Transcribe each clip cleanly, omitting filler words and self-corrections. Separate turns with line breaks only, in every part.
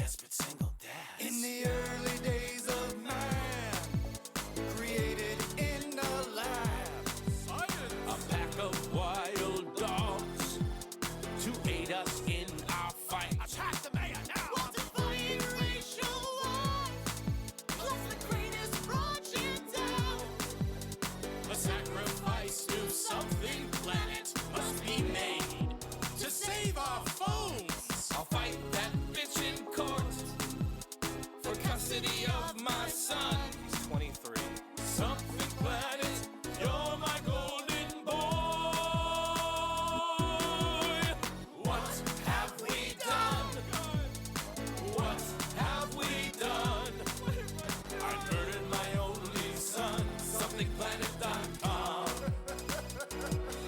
desperate single dads.
In the early days of man, created in the lab.
Science. A pack of wild dogs to aid us in our fight. Attack the mayor now!
We'll defy racial life. Plus the greatest project down.
A sacrifice to something planet must be made to save our phones. I'll fight that bitch in court for custody of my son.
He's 23.
Something planet, you're my golden boy. What have we done? What have we done? I murdered my only son. SomethingPlanet.com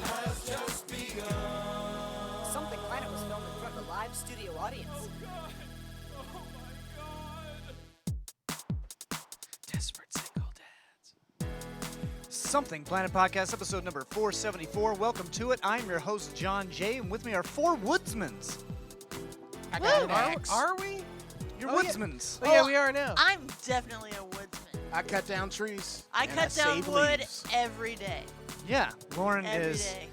has just begun.
Something Planet was filmed in front of a live studio audience.
God. Oh my God.
Desperate single dads.
Something Planet Podcast, episode number 474. Welcome to it. I'm your host, John Jay, and with me are four woodsmans.
I got an axe.
Are we?
You're
Oh, yeah.
woodsmans.
Oh, yeah, we are now.
I'm definitely a woodsman.
I cut down trees.
I
and
cut down
save
wood
leaves.
every day.
Yeah, Lauren
Every
is
day.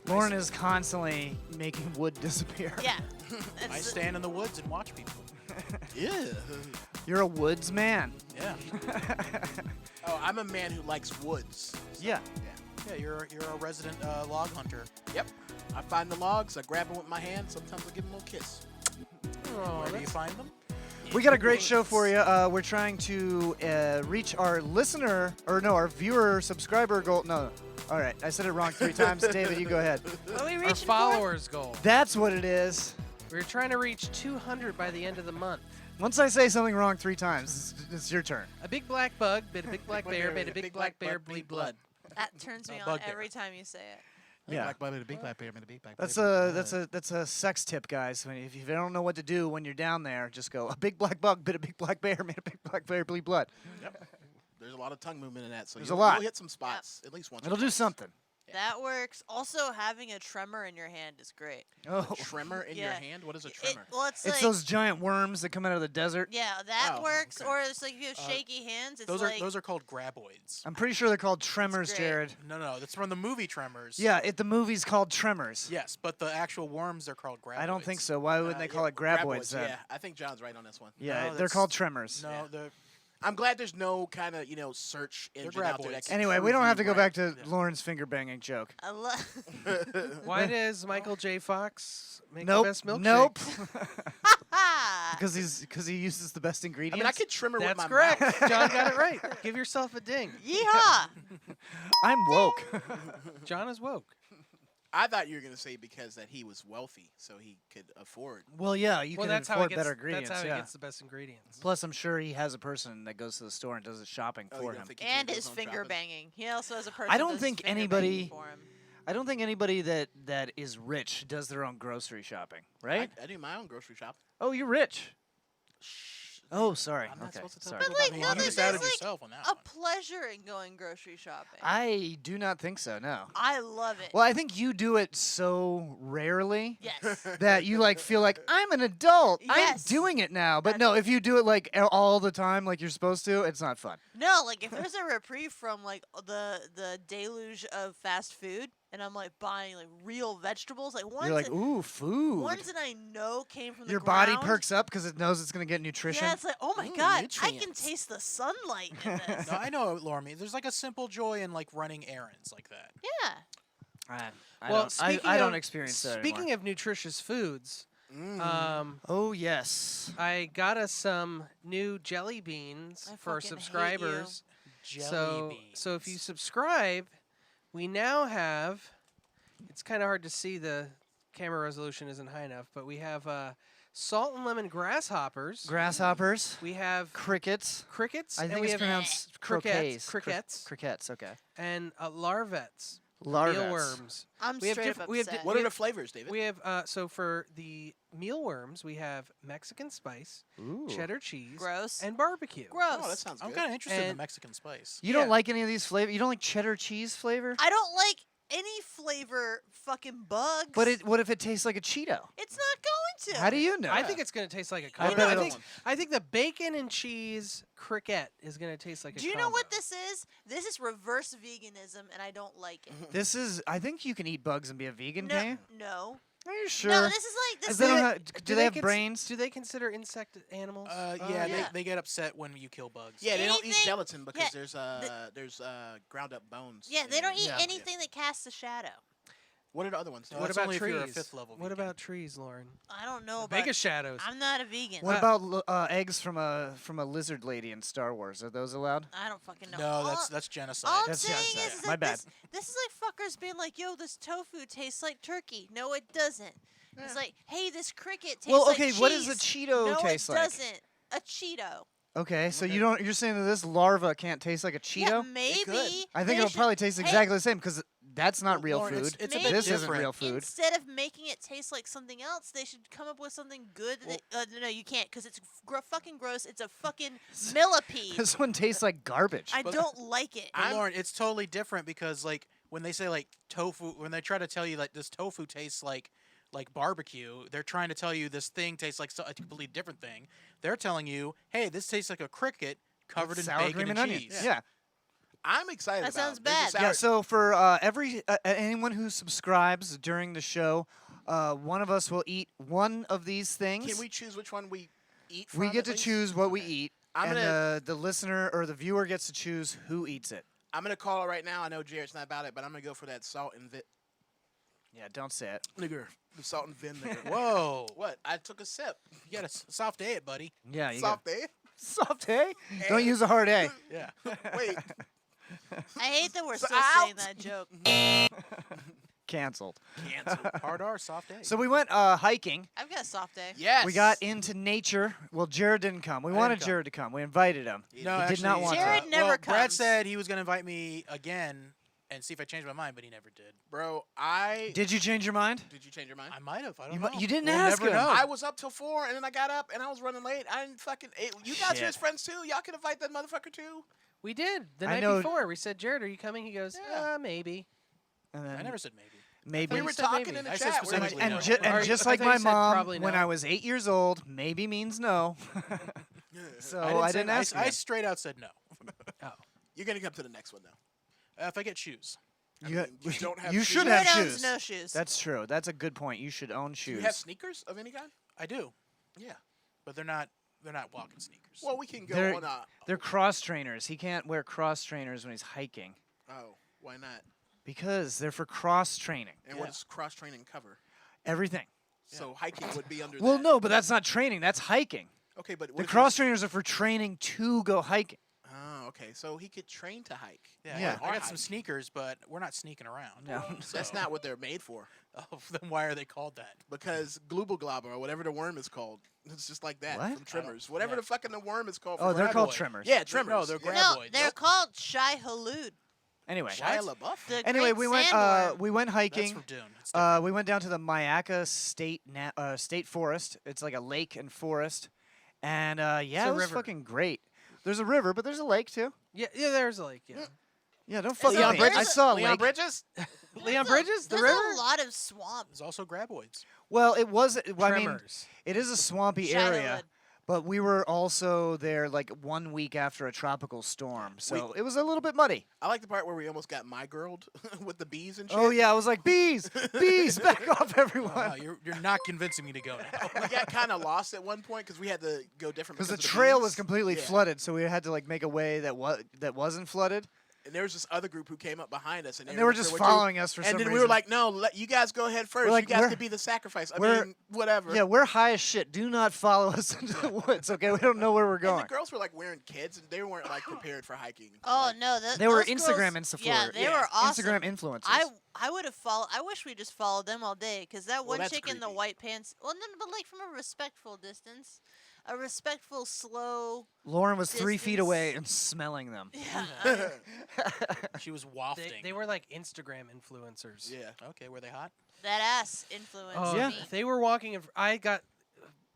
Lauren is constantly making wood disappear.
Yeah.
I stand in the woods and watch people.
Yeah.
You're a woods man.
Yeah.
Oh, I'm a man who likes woods.
Yeah.
Yeah, you're a resident log hunter.
Yep. I find the logs. I grab them with my hand. Sometimes I give them a little kiss.
Oh, where do you find them?
We got a great show for you. We're trying to reach our our viewer subscriber goal. No. All right, I said it wrong 3 times. David, you go ahead.
What are we
Our
reaching
followers goal.
That's what it is.
We're trying to reach 200 by the end of the month.
Once I say something wrong 3 times, it's your turn.
A big black bug bit a big black bear, made a big black bear bleed blood.
for? That turns me on
bugbear.
every time you say it.
Yeah.
Black bug, a big black bear, a big black
That's
bear.
a sex tip, guys. If you don't know what to do when you're down there, just go. A big black bug bit a big black bear, made a big black bear bleed blood.
There's a lot of tongue movement in that, so
There's a lot.
you'll hit some spots at least once.
It'll
or
do
twice.
something.
That works. Also, having a tremor in your hand is great.
Oh,
Tremor in your
Yeah.
hand? What is a tremor?
It's
it's
like,
those giant worms that come out of the desert.
yeah, that
Oh,
works.
okay.
Or it's like if you have shaky hands. It's
Those
like
are called graboids.
I'm pretty sure they're called tremors,
great.
Jared.
No, that's from the movie Tremors.
Yeah, the movie's called Tremors.
Yes, but the actual worms are called graboids.
I don't think so. Why wouldn't they call it graboids then?
Yeah, I think John's right on this one.
Yeah,
No,
they're
that's-
called tremors.
No, the
I'm glad there's no kind of, search engine out there.
graboids.
that can
Anyway, we
prove
don't have
you
to go
right.
back to Lauren's finger banging joke.
I love.
Why does Michael J. Fox make
Nope.
the best milkshake?
Nope.
Ah.
because he uses the best
I
ingredients.
mean, I could trimmer with
That's
my
correct.
mouth.
John got it right. Give yourself a ding.
Yeehaw!
I'm woke.
John is woke.
I thought you were going to say because that he was wealthy, so he could afford.
Well, yeah, you can
that's how he
afford
gets.
better ingredients.
That's how
yeah.
he gets the best ingredients.
Plus, I'm sure he has a person that goes to the store and does the shopping
Oh,
for
you don't
him.
think he
And
does
his
own
finger
shopping?
banging. He also has a person.
I don't
that does
think
finger
anybody-
banging for him.
I don't think anybody that is rich does their own grocery shopping, right?
I do my own grocery shop.
Oh, you're rich. Oh, sorry.
I'm not
Okay,
supposed to tell
sorry.
people
But, like,
about me.
no,
you
there's
just outed
like
yourself on that
A
one.
pleasure in going grocery shopping.
I do not think so. No.
I love it.
Well, I think you do it so rarely
Yes.
that you feel like I'm an adult.
Yes.
I'm doing it now. But no, if you do it all the time, like you're supposed to, it's not fun.
No, like if there's a reprieve from like the deluge of fast food, and I'm like buying like real vegetables, like ones
You're like,
that,
ooh, food.
ones that I know came from
Your
the
body
ground.
perks up because it knows it's going to get nutrition.
Yeah, it's like, oh my
Ooh,
god, I can
nutrients.
taste the sunlight in this.
No, I know, Lormy. There's like a simple joy in like running errands like that.
Yeah.
I don't experience that
Speaking
anymore.
of nutritious foods,
Oh, yes.
I got us some new jelly beans
I
for
fucking hate
subscribers.
Jelly beans.
So if you subscribe, we now have. It's kind of hard to see, the camera resolution isn't high enough, but we have salt and lemon grasshoppers.
Grasshoppers,
We have
crickets.
crickets.
I
and
think
we
it's
have
pronounced
crickets.
croquets. Crickets, okay.
And larvets.
Larvets.
Mealworms.
I'm
We have
straight
diff-
up
we have
upset.
di-
What are the flavors, David?
We have so for the mealworms, we have Mexican spice,
Ooh.
cheddar cheese,
Gross.
and barbecue.
Gross.
Oh, that sounds
I'm
good.
kind of interested in the
And-
Mexican spice.
You don't
Yeah.
like any of these flavors? You don't like cheddar cheese flavor?
I don't like any flavor fucking bugs.
But what if it tastes like a Cheeto?
It's not going to.
How do you know?
I think it's going to taste like a
I
combo.
bet
I
it'll-
think, I think the bacon and cheese cricket is going to taste like a
Do you
combo.
know what this is? This is reverse veganism, and I don't like it.
This is. I think you can eat bugs and be a vegan.
No,
Can you?
no,
Are you sure?
no. This is like this.
Because they don't
is-
have, do they have
cons-
brains?
Do they consider insect animals?
Yeah,
yeah.
They get upset when you kill bugs.
Yeah, they don't eat
Anything-
gelatin because
yeah,
there's ground up bones.
yeah,
in
they don't
there.
eat
Yeah.
anything that casts a shadow.
What are the other ones? do?
No,
what
that's
about
only if
trees?
you're a 5th level
What
vegan.
about trees, Lauren?
I don't know
The
about.
biggest shadows.
I'm not a vegan.
What about eggs from a lizard lady in Star Wars? Are those allowed?
I don't fucking know.
No,
All-
that's genocide.
All I'm
That's
saying
genocide.
is
My
that
bad.
this is like fuckers being like, yo, this tofu tastes like turkey. No, it doesn't. It's like, hey, this cricket tastes
Well,
like
okay,
cheese.
what does a Cheeto
no,
taste
it
like?
doesn't. A Cheeto.
Okay, so you're saying that this larva can't taste like a
Yeah,
Cheeto?
maybe.
I think
they
it'll
should-
probably taste
hey,
exactly the same because that's not
Well,
real
Lauren,
food.
it's
a
bit
Maybe
This isn't
different.
real food.
Instead of making it taste like something else, they should come up with something good. No, you can't because it's fucking gross. It's a fucking millipede.
This one tastes like garbage.
I don't like it.
But Lauren, it's totally different because like when they say like tofu, when they try to tell you like this tofu tastes like barbecue, they're trying to tell you this thing tastes like a completely different thing. They're telling you, hey, this tastes like a cricket covered
With
in
sour
bacon
cream and onions.
cheese.
Yeah.
I'm excited.
That
about
sounds
it. There's a
bad.
sour-
Yeah, so for anyone who subscribes during the show, one of us will eat one of these things.
Can we choose which one we eat? From
We get
at
to
least?
choose what we eat,
I'm
and
gonna-
the listener or the viewer gets to choose who eats it.
I'm gonna call it right now. I know Jared's not about it, but I'm gonna go for that salt and
Yeah, don't say it.
nigger. The salt and vinegar.
Whoa,
What? I took a sip.
you got a soft A it, buddy.
Yeah, you
Soft eh?
got soft A. Don't use a hard A.
Yeah.
Wait.
I hate that we're
So
still saying
out.
that joke.
Canceled.
Cancel. Hard R, soft A.
So we went hiking.
I've got a soft day.
Yes.
We got into nature. Well, Jared didn't come. We
I
wanted
didn't come.
Jared to come. We invited him.
No,
he did not
actually,
want
Jared
to.
never
well, Brad
comes.
said he was going to invite me again and see if I changed my mind, but he never did.
Bro, I.
Did you change your mind?
Did you change your mind?
I might have. I don't
You
know.
mi- you didn't
We'll
ask
never
him.
know.
I was up till 4, and then I got up, and I was running late. I didn't fucking. You guys
Shit.
are his friends too. Y'all can invite that motherfucker too.
We did the
I
night
know-
before. We said, Jared, are you coming? He goes, maybe.
And then
I never said maybe.
maybe.
We were
said
talking
maybe.
in the
I said
chat. We were like,
specifically
and,
no.
ju-
Or
and
you-
just
I
like
thought you
my
said
mom,
probably
when
no.
I was 8 years old, maybe means no. So I
say-
didn't ask
I
him.
straight out said no.
You're gonna come to the next one though.
If I get shoes.
I mean, you don't have
you
shoes.
should
Jared
have
owns
shoes.
no shoes.
That's true. That's a good point. You should own
Do
shoes.
you have sneakers of any kind?
I do,
Yeah.
but they're not walking sneakers.
Well, we can go
They're-
on a.
They're cross trainers. He can't wear cross trainers when he's hiking
Oh, why not?
because they're for cross training.
And what does cross training cover?
Everything.
So hiking would be under
Well,
that.
no, but that's not training. That's hiking.
Okay, but
The
what if
cross
he's-
trainers are for training to go hiking.
Oh, okay. So he could train to hike.
yeah,
yeah.
I got some sneakers, but we're not sneaking around.
No.
That's not what they're made for.
Oh, then why are they called that?
Because global globber or whatever the worm is called, it's just like that
What?
from trimmers. Whatever
yeah.
the fucking the worm is called.
Oh,
from
they're called
Graboid.
trimmers.
Yeah, trimmers.
No, they're
yeah.
no,
graboids.
they're
Nope.
called Shy Halud.
Anyway.
Shia LaBeouf.
The
Anyway,
great
we went
sandworm.
That's
hiking.
from Dune. It's different.
We went down to the Myakka State Forest. It's like a lake and forest. And yeah,
a
it was
river.
fucking great. There's a river, but there's a lake too.
Yeah, there's a lake. Yeah.
Yeah, don't fuck
Leon
with me. I
Bridges?
saw a
Leon
lake.
Bridges.
Leon Bridges, the
There's
river.
a lot of swamp.
There's also graboids.
Well, it was. Well, I mean,
Tremors.
it is a swampy
Shy
area,
Halud.
but we were also there like 1 week after a tropical storm, so it was a little bit muddy.
I like the part where we almost got my girl with the bees and shit.
Oh yeah, I was like, bees, bees, back off, everyone.
Wow, you're not convincing me to go now.
We got kind of lost at one point because we had to go different.
Because the
of
trail was
bees.
completely
Yeah.
flooded, so we had to like make a way that wasn't flooded.
And there was this other group who came up behind us, and
And they were
weren't
just
sure what to do.
following us for
And
some
then
reason.
we were like, "No, you guys go ahead first.
like,
you guys
we're-
could be the sacrifice. I
we're-
mean, whatever."
yeah, we're high as shit. Do not follow us into the woods, okay? We don't know where we're
And
going.
the girls were like wearing kids, and they weren't like prepared for hiking.
Oh
Like,
no,
They were
those
Instagram
girls,
influencers.
Yeah, they
Yeah.
were awesome.
Instagram influencers.
I would have followed. I wish we just followed them all day, because that
Well,
one
that's
chick in the
creepy.
white pants. Well, no, but like from a respectful distance, a respectful, slow.
Lauren was 3 feet away
Distance.
and smelling them.
Yeah.
She was wafting.
They were like Instagram influencers.
yeah.
Okay, were they hot?
That ass influenced
Oh,
Yeah.
me.
They were walking. I got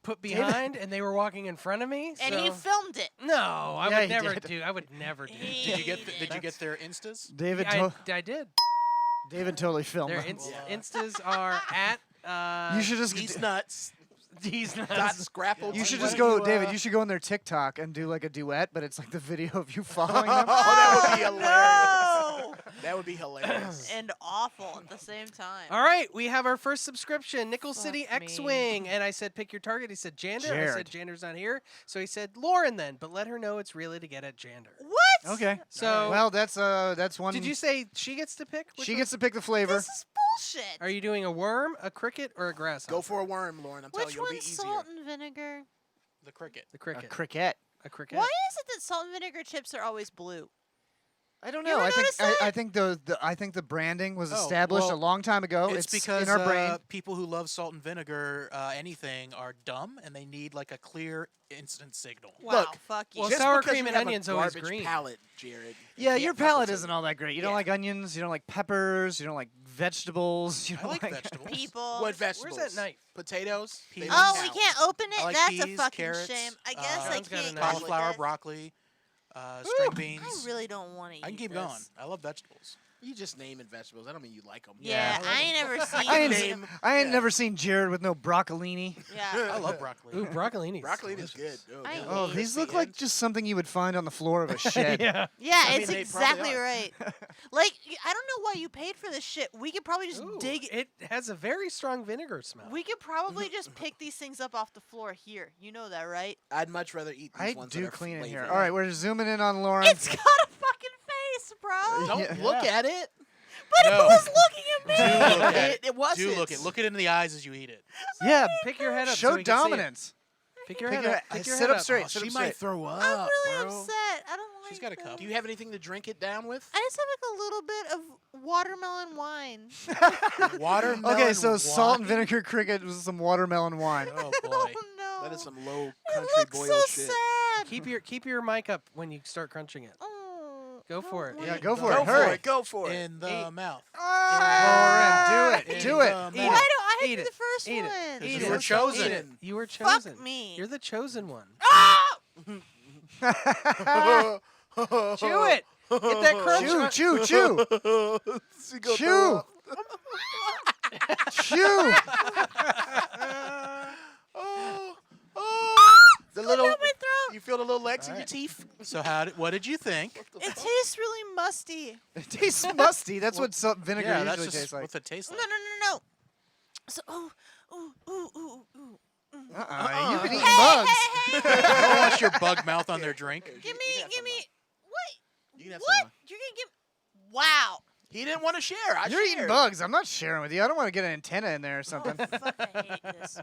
put behind, and they were walking in front of me.
And he
so-
filmed it.
No, I
Yeah,
would
he
never
did.
do. I would never do.
He-
Did you get
Did
did you get their instas?
David,
I did.
David totally filmed
Their
them.
instas are at.
You should just
These nuts.
These
Dot
nuts.
scrapple.
You should
Why
just
don't
go,
you,
David. You should go on their TikTok and do like a duet, but it's like the video of you following
Oh,
them.
that would be hilarious.
No!
That would be hilarious.
And awful at the same time.
All right, we have our first subscription, Nickel
Fuck
City
me.
X-Wing. And I said, pick your target. He said, Jander. I
Jared.
said, Jander's not here. So he said, Lauren then. But let her know it's really to get at Jander.
What?
Okay.
So,
Well, that's one.
did you say she gets to pick? Which
She
one?
gets to pick the flavor.
This is bullshit.
Are you doing a worm, a cricket, or a grasshopper?
Go for a worm, Lauren. I'm telling
Which
you, it'll be
one's
easier.
salt and vinegar?
The cricket.
The
A
cricket.
cricket.
A cricket.
Why is it that salt and vinegar chips are always blue?
I don't
You
know.
ever
I think
notice that?
I think I think the branding was
Oh,
established
well,
a long time ago.
It's because
in our brain.
people who love salt and vinegar, anything, are dumb, and they need like a clear instant signal.
Wow,
Look,
fuck you.
Well,
Just
sour
because
cream
you
and
have a
onion's always
garbage
green.
palate, Jared.
Yeah,
can't
your
fuck with
palate
it.
isn't all that great. You don't
Yeah.
like onions. You don't like peppers. You don't like vegetables. You
I
don't
like
like
vegetables.
People.
What vegetables?
Where's that knife?
Potatoes. They
Peas.
don't
Oh, we
count.
can't open it?
I like
That's
peas,
a fucking
carrots,
shame. I guess I
John's got a
can't
knife.
go with
Cauliflower,
this.
broccoli, string beans.
I really don't want to eat
I can keep
this.
going. I love vegetables.
You just naming vegetables. I don't mean you like them.
Yeah,
Yeah,
I ain't never seen
I ain't,
them.
I ain't
Yeah.
never seen Jared with no broccolini.
Yeah.
I love broccoli.
Ooh, broccolini.
Broccoli is good. Oh,
I
yeah.
Oh,
hate
these look
Crispy
like
ends.
just something you would find on the floor of a shed.
Yeah.
Yeah,
I mean,
it's
they probably
exactly
are.
right. Like, I don't know why you paid for this shit. We could probably just
Ooh,
dig.
it has a very strong vinegar smell.
We could probably just pick these things up off the floor here. You know that, right?
I'd much rather eat these
I
ones
do
that are
clean in here.
flavored.
All right, we're zooming in on Lauren.
It's got a fucking face, bro.
Don't
Yeah.
look at it.
But
No.
it was looking at me.
Do look at it.
It wasn't.
Do look it in the eyes as you eat it.
Yeah,
Pick your head up.
show
so we can see it.
dominance.
Pick your
Pick
head
your-
up. Pick your
sit
head
up straight.
Oh,
sit
she
up
might
straight.
throw up.
I'm really
bro.
upset. I don't like
She's got a cup.
Do you have anything to drink it down with?
I just have like a little bit of watermelon wine.
Watermelon.
Okay, so salt and
wine?
vinegar cricket with some watermelon wine.
Oh boy.
Oh no.
That is some low
It
country
looks
boil
so
shit.
sad.
Keep your mic up when you start crunching it.
Oh,
Go for it.
Yeah,
wait.
go for
Go
it.
for
Hurry.
it. Go for it.
In the mouth.
Lauren, do it.
In
Do it.
the
Why
mouth.
do I have
Eat
to be
it.
the first
Eat it.
one?
Eat
You
it.
were chosen.
Eat it. You were
Fuck
chosen.
me.
You're the chosen one.
Ah!
Chew it. Get that crunch.
Chew, chew, chew.
She go
Chew.
throw up.
Chew.
Oh, oh. The little.
Down my throat.
You feel the little legs in your
Alright.
teeth.
So what did you think?
It tastes really musty.
It tastes musty. That's what salt vinegar
Yeah,
usually
that's just
tastes like.
what it tastes
No,
like.
no, no, no. So, ooh.
You can eat
Hey,
bugs.
hey, hey.
Don't wash your bug mouth on their drink.
Give me. What?
You can have
What?
some.
You're gonna give? Wow.
He didn't want to share. I
You're
shared.
eating bugs. I'm not sharing with you. I don't want to get an antenna in there or something.
Oh, fuck, I hate this.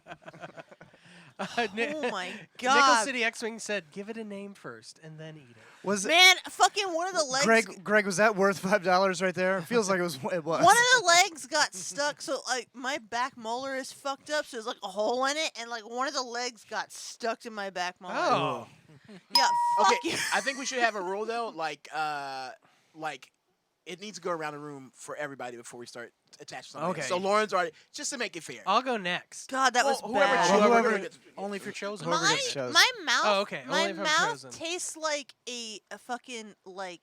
Ni-
Oh my
Nickel
god.
City X-Wing said, "Give it a name first, and then eat it."
Was
Man, fucking one of the legs.
Greg, was that worth $5 right there? Feels like it was. It was.
One of the legs got stuck, so like my back molar is fucked up, so there's like a hole in it, and like one of the legs got stuck in my back molar.
Oh,
Yeah, fuck
Okay,
you.
I think we should have a rule though, like it needs to go around the room for everybody before we start attaching something.
Okay.
So Lauren's already just to make it fair.
I'll go next.
God, that was
Whoever
bad.
Well,
whoever
whoever-
gets-
Only if you're chosen.
Whoever
My,
gets chose.
my mouth.
Oh, okay, only
My
if I'm
mouth
chosen.
tastes like a fucking like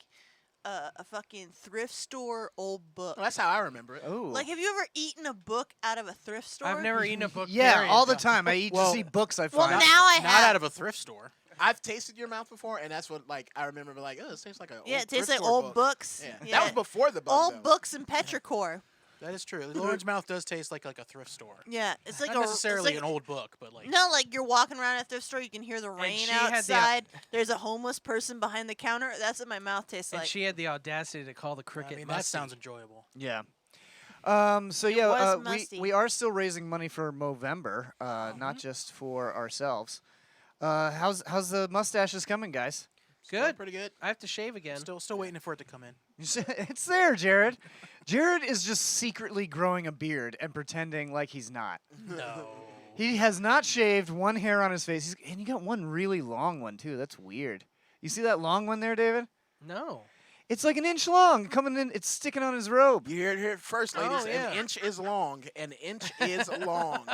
a fucking thrift store old book.
Well, that's how I remember it.
Oh.
Like, have you ever eaten a book out of a thrift store?
I've never eaten a book.
Yeah,
period.
all the time. I eat
Well-
to see books I
Well,
find.
now I
Not
have.
out of a thrift store.
I've tasted your mouth before, and that's what like I remember. Like, oh, this tastes like a
Yeah,
old
it tastes
thrift
like
store
old
book.
books.
Yeah. That was before the bug.
Old
though.
books and petrichor.
That is true. Lauren's mouth does taste like a thrift store.
Yeah, it's like
Not
a
necessarily
it's
an
like,
old book, but like
No, like you're walking around a thrift store, you can hear the rain
she had the-
outside. There's a homeless person behind the counter. That's what my mouth tastes
And
like.
she had the audacity to call the
I
cricket.
mean, that
musty.
sounds enjoyable.
Yeah. So yeah,
was
we
musty.
we are still raising money for Movember, not just for ourselves. How's the mustaches coming, guys?
good.
Pretty good.
I have to shave again.
Still waiting for it to come in.
It's there, Jared. Jared is just secretly growing a beard and pretending like he's not.
No.
He has not shaved one hair on his face, and you got one really long one too. That's weird. You see that long one there, David?
No.
It's like an inch long, coming in. It's sticking on his robe.
You hear it here first, ladies.
Oh, yeah.
An inch is long. An inch is long.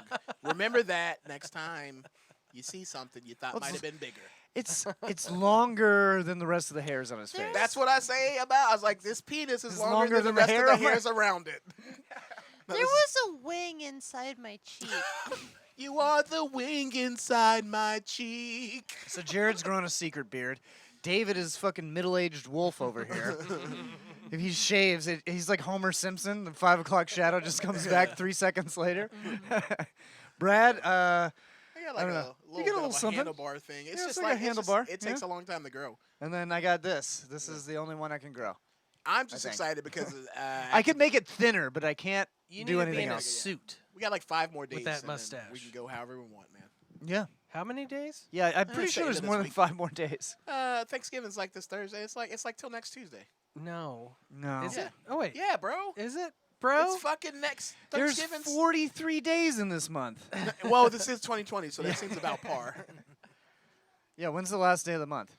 Remember that next time. You see something you thought
Well,
might
it's-
have been bigger.
It's longer than the rest of the hairs on his face.
That's what I say about. I was like, this penis is
It's
longer than the rest
hair
of
on
the
my-
hairs around it.
There was a wing inside my cheek.
You are the wing inside my cheek.
So Jared's growing a secret beard. David is fucking middle-aged wolf over here. If he shaves, he's like Homer Simpson. The 5 o'clock shadow just comes back 3 seconds later. Brad,
I got like
I don't
a
know. You
little
get a
bit
little
of a
something.
handlebar thing. It's
Yeah,
just
it's like a
it's just-
handlebar,
It takes
yeah.
a long time to grow.
and then I got this. This is the only one I can grow.
I'm just
think.
excited because
I could make it thinner, but I can't
You
do
need to be
anything
in a
else.
suit.
we got like 5 more days.
that
and then
mustache.
We can go however we want, man.
Yeah.
How many days?
Yeah, I'm
say
pretty sure
end
there's
of
more
this
than
week.
5 more days.
Thanksgiving's like this Thursday. It's like till next Tuesday.
No.
No.
Is it? Oh wait.
Yeah, bro.
Is it, bro?
It's fucking next
There's
Thanksgiving.
43 days in this month.
Well, this is 2020, so that seems about par.
Yeah, when's the last day of the month?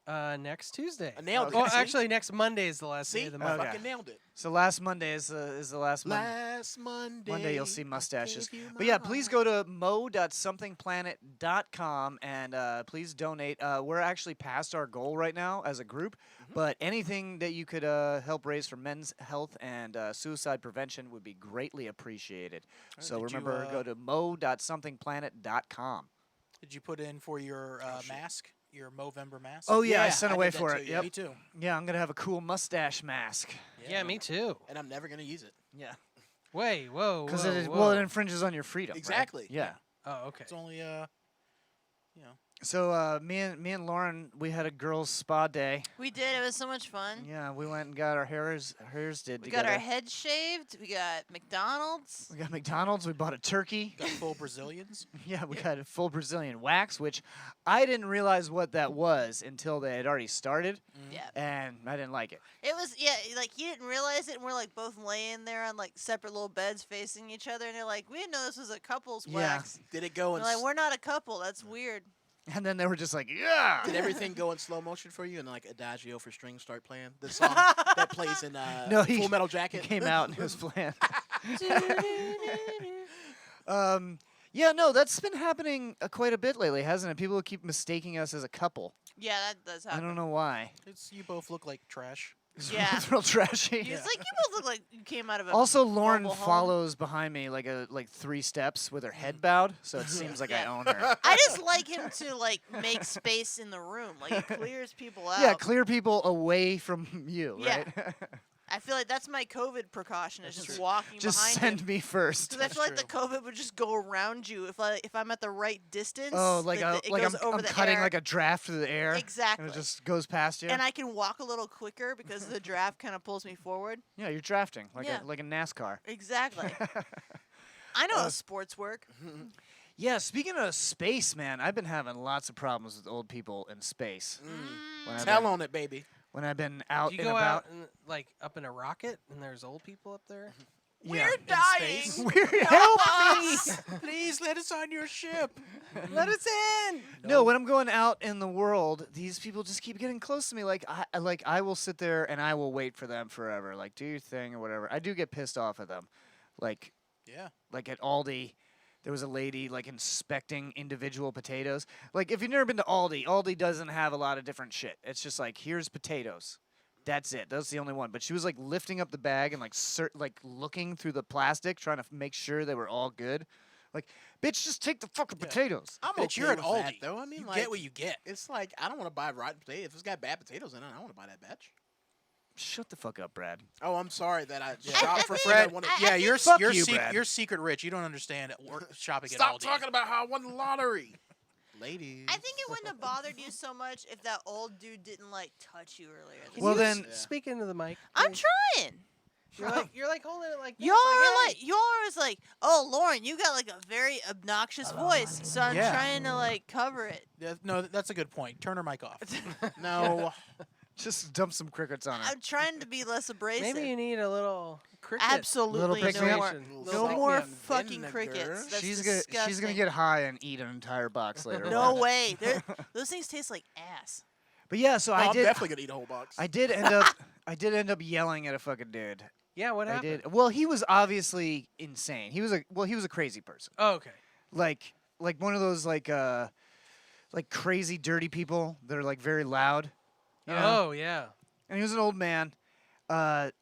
Next Tuesday.
I nailed it.
Oh,
See?
actually, next Monday is the last day
See,
of the
I
month.
Okay.
fucking nailed it.
So last Monday is the last Monday.
Last Monday.
One day you'll see mustaches.
gave you
But yeah,
my
please
heart.
go to mo.somethingplanet.com and please donate. We're actually past our goal right now as a group, but anything that you could help raise for men's health and suicide prevention would be greatly appreciated. So
did you,
remember, go to mo.somethingplanet.com.
Did you put in for your mask, your Movember mask?
Oh, yeah, I
Yeah,
sent
I
away
did that
for
too,
it.
yeah.
Yep.
Me too.
Yeah, I'm going to have a cool mustache mask.
Yeah, me too.
And I'm never gonna use it.
Yeah.
Wait, whoa,
Because
whoa,
it,
whoa.
well, it infringes on your freedom. right?
Exactly.
Yeah.
Oh, okay.
It's only
So me and Lauren, we had a girls' spa day.
We did. It was so much fun.
Yeah, we went and got our hairs did
We
together.
got our heads shaved. We got McDonald's.
We got McDonald's. We bought a turkey.
got full Brazilians.
Yeah, we got a full Brazilian wax, which I didn't realize what that was until they had already started,
Yeah.
and I didn't like it.
It was, yeah, like, you didn't realize it, and we're, like, both laying there on, like, separate little beds facing each other, and they're like, we didn't know this was a couple's
Yeah.
wax.
Did it go
We're
in?
like, we're not a couple. That's weird.
And then they were just like, yeah.
Did everything go in slow motion for you, and like Adagio for strings start playing? The song that plays in
No,
Full Metal
He
Jacket.
came out and it was planned. Yeah, no, that's been happening quite a bit lately, hasn't it? People keep mistaking us as a couple.
Yeah, that does
I
happen.
don't know why.
It's you both look like trash.
Yeah.
It's real trashy.
It's like you both look like you came out of a
Also, Lauren
mobile home.
follows behind me like 3 steps with her head bowed, so it seems like I
Yeah.
own her.
I just like him to like make space in the room. Like it clears people out.
Yeah, clear people away from you,
Yeah.
right?
I feel like that's my COVID precaution is just walking
Just
behind
send
him.
me first.
Because I feel like the COVID would just go around you if I'm at the right distance.
Oh, like
it
like
goes
I'm,
over
I'm
the
cutting
air.
like a draft through the air.
Exactly.
And it just goes past you.
And I can walk a little quicker because the draft kind of pulls me forward.
Yeah, you're drafting like
Yeah.
a NASCAR.
Exactly. I know how sports work.
Yeah, speaking of space, man, I've been having lots of problems with old people in space. When I've
Tell
been,
on it, baby.
when I've been out
Do you
and
go
about.
out and, like up in a rocket and there's old people up there?
Yeah.
We're dying.
Weird, help me!
Please let us on your ship.
Let us in.
No, when I'm going out in the world, these people just keep getting close to me. Like I will sit there and I will wait for them forever. Like, do your thing or whatever. I do get pissed off at them. Like
Yeah.
like at Aldi, there was a lady like inspecting individual potatoes. Like if you've never been to Aldi, Aldi doesn't have a lot of different shit. It's just like here's potatoes. That's it. That's the only one. But she was like lifting up the bag and like like looking through the plastic, trying to make sure they were all good. Like, bitch, just take the fucking potatoes.
I'm
Bitch,
okay
you're at
with
Aldi.
that, though. I mean,
you
like,
get what you get.
It's like I don't want to buy rotten potatoes. If it's got bad potatoes in it, I don't want to buy that batch.
Shut the fuck up, Brad.
Oh, I'm sorry that I
I
shopped for
think-
Fred.
Yeah, you're
Fuck
you're,
you, Brad.
you're secret rich. You don't understand shopping
Stop
at Aldi.
talking about how I won the lottery. Ladies.
I think it wouldn't have bothered you so much if that old dude didn't like touch you earlier.
Can
Well,
you
then-
speak into the mic.
I'm
please?
trying.
You're like holding it like this,
Y'all are
hey.
like, y'all are is like, oh, Lauren, you got like a very obnoxious voice, so I'm
Yeah.
trying to like cover it.
No, that's a good point. Turn her mic off.
no.
Just dump some crickets on her.
I'm trying to be less abrasive.
Maybe you need a little cricket.
Absolutely
pick me
no
up.
more.
Little
No more
pick me up
fucking
vinegar.
crickets. That's
she's
disgusting.
gonna get high and eat an entire box later.
No
on.
way. Those things taste like ass.
But yeah, so I
I'm
did.
definitely gonna eat a whole box.
I did end up yelling at a fucking dude.
Yeah, what
I
happened?
did. Well, he was obviously insane. He was a crazy person.
Oh, okay.
Like one of those like like crazy dirty people that are like very loud. You know?
Oh yeah.
And he was an old man,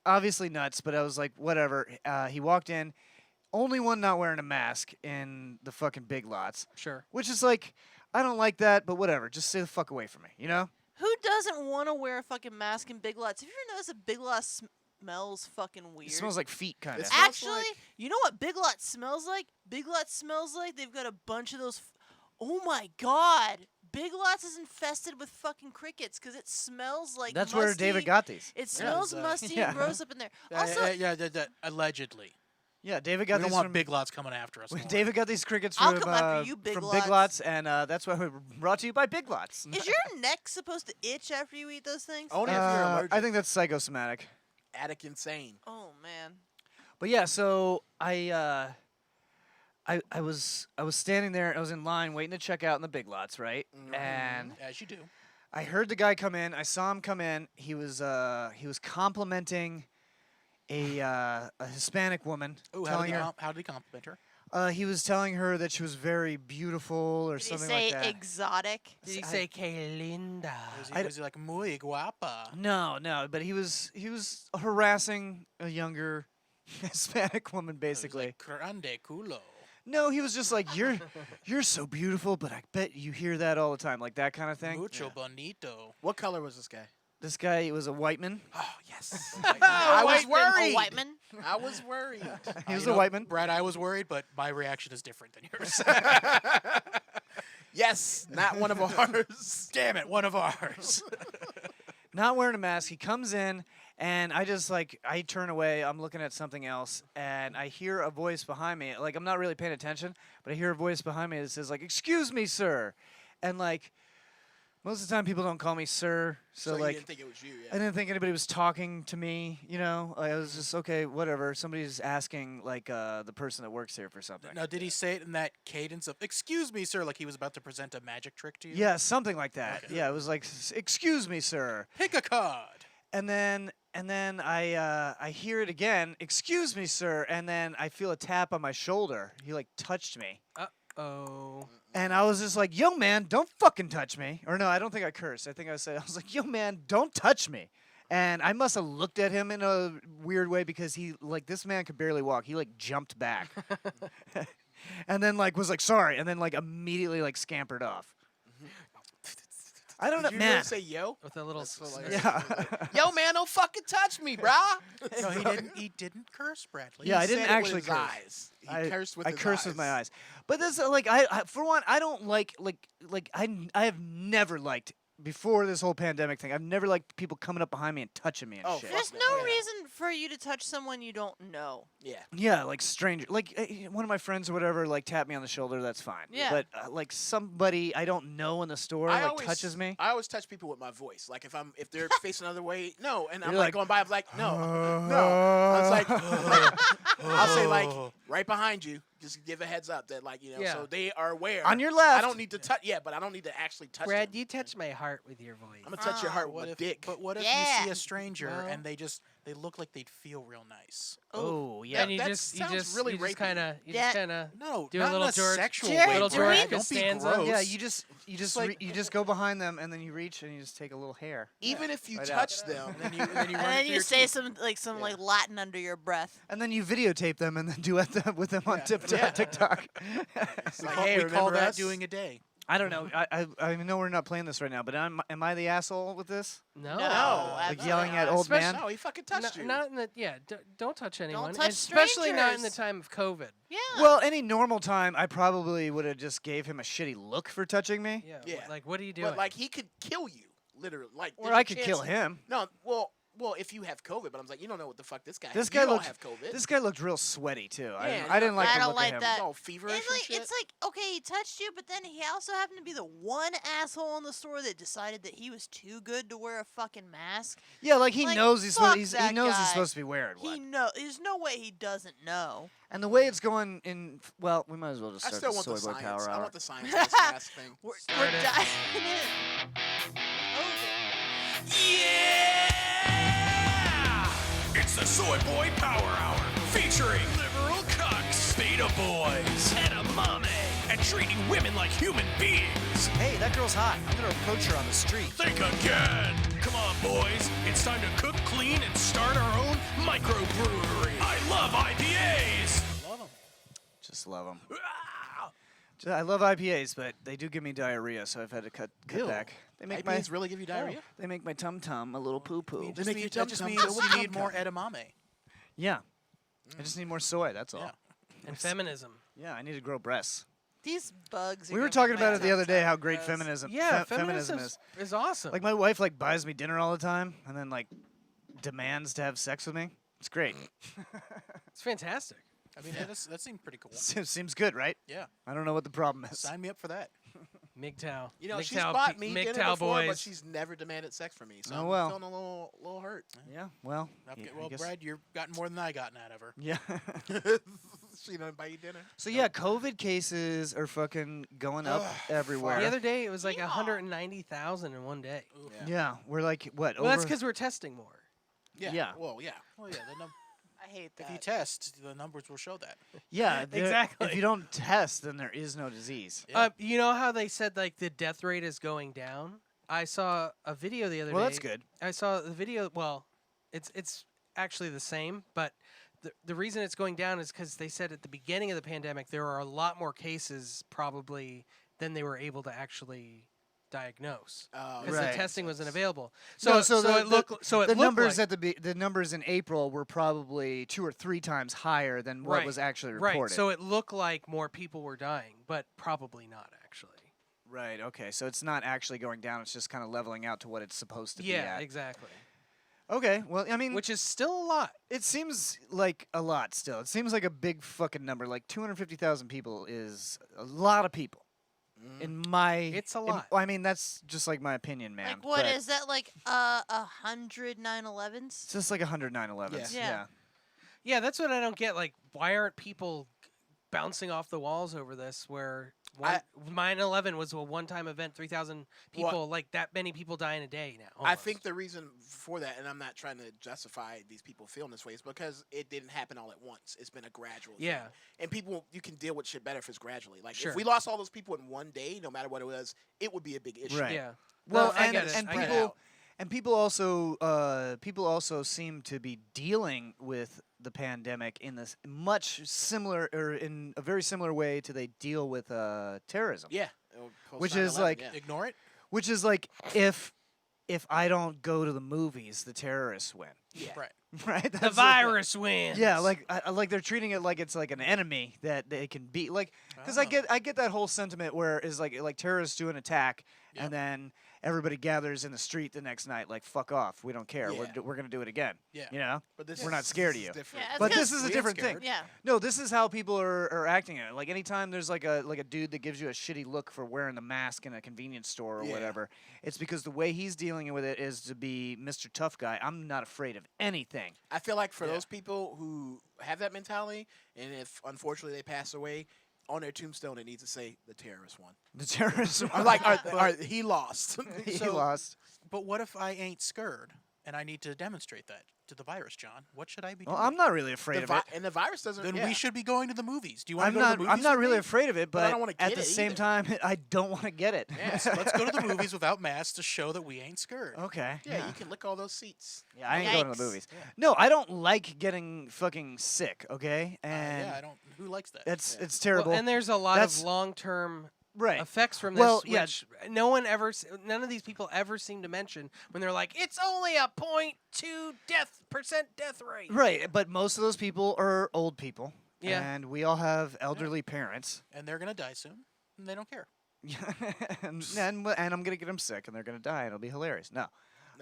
obviously nuts, but I was like, whatever. He walked in, only one not wearing a mask in the fucking Big Lots,
Sure.
which is like, I don't like that, but whatever. Just stay the fuck away from me, you know?
Who doesn't want to wear a fucking mask in Big Lots? Have you ever noticed that Big Lots smells fucking weird?
It smells like feet, kind of.
It smells
Actually,
like-
you know what Big Lots smells like? Big Lots smells like they've got a bunch of those. Oh my god! Big Lots is infested with fucking crickets because it smells like.
That's
musty.
where David got these.
It smells musty
yeah.
and gross up in there. Also,
Allegedly.
Yeah, David
We
got
don't
these
want
from
Big Lots coming after us. more.
David got these crickets
I'll
from,
come after you, Big
from Big
Lots.
Lots, and that's why we're brought to you by Big Lots.
is your neck supposed to itch after you eat those things?
Only if you're allergic.
I think that's psychosomatic.
Attic insane.
Oh man.
But yeah, so I was standing there. I was in line waiting to check out in the Big Lots, right? And
As you do.
I heard the guy come in. I saw him come in. He was complimenting a Hispanic woman,
Ooh,
telling her
how did he compliment her?
he was telling her that she was very beautiful or
Did he
something
say
like that.
exotic?
Did he say que linda?
Was he like muy guapa?
No, but he was harassing a younger Hispanic woman,
It was
basically.
like, grande culo.
No, he was just like, you're so beautiful, but I bet you hear that all the time, like that kind of thing.
Mucho bonito.
What color was this guy?
This guy was a white man.
Oh yes. I was worried.
A white man?
I was worried.
He was
You
a
know,
white man.
Brad, I was worried, but my reaction is different than yours.
Yes, not one of ours.
Damn it, one of ours.
Not wearing a mask. He comes in, and I turn away. I'm looking at something else, and I hear a voice behind me. Like, I'm not really paying attention, but I hear a voice behind me that says, like, "Excuse me, sir." And, like, most of the time people don't call me sir, so
you
like,
didn't think it was you,
I didn't think anybody was talking to me, you know? I was just, okay, whatever. Somebody's asking, like, the person that works here for something.
Now, did he say it in that cadence of, "Excuse me, sir," like he was about to present a magic trick to you?
Yeah, something like that.
Okay.
Yeah, it was like, "Excuse me, sir."
Pick a card.
And then I hear it again, "Excuse me, sir." And then I feel a tap on my shoulder. He like touched me.
Oh.
And I was just like, "Yo, man, don't fucking touch me." Or no, I don't think I cursed. I think I was like, "Yo, man, don't touch me." And I must have looked at him in a weird way because this man could barely walk. He like jumped back. And then like was like, "Sorry." And then like immediately like scampered off. I don't know,
Did you
man.
really say yo?
With a little.
Yeah.
Yo, man, don't fucking touch me, brah.
No, he didn't curse, Bradley.
Yeah, I
He
didn't
said it with
actually
his
curse.
eyes. He cursed with
I
his
cursed with my eyes. But this like I for one I don't like I have never liked before this whole pandemic thing. I've never liked people coming up behind me and touching me and
Oh,
shit.
fuck
There's
no.
no
Yeah.
reason for you to touch someone you don't know.
Yeah.
Yeah, like stranger, like one of my friends or whatever, like tap me on the shoulder. That's fine.
Yeah.
But like somebody I don't know in the store
I
like
always,
touches me.
I always touch people with my voice. Like if they're facing another way, no, and I'm
You're
like
like,
going by, I'm like, no. I was like, I'll say like right behind you. Just give a heads up that like
Yeah.
so they are aware.
On your left.
I don't need to touch. Yeah, but I don't need to actually touch.
Brad,
them.
you touch my heart with your voice.
I'm gonna touch your heart
What
with a
if,
dick.
But what if
Yeah.
you see a stranger
Well-
and they look like they'd feel real nice?
Oh yeah.
And you
that
just
sounds really rapey.
kind of
Yeah.
No,
Do a
not
little
in a
George-
sexual
Jared,
way.
little
Brad.
George
Don't be
Costanza.
gross.
Yeah, you just
like-
you just go behind them and then you reach and you just take a little hair.
Even if you
Right
touch
out.
them,
And then you run
And
it
then
through
you
your
say
teeth.
some like Latin under your breath.
And then you videotape them and then duet them with them on TikTok.
it's like,
We
hey,
call
remember
that
us?
doing a day.
I don't know. I know we're not playing this right now, but am I the asshole with this?
No.
No,
Like
absolutely
yelling at
not.
old man?
No, he fucking touched you.
Not in the don't touch anyone,
touch
especially not in the
strangers.
time of COVID.
Yeah.
Well, any normal time, I probably would have just gave him a shitty look for touching me.
Yeah.
Yeah.
Like, what are you doing?
But like he could kill you, literally. Like
Or
there's a
I could
chance
kill him.
No, well, if you have COVID, but I'm like, you don't know what the fuck this guy.
This
has.
guy
you don't
looked.
have COVID.
This guy looked real sweaty too.
Yeah,
I didn't like
I
the
don't
look
like
of him.
that.
He's all feverish
It's
and
like,
shit.
it's like, okay, he touched you, but then he also happened to be the one asshole in the store that decided that he was too good to wear a fucking mask.
Yeah, like he
Like,
knows he's
fuck
he
that
knows
guy.
he's supposed to be wearing
He
one.
there's no way he doesn't know.
And the way it's going in, well, we might as well just
I
start
still
the
want the
Soy Boy
science.
Power
I
Hour.
want the science of this mask thing.
We're
Start it.
diving in.
Yeah! It's the Soy Boy Power Hour, featuring liberal cucks, beta boys, edamame, and treating women like human beings.
hey, that girl's hot. I'm gonna approach her on the street.
Think again! Come on, boys. It's time to cook, clean, and start our own microbrewery. I love IPAs!
Love 'em.
Just love them.
Ah!
I love IPAs, but they do give me diarrhea, so I've had to cut
Ew.
back. They make my
IPAs really give you diarrhea?
they make my tum tum a little poo poo.
Just
make
need-
your
that just
tum-tum
means
go with
you need
tum-tum.
more edamame.
Yeah, I just need more soy. That's all.
Yeah.
And feminism.
Yeah, I need to grow breasts.
These bugs. Are
We were
gonna
talking
make my
about it the other day.
tum-tum
How great
gross.
feminism.
Yeah,
feminism
feminism is awesome.
Like my wife like buys me dinner all the time, and then like demands to have sex with me. It's great.
It's fantastic.
I mean, that seemed pretty cool.
Seems good, right?
Yeah.
I don't know what the problem is.
Sign me up for that.
MGTOW.
You know, she's
MGTOW
bought me dinner
MGTOW
before, but
boys.
she's never demanded sex from me. So
Oh,
I'm
well.
feeling a little hurt.
Yeah. Well.
Okay,
yeah, I
well,
guess-
Brad, you've gotten more than I gotten out of her.
Yeah.
She don't buy you dinner.
So yeah, COVID cases are fucking going up everywhere.
The other day, it was like 190,000 in one day.
Yeah, we're like what?
Well, that's
over-
because we're testing more.
Yeah.
Well, yeah.
Well, yeah.
I hate that.
If you test, the numbers will show that.
yeah,
Exactly.
If you don't test, then there is no disease.
Yeah.
You know how they said like the death rate is going down? I saw a video the other
Well,
day.
that's good.
I saw the video. Well, it's actually the same, but the reason it's going down is because they said at the beginning of the pandemic there are a lot more cases probably than they were able to actually diagnose because
Right.
the testing wasn't available.
No,
So
the,
it looked so it
the
looked
numbers
like,
the numbers in April were probably 2 or 3 times higher than what
Right.
was actually reported.
right. So it looked like more people were dying, but probably not actually.
Right. Okay. So it's not actually going down. It's just kind of leveling out to what it's supposed to be
Yeah,
at.
exactly.
Okay. Well, I mean,
Which is still a lot.
it seems like a lot still. It seems like a big fucking number. Like 250,000 people is a lot of people. In my,
It's a lot.
I mean, that's just like my opinion, man.
Like what
but
is that? Like 100 9/11s?
It's just like 109/11s.
Yeah.
Yeah.
Yeah, that's what I don't get. Like, why aren't people bouncing off the walls over this? Where 9/11 was a one-time event, 3,000 people, like that many people die in a day now.
I
almost.
think the reason for that, and I'm not trying to justify these people feeling this way, is because it didn't happen all at once. It's been a gradual thing.
Yeah.
And people, you can deal with shit better if it's gradually. Like,
Sure.
if we lost all those people in one day, no matter what it was, it would be a big issue.
Right.
Yeah.
Well,
No, I
and,
get it.
and
I get it.
people and people also seem to be dealing with the pandemic in this much similar or in a very similar way to they deal with terrorism.
Yeah.
Which is like-
yeah.
Ignore it.
Which is like if I don't go to the movies, the terrorists win.
Yeah.
Right.
Right?
The
That's
virus wins.
Yeah, like like they're treating it like it's like an enemy that they can beat. Like, because I get that whole sentiment where is like terrorists do an attack
Yep.
and then everybody gathers in the street the next night. Like, fuck off, we don't care.
Yeah.
We're gonna do it again.
Yeah.
You know.
But this
We're not
is-
scared of
this is
you.
different.
Yeah,
But
because-
this is a
We ain't
different
scared.
thing.
Yeah.
No, this is how people are acting it. Like anytime there's like a dude that gives you a shitty look for wearing the mask in a convenience store or
Yeah.
whatever, it's because the way he's dealing with it is to be Mr. Tough Guy. I'm not afraid of anything.
I feel like for
Yeah.
those people who have that mentality, and if unfortunately they pass away, on their tombstone it needs to say the terrorist won.
The terrorists.
I'm like, he lost.
he
So-
lost.
But what if I ain't scared and I need to demonstrate that to the virus, John? What should I be
Well,
doing?
I'm not really afraid
The
of it.
and the virus doesn't.
Then
yeah.
we should be going to the movies. Do you want
I'm
to go
not.
to the movies?
I'm not
with
really
me?
afraid of it,
But I
but
don't wanna
at
get
the
it
same
either.
time, I don't want to get it.
Yes, let's go to the movies without masks to show that we ain't scared.
Okay.
Yeah, you can lick all those seats.
Yeah, I ain't going to the
Yikes.
movies. No, I don't like getting fucking sick. Okay, and
Yeah, I don't. Who likes that?
it's
Yeah.
it's terrible.
Well, and there's a lot
That's-
of long-term
right.
effects from this,
Well, yeah.
which none of these people ever seem to mention when they're like, it's only a 0.2% death rate.
Right, but most of those people are old people.
Yeah.
And we all have elderly parents.
And they're gonna die soon, and they don't care.
and I'm gonna get them sick, and they're gonna die, and it'll be hilarious. No.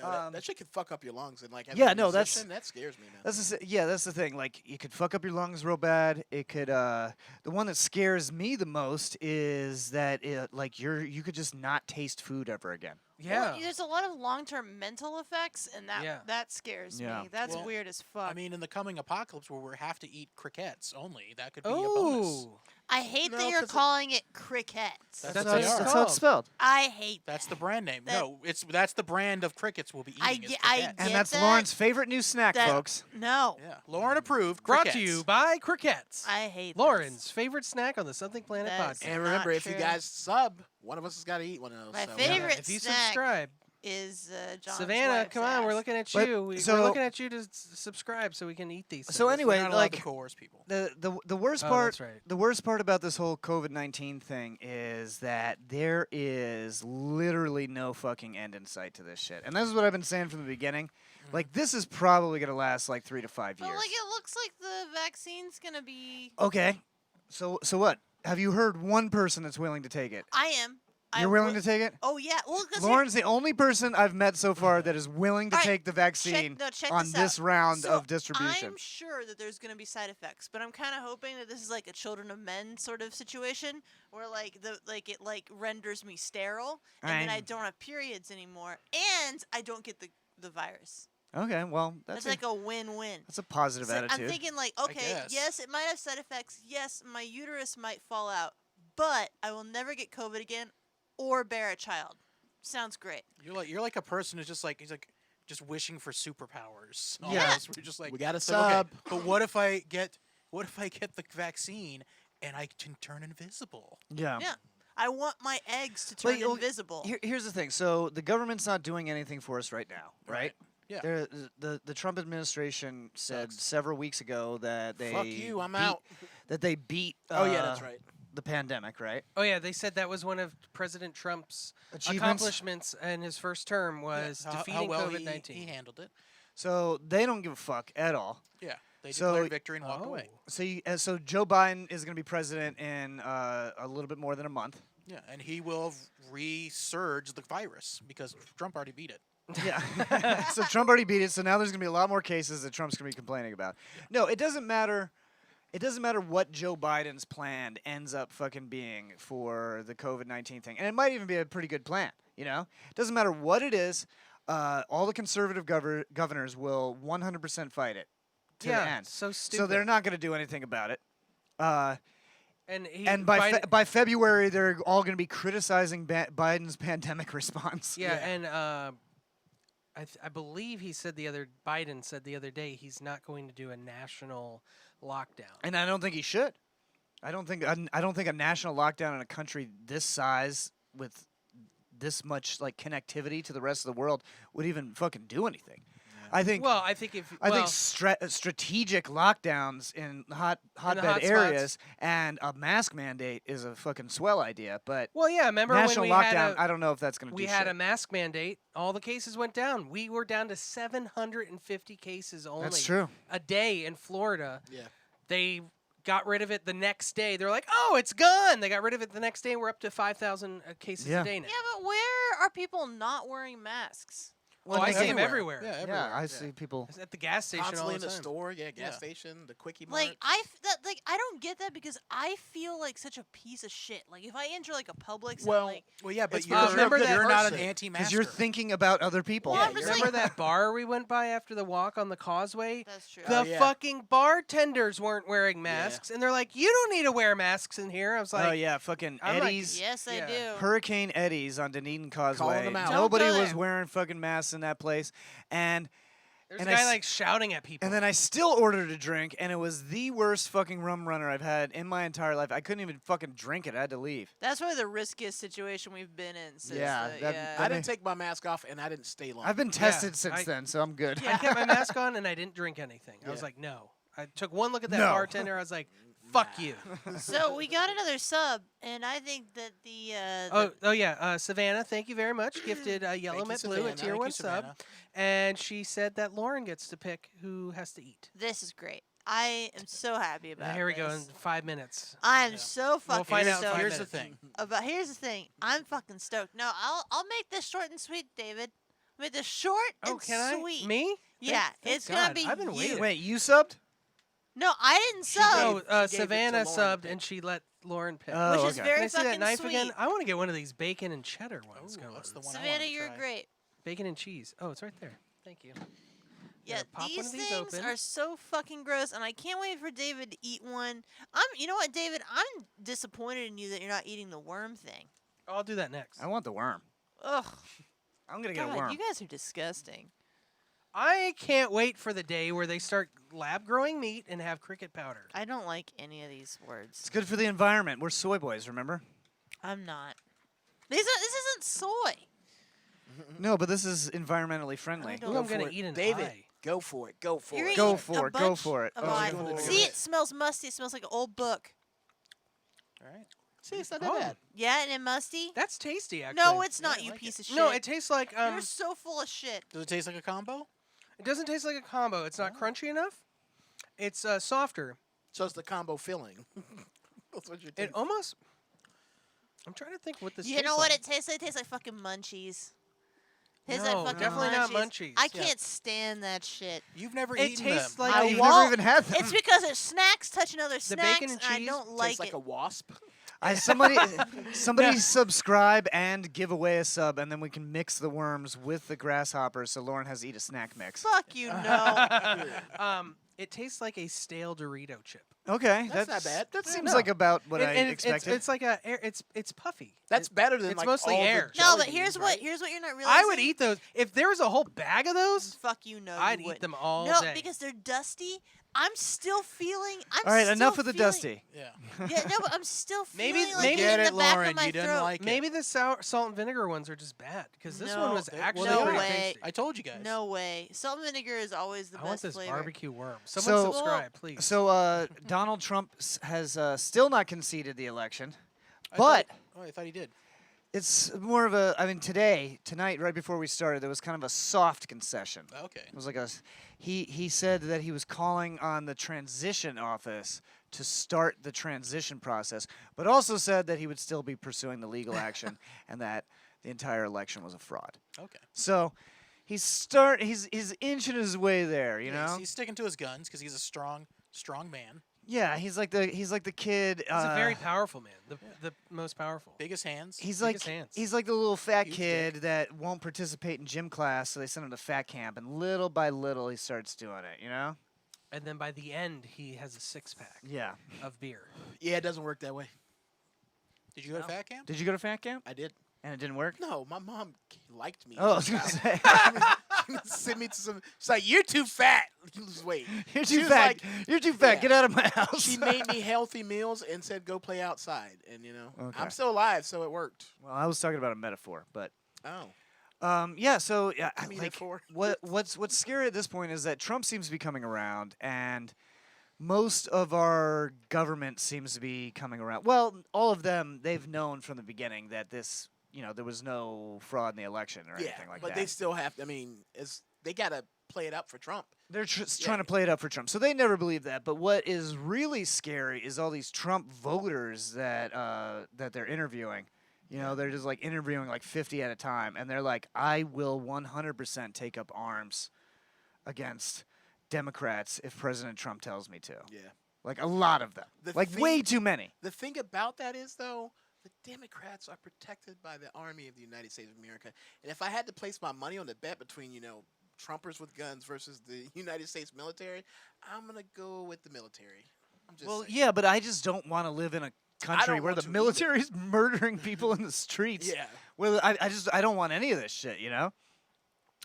No, that shit could fuck up your lungs and like. as
Yeah,
a
no, that's-
musician, that scares me, man.
That's the thing. Like, you could fuck up your lungs real bad. It could. The one that scares me the most is that like you could just not taste food ever again.
Yeah.
Well, there's a lot of long-term mental effects, and
Yeah.
that scares
Yeah.
me. That's
Well,
weird as fuck.
I mean, in the coming apocalypse where we have to eat crickets only, that could be a bonus.
Oh,
I hate
No,
that you're
'cause it-
calling it crickets.
That's
That's
what
what
they
it's
are.
That's how it's spelled.
I hate
That's
that.
the brand name.
That-
No, that's the brand of crickets we'll be eating. is
I
crickets.
And
get
that's
that.
Lauren's favorite new snack,
That-
folks.
No,
Yeah, Lauren approved.
brought
Crickets.
to you by Crickets.
I hate
Lauren's favorite snack on the Something Planet
That's-
podcast.
And remember,
not
if you
true.
guys sub One of us has got to eat one of those.
My
so-
favorite
If you
snack
subscribe,
is John's
Savannah,
wife's
come on, we're
ass.
looking at
But-
you. We're
so-
looking at you to subscribe so we can eat these.
So
things.
We're
anyway,
not allowed
like
to coerce people.
the worst
Oh,
part
that's right.
the worst part about this whole COVID-19 thing is that there is literally no fucking end in sight to this shit. And this is what I've been saying from the beginning. Like this is probably going to last like 3 to 5
But
years.
like, it looks like the vaccine's gonna be.
Okay. So what? Have you heard one person that's willing to take it?
I am.
You're willing to take it?
Oh yeah. Well, because
Lauren's the only person I've met so far that is willing to
Alright,
take the vaccine
check
on
this
this
out.
round
So
of distribution.
I'm sure that there's going to be side effects, but I'm kind of hoping that this is like a children of men sort of situation where like it renders me sterile and then I
I'm-
don't have periods anymore and I don't get the virus.
Okay, well, that's
That's like a win-win.
that's a positive
So
attitude.
I'm thinking like, okay,
guess.
yes, it might have side effects. Yes, my uterus might fall out, but I will never get COVID again or bear a child. Sounds great.
You're like a person who's just like just wishing for superpowers.
Yeah.
Almost. We're just like
We got a
it's like, okay,
sub.
but what if I get the vaccine and I can turn invisible?
yeah.
Yeah. I want my eggs to
But
turn
you'll-
invisible.
Here's the thing. So the government's not doing anything for us right now, right?
Yeah.
The Trump administration said
Sucks.
several weeks ago that they
Fuck you, I'm
beat-
out.
That they beat.
Oh yeah, that's right.
The pandemic, right?
Oh yeah, they said that was one of President Trump's
Achievements.
accomplishments in his first term was
How
defeating
well
COVID-19.
he handled it.
So they don't give a fuck at all.
Yeah, they
So-
declared victory and walked
Oh.
away.
So Joe Biden is going to be president in a little bit more than a month.
Yeah, and he will resurge the virus because Trump already beat it.
Yeah. So Trump already beat it. So now there's going to be a lot more cases that Trump's going to be complaining about. No, it doesn't matter. It doesn't matter what Joe Biden's plan ends up fucking being for the COVID-19 thing. And it might even be a pretty good plan, you know? It doesn't matter what it is. All the conservative governors will 100% fight it to
yeah,
the end.
so stupid.
So they're not going to do anything about it.
And
By by February, they're all going to be criticizing Biden's pandemic response.
yeah, and I believe Biden said the other day he's not going to do a national lockdown.
And I don't think he should. I don't think a national lockdown in a country this size with this much like connectivity to the rest of the world would even fucking do anything. I think
Well, I think if
I
well,
think strategic lockdowns in hotbed
hot
areas and a mask mandate is a fucking swell idea, but
well, yeah. Remember
national
when we
lockdown,
had
I don't know if that's going to do
we had
shit.
a mask mandate. All the cases went down. We were down to 750 cases only.
That's true.
A day in Florida.
Yeah.
They got rid of it the next day. They're like, "Oh, it's gone." They got rid of it the next day. We're up to 5,000 cases
Yeah.
a day now.
Yeah, but where are people not wearing masks?
Well, I see them everywhere.
Yeah, everywhere.
Yeah, I see people.
At the gas station all
Constantly
the
in the
time.
store, yeah, gas
Yeah.
station, the quickie mart.
Like I don't get that because I feel like such a piece of shit. Like if I enter like a Publix,
Well,
and like
Well, yeah, but
It's
you're,
because
you're a good
you're not an
person.
anti-masker.
Because you're thinking about other people.
Well, I'm just
Remember
like-
that bar we went by after the walk on the causeway?
that's true.
The
Oh, yeah.
fucking bartenders weren't wearing masks, and they're like, "You don't need to wear masks in here." I was like,
Oh yeah, fucking
I'm like,
Eddie's.
yes, I
yeah.
do.
Hurricane Eddies on Dunedin Causeway.
them out.
Nobody
Don't go
was
there.
wearing fucking masks in that place, and
"There's
and
a
I
guy
s-
like shouting at people."
and then I still ordered a drink, and it was the worst fucking rum runner I've had in my entire life. I couldn't even fucking drink it. I had to leave.
That's probably the riskiest situation we've been in since.
Yeah,
the,
that-
yeah.
I didn't take my mask off, and I didn't stay long.
I've been tested
I-
since then, so I'm good.
I kept my mask on and I didn't drink anything. I was
Yeah.
like, "No." I took one look at that
No.
bartender. I was like, "Fuck you."
So we got another sub, and I think that the
Oh yeah, Savannah, thank you very much. Gifted Yellow
Thank you,
Met Blue
Savannah.
a tier
Thank you,
1 sub,
Savannah.
and she said that Lauren gets to pick who has to eat.
this is great. I am so happy about.
Here we go in
this.
5 minutes.
I'm
Yeah.
so fucking
find out in
stoked.
5
Here's the
minutes.
thing.
Here's the thing. I'm fucking stoked. No, I'll make this short and sweet, David. Make this short
Oh,
and
can
sweet.
I? Me?
Yeah,
Thank
it's gonna
God.
be
I've been
you.
waiting.
Wait, you subbed?
No, I didn't
She
sub.
No,
gave it to
Savannah
Lauren to
subbed
pick.
and she let Lauren pick.
Oh,
Which is
okay.
very
Can I see
fucking
that knife
sweet.
again? I want to get one of these bacon and cheddar ones
Ooh,
going.
that's the one I
Savannah,
wanted to
you're
try.
great.
Bacon and cheese. Oh, it's right there. Thank you.
Yeah,
pop one
these
of these
things
open.
are so fucking gross, and I can't wait for David to eat one. You know what, David? I'm disappointed in you that you're not eating the worm thing.
Oh, I'll do that next.
I want the worm.
Ugh,
I'm gonna get a
God,
worm.
you guys are disgusting.
I can't wait for the day where they start lab growing meat and have cricket powder.
I don't like any of these words.
It's good for the environment. We're soy boys, remember?
I'm not. This isn't soy.
No, but this is environmentally friendly.
don't
Ooh,
Go
I'm gonna
for it.
eat an
David,
eye.
go for it. Go for
You're
it.
eating
Go
a
for it. Go
bunch
for it.
of
Oh,
eye.
you're gonna do
See,
it.
it smells musty. It smells like an old book.
All right.
See, it's not that
Oh.
bad.
Yeah, and it musty.
That's tasty, actually.
No, it's
Yeah,
not.
I
You
like
piece
it.
of shit.
No, it tastes like
You're so full of shit.
Does it taste like a combo?
It doesn't taste like a combo. It's not crunchy enough. It's softer.
So it's the combo filling. That's what you're
It
tasting.
almost. I'm trying to think what this.
You
tastes
know what
like.
it tastes like? It tastes like fucking munchies. Tastes
No,
like fucking
definitely not
munchies.
munchies.
I
Yeah.
can't stand that shit.
You've never
It
eaten
tastes
them.
like
I
a-
You've
won't.
never even had them.
It's because it's snacks touching other
The
snacks,
bacon and
I
cheese
don't like
Tastes like
it.
a wasp.
Somebody subscribe and give away a sub, and then we can mix the worms with the grasshoppers, so Lauren has to eat a snack mix.
Fuck you, no.
It tastes like a stale Dorito chip.
Okay,
That's not bad.
That
Yeah,
seems
no.
like about what I
And
expected.
It's like a air. It's puffy.
That's better than
it's
like
mostly
all the
air.
No,
jelly
but here's
beans,
what
right?
here's what you're not realizing.
I would eat those if there was a whole bag of those.
Fuck you, no.
I'd
you
eat
wouldn't.
them all
No,
day.
because they're dusty. I'm still feeling.
All right,
still
enough with the
feeling-
dusty.
Yeah.
Yeah, no, but I'm still
Maybe-
feeling like
maybe-
it
Get
in
it,
the back
Lauren.
of my
You didn't
throat.
like it.
Maybe the salt and vinegar ones are just bad because this one
No.
was
They-
actually
no
pretty
way.
tasty.
I told you guys.
No way. Salt and vinegar is always the
I want
best
this
flavor.
barbecue worm. Someone
So-
subscribe, please.
So Donald Trump has still not conceded the election,
I
but
thought, I thought he did.
it's more of a. I mean, tonight, right before we started, there was kind of a soft concession.
Okay.
It was like he said that he was calling on the transition office to start the transition process, but also said that he would still be pursuing the legal action and that the entire election was a fraud.
Okay.
So he's inching his way there, you
Yeah,
know.
he's sticking to his guns because he's a strong man.
Yeah, he's like the kid.
He's a very powerful man, the most powerful.
Biggest hands.
He's like
biggest hands.
he's like the little fat
Huge
kid that won't participate in gym class, so they send him to fat camp, and little by little he starts doing it. You know?
And then by the end, he has a 6-pack
Yeah.
of beer.
Yeah, it doesn't work that way.
Did you go to fat camp?
Did you go to fat camp?
I did.
And it didn't work?
No, my mom liked me.
Oh, I was gonna say.
She would send me to some. She's like, "You're too fat. Lose weight."
You're
She
too
was
fat.
like-
You're too fat.
Yeah.
Get out of my house.
She made me healthy meals and said, "Go play outside." And
Okay.
I'm still alive, so it worked.
Well, I was talking about a metaphor, but
Oh,
yeah. So yeah,
I mean,
like,
metaphor.
what's scary at this point is that Trump seems to be coming around, and most of our government seems to be coming around. Well, all of them, they've known from the beginning that this, there was no fraud in the election or
yeah,
anything like
but
that.
they still have. I mean, they gotta play it up for Trump.
They're
Yeah.
trying to play it up for Trump, so they never believe that. But what is really scary is all these Trump voters that they're interviewing. They're just like interviewing like 50 at a time, and they're like, "I will 100% take up arms against Democrats if President Trump tells me to."
Yeah.
Like a lot of them,
The
like
thing-
way too many.
The thing about that is, though, the Democrats are protected by the Army of the United States of America. And if I had to place my money on the bet between, Trumpers with guns versus the United States military, I'm gonna go with the military. I'm just
Well,
saying.
yeah, but I just don't want to live in a country
don't
where
want
the
to
military is murdering people in the streets.
Yeah.
Well, I don't want any of this shit.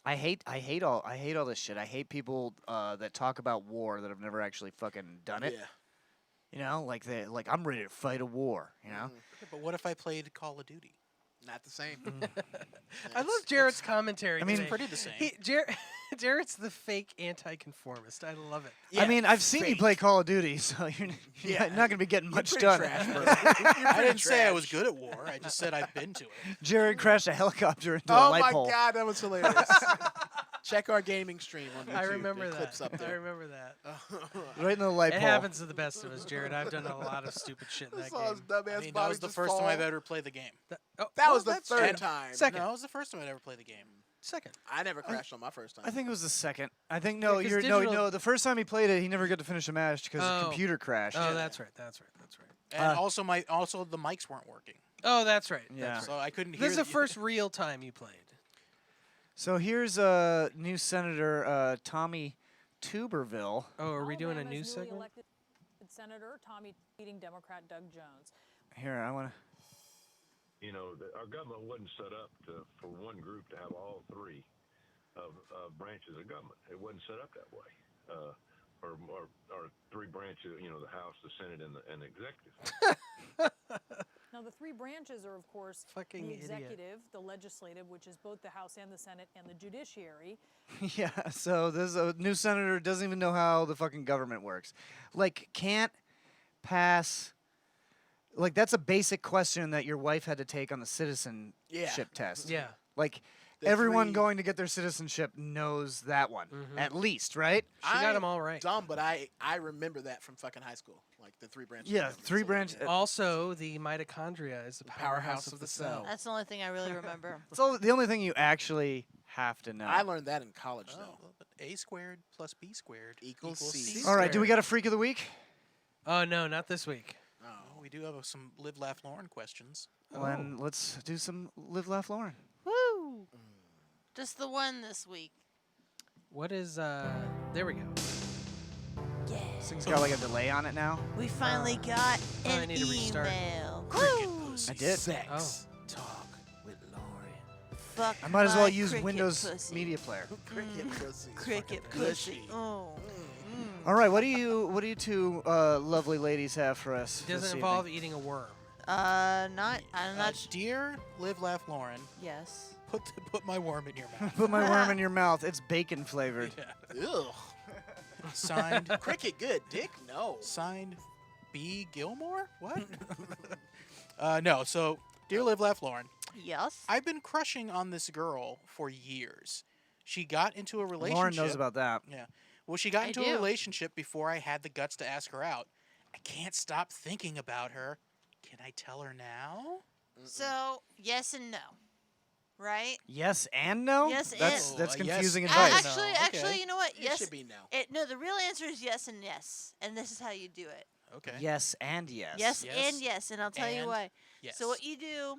I hate all this shit. I hate people that talk about war that have never actually fucking done it.
Yeah.
Like I'm ready to fight a war.
Yeah, but what if I played Call of Duty?
Not the same.
I love Jared's commentary.
I mean,
today.
Pretty the same.
Jared's the fake anti-conformist. I love it.
I mean, I've seen you
fake.
play Call of Duty, so you're
Yeah.
not gonna be getting
You're
much
pretty
done.
trash, bro.
I didn't say I was good at war. I just said I've been to it.
Jared crashed a helicopter into a
Oh
light
my
pole.
God, that was hilarious. Check our gaming stream on YouTube.
I remember
There are clips
that.
up
I
there.
remember that.
Right in the light
It
pole.
happens to the best of us, Jared. I've done a lot of stupid shit in
I
that
saw his
game.
dumbass
I mean, that
body
was the
just
first time I've
fall.
ever played the game.
Oh,
That
well,
was the
that's
third
true.
time.
Second.
No, it was the first time I'd ever played the game.
Second.
I never crashed on my first time.
I think it was the second. I think no,
Yeah, 'cause
you're
digital-
no. The first time he played it, he never got to finish a match because
Oh.
the computer crashed.
Oh, that's right. That's right. That's right.
And also the mics weren't working,
Oh, that's right.
Yeah.
That's right.
so I couldn't hear.
This is the first real time you played.
So here's new Senator Tommy Tuberville.
Oh, are we doing a
Alabama's
news
newly
segment?
elected Senator Tommy beating Democrat Doug Jones.
Here, I want to.
Our government wasn't set up for one group to have all three of branches of government. It wasn't set up that way. Or three branches, the House, the Senate, and the executive.
Now, the three branches are, of course,
Fucking
the
idiot.
executive, the legislative, which is both the House and the Senate, and the judiciary.
Yeah, so there's a new senator doesn't even know how the fucking government works. Like, can't pass. Like, that's a basic question that your wife had to take on the citizenship test.
Yeah.
Like,
The
everyone
three-
going to get their citizenship knows that one, at least, right?
She got them all right.
Dumb, but I remember that from fucking high school. Like the three branches. of
Yeah,
government,
three
so,
branch.
yeah.
Also, the mitochondria is the
powerhouse of the cell.
That's the only thing I really remember.
It's the only thing you actually have to know.
I learned that in college,
Oh,
though.
well, but A squared plus B squared
Equals C.
All right, do we got a freak of the week?
Oh no, not this week.
Oh, we do have some Live, Laugh, Lauren questions.
Then let's do some Live, Laugh, Lauren.
Woo! Just the one this week.
What is there we go.
Yeah.
This thing's got like a delay on it now.
We finally got
Oh, I
an
need to restart.
email.
Cricket
Woo!
pussy.
I did.
Sex talk with Lauren.
Fuck
I might as well
my
use
cricket
Windows
pussy.
Media Player.
Cricket pussy. is
Cricket
fucking
pussy.
gushy.
Oh.
All right, what do you two lovely ladies have for us?
It
this
doesn't
evening?
involve eating a worm.
I'm not.
Dear Live, Laugh, Lauren,
Yes.
put my worm in your mouth.
Put my worm in your mouth. It's bacon flavored.
Ugh.
Signed,
Cricket good. Dick, no.
signed, B. Gilmore. What? No. So, dear Live, Laugh, Lauren,
Yes.
I've been crushing on this girl for years. She got into a relationship.
Lauren knows about that.
Yeah. Well, she got
I
into
do.
a relationship before I had the guts to ask her out. I can't stop thinking about her. Can I tell her now?
So yes and no, right?
Yes and no.
Yes
that's
and-
that's
Oh, yes.
confusing
Uh,
advice.
No,
Actually,
okay.
you know what?
It
Yes.
should be no.
No, the real answer is yes and yes, and this is how you do it.
Okay.
Yes and yes.
Yes,
Yes.
and yes, and I'll tell you
And
why.
Yes.
So what you do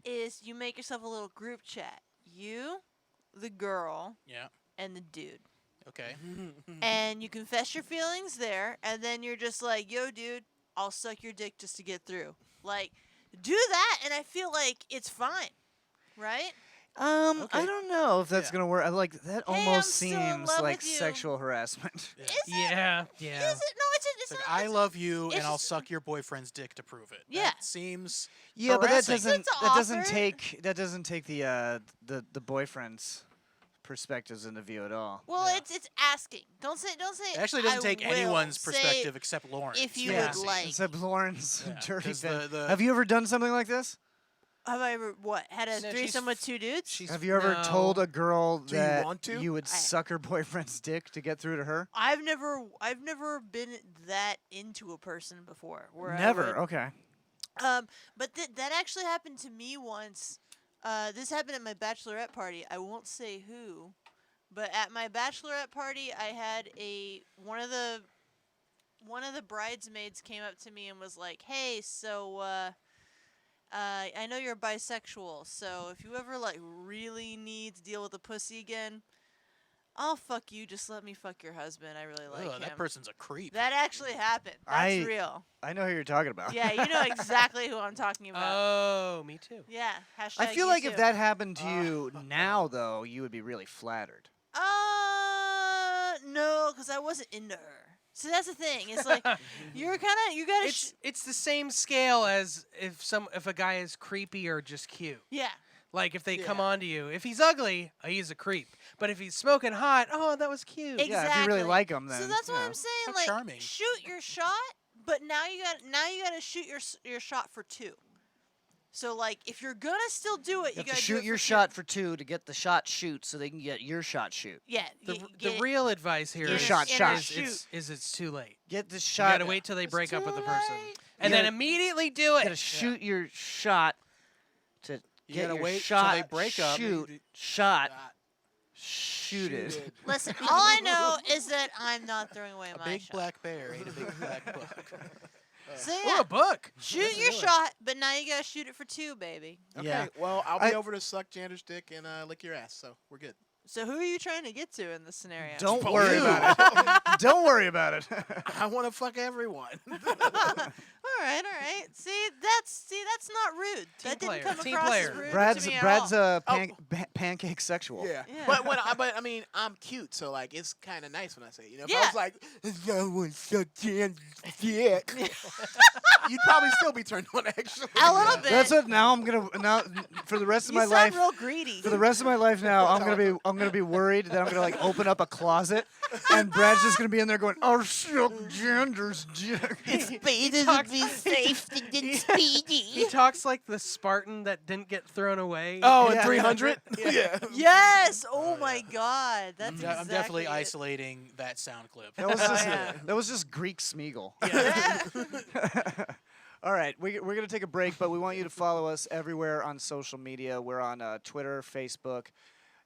is you make yourself a little group chat. You, the girl,
Yeah.
and the dude.
Okay.
And you confess your feelings there, and then you're just like, yo, dude, I'll suck your dick just to get through. Like, do that, and I feel like it's fine, right?
I don't know if that's
Yeah.
gonna work. I like that.
Hey, I'm
almost
still in
seems
love
like
with you.
sexual harassment.
Is it?
Yeah.
Is it? No, it's
It's
not.
like, I love you,
it's
and I'll
just-
suck your boyfriend's dick to prove it.
Yeah.
That seems.
Yeah, but that
harassing.
doesn't
It's
that doesn't
offer.
take the boyfriend's perspectives into view at all.
Well,
Yeah.
it's asking. Don't say.
It actually doesn't
I
take
will.
anyone's
Say
perspective except Lauren's.
if you
Yeah.
would like.
Except Lauren's
Yeah,
dirty
'cause
bit.
the-
Have you ever done something like this?
Have I ever had a
No, she's
threesome with two dudes?
She's
Have you ever
no.
told a girl
Do you
that
want to?
you would
I-
suck her boyfriend's dick to get through to her?
I've never been that into a person before. Where I
Never.
would-
Okay.
But that actually happened to me once. This happened at my bachelorette party. I won't say who, but at my bachelorette party, I had one of the bridesmaids came up to me and was like, "Hey, so I know you're bisexual, so if you ever like really need to deal with a pussy again, I'll fuck you. Just let me fuck your husband. I really like
Ugh,
him."
that person's a creep.
That actually happened. That's
I-
real.
I know who you're talking about.
Yeah, you know exactly who I'm talking about.
Oh, me too.
Yeah. Hashtag
I feel
you
like if
too.
that happened to you now, though, you would be really flattered.
No, because I wasn't into her. So that's the thing. It's like you gotta.
It's the same scale as if a guy is creepy or just cute.
Yeah.
Like if they come
Yeah.
on to you, if he's ugly, he's a creep. But if he's smoking hot, oh, that was cute.
Exactly.
Yeah, if you really like 'em, then,
So that's what
yeah.
I'm saying.
How
Like,
charming.
shoot your shot, but now you got to shoot your shot for two. So like, if you're gonna still do it,
You have
gotta
to
do
shoot
it
your
for
shot for two to get the shot shoot so they can get your shot shoot.
Yeah.
The
get
real advice here
Your
is,
shot, shot.
is it's too late.
Get the
You
shot.
gotta wait till they break up with the person,
late.
and
You
then
gotta-
immediately do
You
it.
gotta shoot your shot to
You
get
gotta
your
wait till
shot.
they break up.
Shoot. Shot.
Shot.
Shooted.
Shooted.
Listen, all I know is that I'm not throwing away
A
my
big
shot.
black bear ate a big black book.
So
Or
yeah,
a book.
shoot your shot, but now you gotta shoot it for two, baby.
Okay,
Yeah.
well, I'll
I-
be over to suck Jander's dick and lick your ass, so we're good.
So who are you trying to get to in this scenario?
Don't
Fuck
worry
you.
about it. Don't worry about it.
I want to fuck everyone.
All right. See, that's not rude. That didn't
player.
come
Team
across
player.
as rude
Brad's
to me at
Brad's
all.
pancake sexual.
Yeah.
Yeah.
But I mean, I'm cute, so like it's kind of nice when I say it. You know, if I
Yeah.
was like, "Someone suck Jan's dick," you'd probably still be turned on. Actually,
A little bit.
That's what. Now I'm gonna for the rest of
You
my
sound
life.
real greedy.
For the rest of my life now, I'm gonna be worried that I'm gonna like open up a closet, and Brad's just gonna be in there going, "Oh, suck Jan's dick."
Speed would be safety than speedy.
He talks like the Spartan that didn't get thrown away.
Oh,
Yeah.
and 300. Yeah.
Yes. Oh my God. That's
I'm definitely
exactly it.
isolating that sound clip.
That was just
Yeah.
that was just Greek Smeagol.
Yeah.
All right, we're going to take a break, but we want you to follow us everywhere on social media. We're on Twitter, Facebook,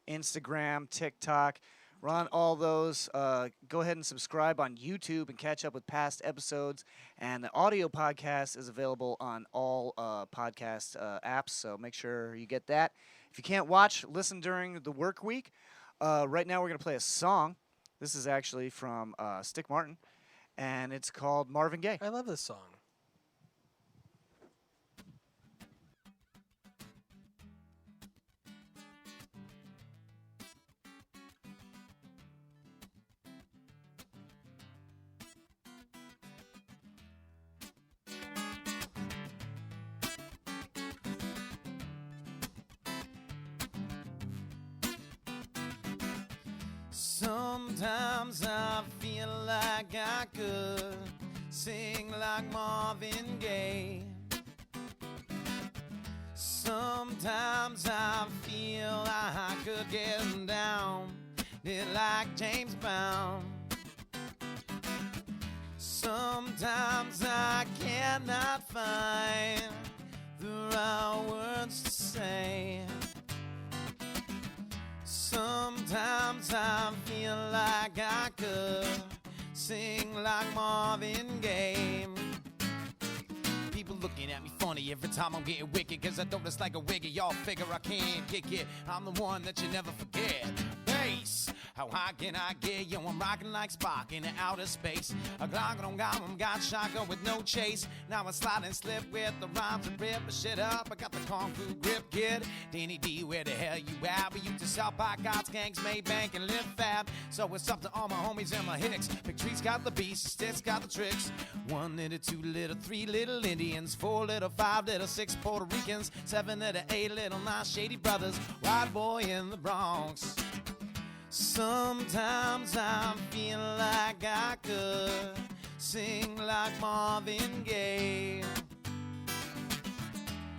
Instagram, TikTok. We're on all those. Go ahead and subscribe on YouTube and catch up with past episodes. And the audio podcast is available on all podcast apps, so make sure you get that. If you can't watch, listen during the work week. Right now we're going to play a song. This is actually from Stick Martin, and it's called Marvin Gaye.
I love this song.
Sometimes I feel like I could sing like Marvin Gaye. Sometimes I feel I could get down, did like James Brown. Sometimes I cannot find the right words to say. Sometimes I feel like I could sing like Marvin Gaye. People looking at me funny every time I'm getting wicked, cause I don't just like a wiggy. Y'all figure I can't kick it. I'm the one that you never forget. Bass, how high can I get? Yo, I'm rocking like Spock in the outer space. A Glock on got shotgun with no chase. Now I slide and slip with the rhymes and rip my shit up. I got the kung fu grip, kid. Danny D, where the hell you at? We used to sell pot gods, gangs, Maybank, and live fab. So it's up to all my homies and my hicks. Big Tree's got the beats, Sticks got the tricks. 1 little, 2 little, 3 little Indians, 4 little, 5 little, 6 Puerto Ricans, 7 little, 8 little, 9 shady brothers, white boy in the Bronx. Sometimes I feel like I could sing like Marvin Gaye.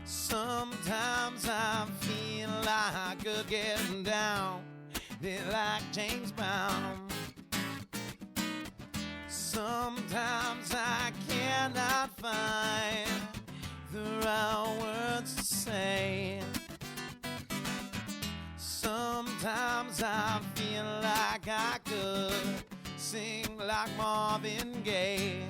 Sometimes I feel like I could get down, did like James Brown. Sometimes I cannot find the right words to say. Sometimes I feel like I could sing like Marvin Gaye.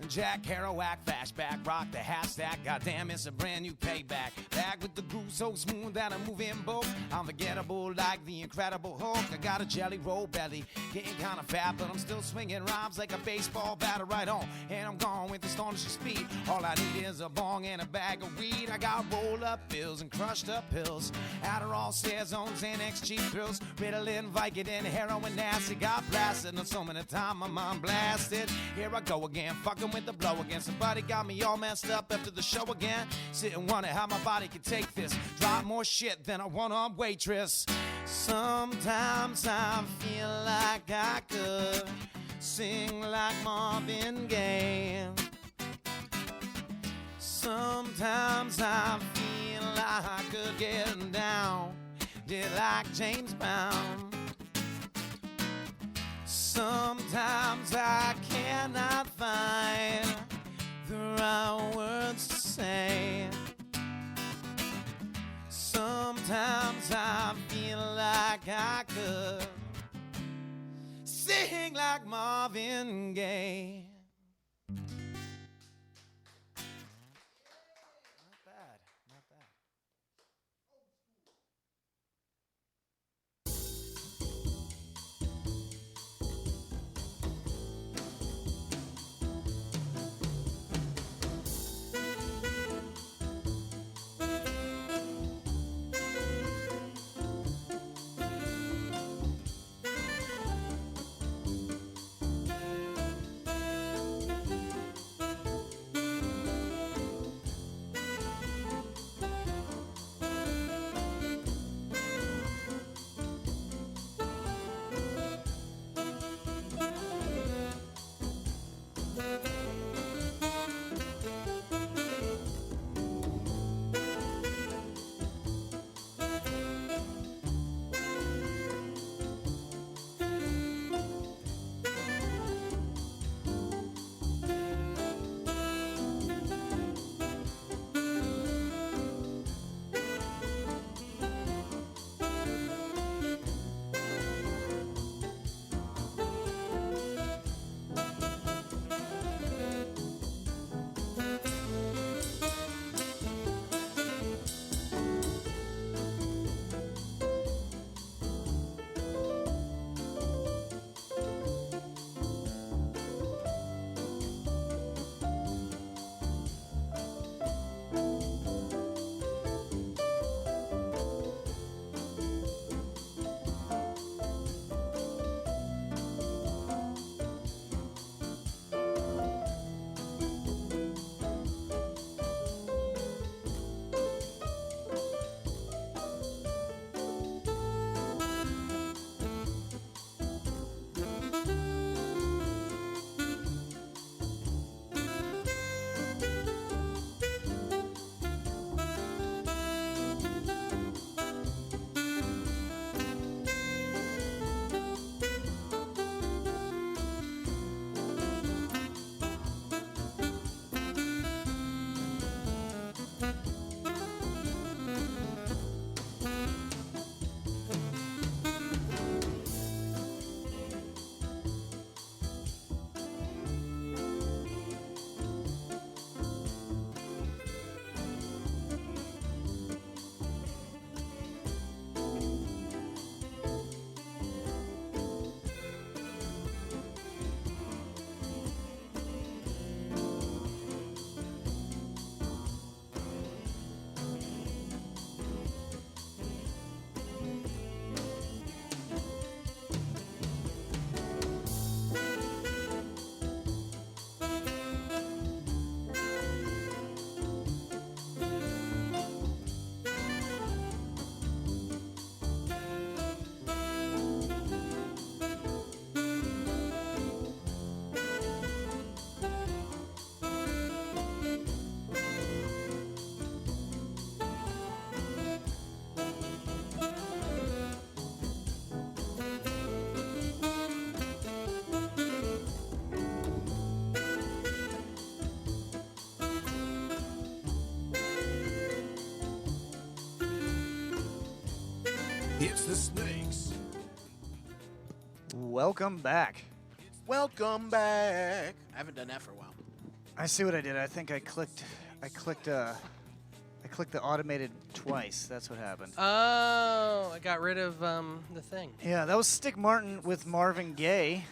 Jack Kerouac, flashback, rock the hashtag. Goddamn, it's a brand new payback. Back with the groove so smooth that I'm moving both. Unforgettable like the Incredible Hulk. I got a jelly roll belly, getting kind of fat, but I'm still swinging rhymes like a baseball batter right on. And I'm gone with astonishing speed. All I need is a bong and a bag of weed. I got rolled up pills and crushed up pills. Adderall, Sazones, Xanax, cheap thrills. Ritalin, Vicodin, heroin, acid. Got blasted on so many times my mind blasted. Here I go again, fucking with the blow again. Somebody got me all messed up after the show again. Sit and wonder how my body can take this. Drop more shit than a one-armed waitress. Sometimes I feel like I could sing like Marvin Gaye. Sometimes I feel like I could get down, did like James Brown. Sometimes I cannot find the right words to say. Sometimes I feel like I could sing sing like Marvin Gaye. Not bad, not bad.
It's the Snakes.
Welcome back.
Welcome back. I haven't done that for a while.
I see what I did. I think I clicked the automated twice. That's what happened.
Oh, I got rid of the thing.
Yeah, that was Stick Martin with Marvin Gaye.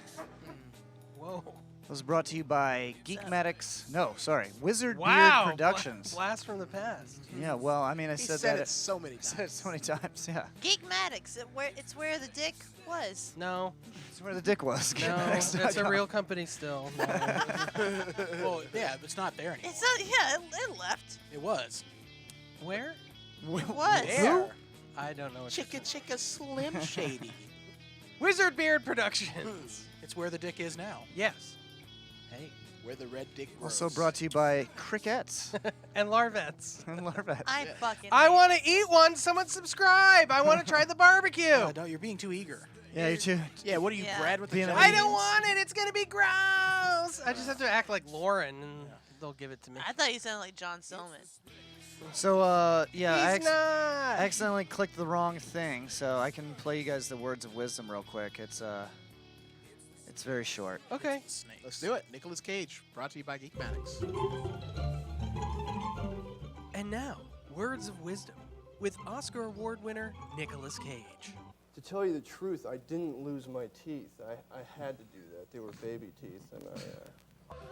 Whoa.
It was brought to you by Geekmatics. No, sorry, Wizard
Wow.
Beard Productions.
Blast from the past.
Yeah, well, I mean, I
He
said
said
that
it so many times.
said it so many times. Yeah,
Geekmatics. It's where the dick was.
No,
that's where the dick was.
no, that's a real company still. No.
Well, yeah, it's not there anymore.
It's not. Yeah, it left.
It was.
Where?
It was.
There.
I don't know. What you're
Chicka Slim Shady.
saying. Wizard Beard Productions.
It's where the dick is now.
Yes. Hey.
Where the red dick grows.
Also brought to you by Crickets
And Larvettes.
and Larvets.
I fucking.
I want to eat one. Someone subscribe. I want to try the barbecue.
No, you're being too eger.
Yeah, you too.
Yeah, what are you,
Yeah.
Brad, with the
Being a-
giant
I don't
hands?
want it. It's going to be gross. I just have to act like Lauren, and they'll give it to me.
I thought you sounded like John Stillman.
So, yeah,
He's not.
I accidentally clicked the wrong thing, so I can play you guys the words of wisdom real quick. It's It's very short.
Okay.
Snakes.
Let's do it. Nicolas Cage, brought to you by Geekmatics.
And now, words of wisdom with Oscar Award winner Nicolas Cage.
To tell you the truth, I didn't lose my teeth. I had to do that. They were baby teeth, and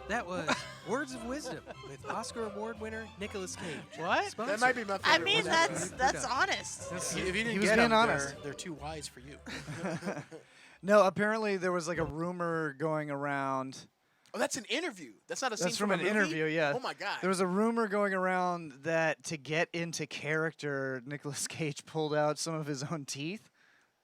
That was Words of Wisdom with Oscar Award winner Nicolas Cage.
What?
That might be my favorite.
I mean,
one.
that's honest.
If you didn't
He was
get
being
them,
honest.
they're too wise for you.
No, apparently there was like a rumor going around.
Oh, that's an interview. That's not a scene
That's from
a
an
movie?
interview, yeah.
Oh my god.
There was a rumor going around that to get into character, Nicolas Cage pulled out some of his own teeth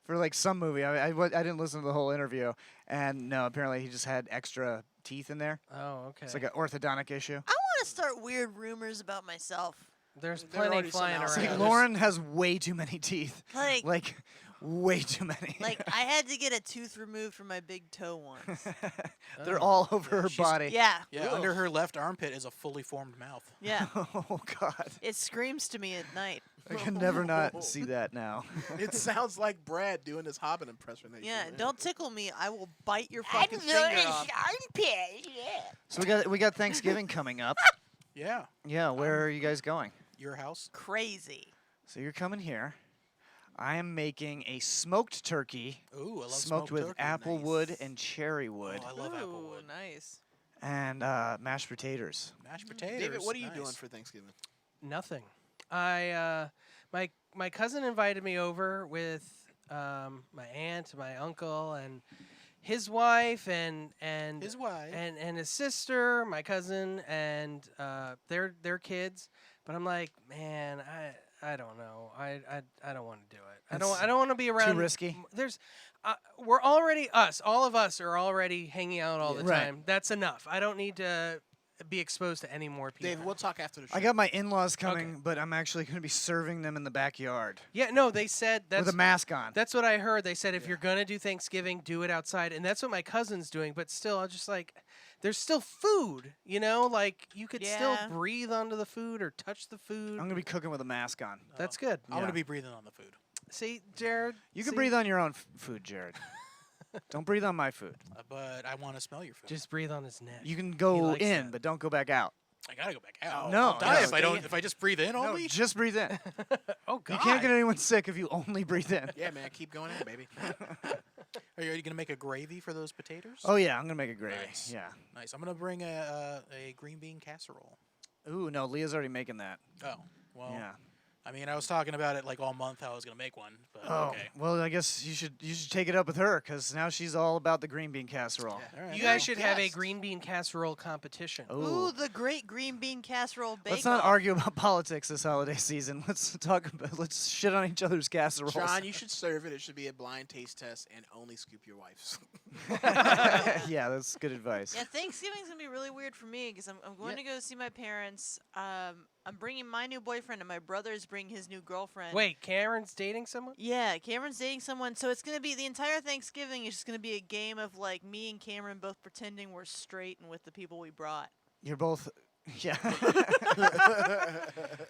for like some movie. I didn't listen to the whole interview, and no, apparently he just had extra teeth in there.
Oh, okay.
It's like an orthodontic issue.
I want to start weird rumors about myself.
There's
There
plenty
already some
flying
out
It's
around.
like
there's-
Lauren has way too many teeth.
Like,
Way too many.
like I had to get a tooth removed from my big toe once.
They're all over her
She's-
body.
Yeah.
Yeah, under her left armpit is a fully formed mouth.
Yeah.
Oh God.
It screams to me at night.
I can never not see that now.
It sounds like Brad doing his Hobbit impersonation.
Yeah,
right?
don't tickle me. I will bite your fucking finger off.
So we got Thanksgiving coming up.
Yeah,
Yeah, where are you guys going?
your house.
Crazy.
So you're coming here. I am making a smoked turkey,
Ooh, I love
smoked with
turkey.
apple wood
Nice.
and cherry wood,
Oh, I love
Ooh,
applewood.
nice.
and mashed potatoes.
Mashed potatoes.
David, what are you
nice.
doing for Thanksgiving?
Nothing. My cousin invited me over with my aunt, my uncle, and his wife, and
His wife.
and his sister, my cousin, and their kids. But I'm like, man, I don't know. I don't want to do it. I don't want to be around.
risky?
There's we're already us. All of us are already hanging out all the
Right.
time. That's enough. I don't need to be exposed to any more people.
David, we'll talk after the show.
I got my in-laws coming, but I'm actually going to be serving them in the backyard
Yeah, no, they said that's
with a mask on.
That's what I heard. They said if you're gonna do Thanksgiving, do it outside, and that's what my cousin's doing. But still, I'm just like, there's still food, you know. Like you could still
Yeah.
breathe onto the food or touch the food.
I'm going to be cooking with a mask on.
That's good.
I'm gonna
Yeah.
be breathing on the food.
See, Jared,
You can
see?
breathe on your own food, Jared. Don't breathe on my food.
But I want to smell your food.
Just breathe on his neck.
You can go
likes
in,
that.
but don't go back out.
I gotta go back out.
No,
I'll die
no,
if I
stay
don't.
in.
If I just breathe in
No,
only.
just breathe in.
Oh God!
You can't get anyone sick if you only breathe in.
Yeah, man, keep going in, baby.
Are you gonna make a gravy for those potatoes?
Oh yeah, I'm gonna make a gravy.
Nice.
Yeah.
Nice. I'm gonna bring a green bean casserole.
Ooh, no, Leah's already making that.
Oh, well.
Yeah.
I mean, I was talking about it like all month how I was gonna make one, but
Oh,
okay.
well, I guess you should take it up with her because now she's all about the green bean casserole.
All right.
You guys should have a
Guest.
green bean casserole competition.
Ooh.
Ooh, the great green bean casserole bake.
Let's not argue about politics this holiday season. Let's shit on each other's casseroles.
John, you should serve it. It should be a blind taste test and only scoop your wife's.
Yeah, that's good advice.
Yeah, Thanksgiving's gonna be really weird for me because I'm going to go see my parents. I'm bringing my new boyfriend and my brother's bringing his new girlfriend.
Wait, Karen's dating someone?
Yeah, Cameron's dating someone, so it's gonna be the entire Thanksgiving is just gonna be a game of like me and Cameron both pretending we're straight and with the people we brought.
You're both. Yeah.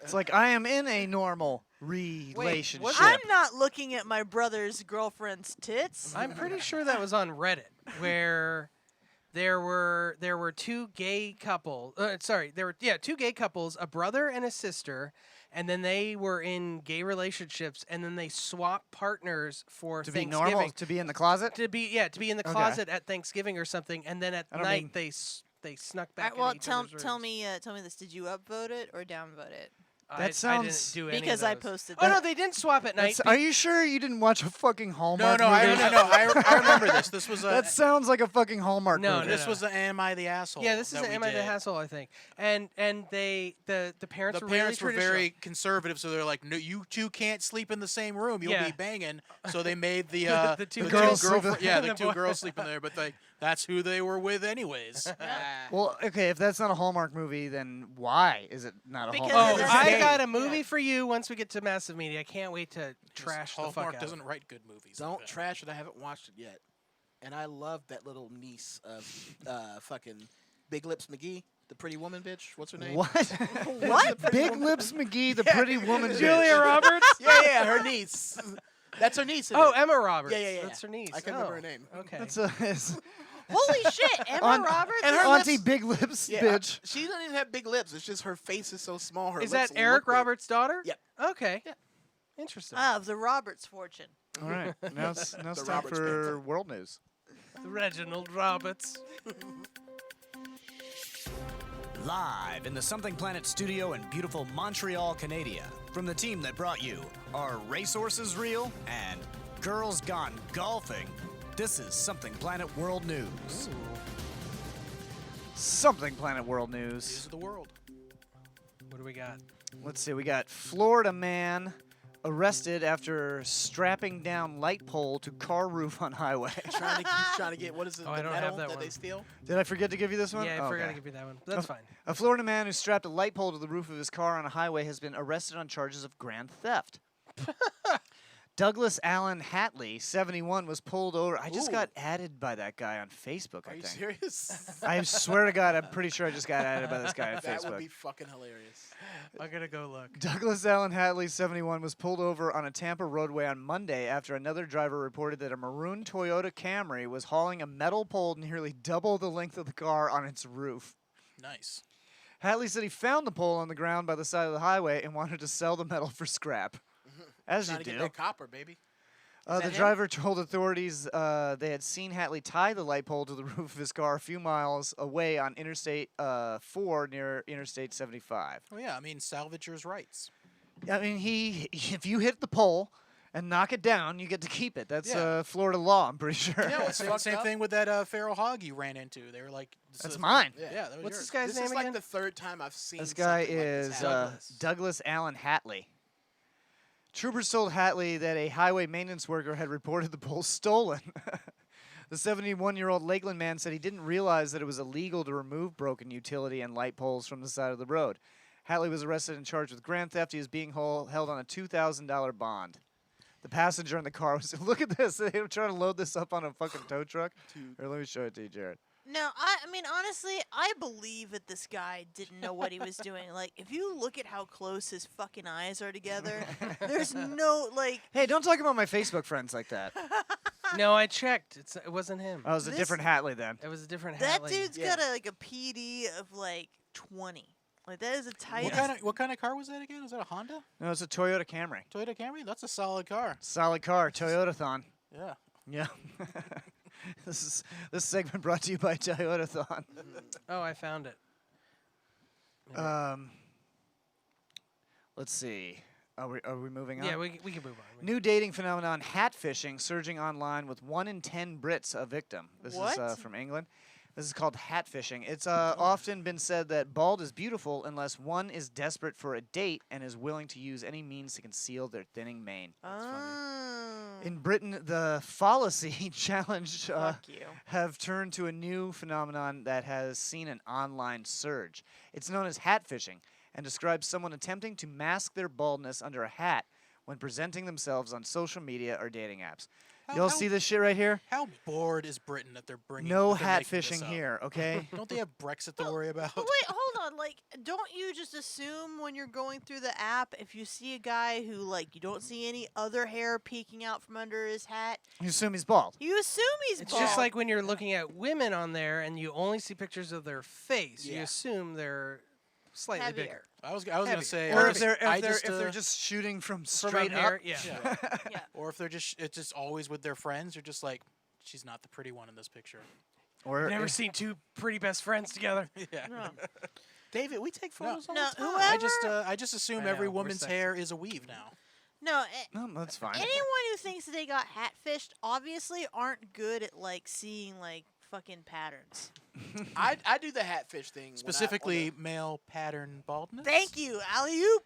It's like I am in a normal relationship.
I'm not looking at my brother's girlfriend's tits.
I'm pretty sure that was on Reddit where there were two gay couples. There were two gay couples, a brother and a sister, and then they were in gay relationships, and then they swapped partners for
to be
Thanksgiving.
normal, to be in the closet.
To be in the
Okay.
closet at Thanksgiving or something, and then at
I don't
night
mean-
they snuck
All
back.
right, well,
in each
tell
other's
tell
rooms.
me this. Did you upvote it or downvote it?
That sounds-
I didn't do any
Because
of
I
those.
posted
Oh no,
that.
they didn't swap at night.
Are you sure you didn't watch a fucking
No,
Hallmark
no,
movie?
I remember this. This was a.
That sounds like a fucking Hallmark
No,
movie.
no,
This was the Am I the Asshole?
Yeah, this is
that
an
we
Am I the
did.
Hassle, I think. And the parents
The
were
parents
really
were very conservative, so they're like, "No, you two can't sleep in the same room. You'll
Yeah.
be banging." So they made the
The two
the
girls
two
sleep in-
girlfriend, yeah, the
the
two
boy-
girls sleep in there, but that's who they were with anyways.
Well, okay, if that's not a Hallmark movie, then why is it not a
Because
Hallmark
Oh,
it
movie?
is
I
gay.
got a movie for you once we get to massive media. I can't wait to trash the fuck
Hallmark
out
doesn't
of it.
write good movies. like
Don't
that.
trash it. I haven't watched it yet. And I love that little niece of fucking Big Lips McGee, the pretty woman bitch. What's her name?
What?
What?
Big Lips McGee, the pretty woman.
Julia
bitch.
Roberts?
Yeah, her niece. That's her niece. in
Oh,
it.
Emma Roberts.
Yeah.
That's her niece.
I can't remember her name.
Okay.
That's
Holy shit, Emma
On-
Roberts.
and her
Auntie
lips-
Big Lips,
Yeah,
bitch.
she doesn't even have big lips. It's just her face is so small. Her
Is
lips
that Eric
look big.
Roberts' daughter?
Yep.
Okay.
Yeah.
Interesting.
Of the Roberts fortune.
All right, now it's time
Roberts
for
family.
world news.
Reginald Roberts.
Live in the Something Planet studio in beautiful Montreal, Canada, from the team that brought you Are Racehorses Real? And Girls Gone Golfing, this is Something Planet World News.
Something Planet World
News
News.
of the world.
What do we got?
Let's see, we got Florida man arrested after strapping down light pole to car roof on highway.
He's trying to get what is it?
Oh, I
the
don't have
metal
that
that
one.
they steal?
Did I forget to give you this one?
Yeah, I forgot to
Okay.
give you that one. But that's fine.
A Florida man who strapped a light pole to the roof of his car on a highway has been arrested on charges of grand theft. Douglas Allen Hatley, 71, was pulled over. I just got added by that guy on Facebook,
Are
I
you
think.
serious?
I swear to God, I'm pretty sure I just got added by this guy on
That
Facebook.
would be fucking hilarious.
I'm going to go look.
Douglas Allen Hatley, 71, was pulled over on a Tampa roadway on Monday after another driver reported that a maroon Toyota Camry was hauling a metal pole nearly double the length of the car on its roof.
Nice.
Hatley said he found the pole on the ground by the side of the highway and wanted to sell the metal for scrap. As
Trying
you
to get
do.
that copper, baby.
The
that him?
driver told authorities they had seen Hatley tie the light pole to the roof of his car a few miles away on Interstate 4 near Interstate 75.
Oh yeah, I mean salvagers' rights.
I mean, if you hit the pole and knock it down, you get to keep it. That's
Yeah.
Florida law, I'm pretty sure.
You know what's fucked
Same
up?
thing with that feral hog you ran into. They were like,
That's mine.
Yeah, that was
What's
yours.
this guy's
This
name
is like
again?
the third time I've seen
This guy
something like this
is
happen.
Douglas Allen Hatley. Troopers told Hatley that a highway maintenance worker had reported the pole stolen. The 71-year-old Lakeland man said he didn't realize that it was illegal to remove broken utility and light poles from the side of the road. Hatley was arrested and charged with grand theft. He is being held on a $2,000 bond. The passenger in the car was, look at this. They were trying to load this up on a fucking tow truck. Here, let me show it to you, Jared.
No, I mean, honestly, I believe that this guy didn't know what he was doing. Like, if you look at how close his fucking eyes are together, there's no, like...
Hey, don't talk about my Facebook friends like that.
No, I checked. It wasn't him.
Oh, it was a different Hatley then.
It was a different
That
Hatley.
dude's got a PD of, like, 20. Like, that is a tight...
What kind of car was that again? Was that a Honda?
No, it's a Toyota Camry.
Toyota Camry? That's a solid car.
Solid car, Toyota-thon.
Yeah.
Yeah. This segment brought to you by Toyota-thon.
Oh, I found it.
Let's see. Are we moving on?
Yeah, we can move on.
New dating phenomenon, hat fishing, surging online with 1 in 10 Brits a victim. This is
What?
from England. This is called hat fishing. It's often been said that bald is beautiful unless one is desperate for a date and is willing to use any means to conceal their thinning mane. In Britain, the fallacy challenge
Fuck you.
have turned to a new phenomenon that has seen an online surge. It's known as hat fishing and describes someone attempting to mask their baldness under a hat when presenting themselves on social media or dating apps. Y'all see this shit right here?
How bored is Britain that they're bringing?
No
that they're
hat
making this
fishing
up?
here, okay?
Don't they have Brexit to worry about?
But wait, hold on. Like, don't you just assume when you're going through the app, if you see a guy who, like, you don't see any other hair peeking out from under his hat,
You assume he's bald.
you assume he's
It's
bald.
just like when you're looking at women on there and you only see pictures of their face. You
Yeah.
assume they're slightly
Heavier.
bigger.
I was gonna
Heavier.
say,
Or
I
if
just-
they're
I
if they're
just,
if they're
uh,
just shooting from
From
straight
up
up.
here, yeah.
Yeah.
or if they're just it's just always with their friends. You're just like, she's not the pretty one in this picture.
Or
I've never
if-
seen two pretty best friends together.
Yeah.
No.
David, we take photos all
No,
the time.
whoever-
I just assume
I know,
every
we're
woman's
sexy.
hair is a weave now.
No,
No, that's fine.
anyone who thinks that they got hat fished obviously aren't good at, like, seeing, like, fucking patterns.
I do the hat fish thing. when I-
Specifically,
on
male pattern baldness.
Thank you, alley-oop.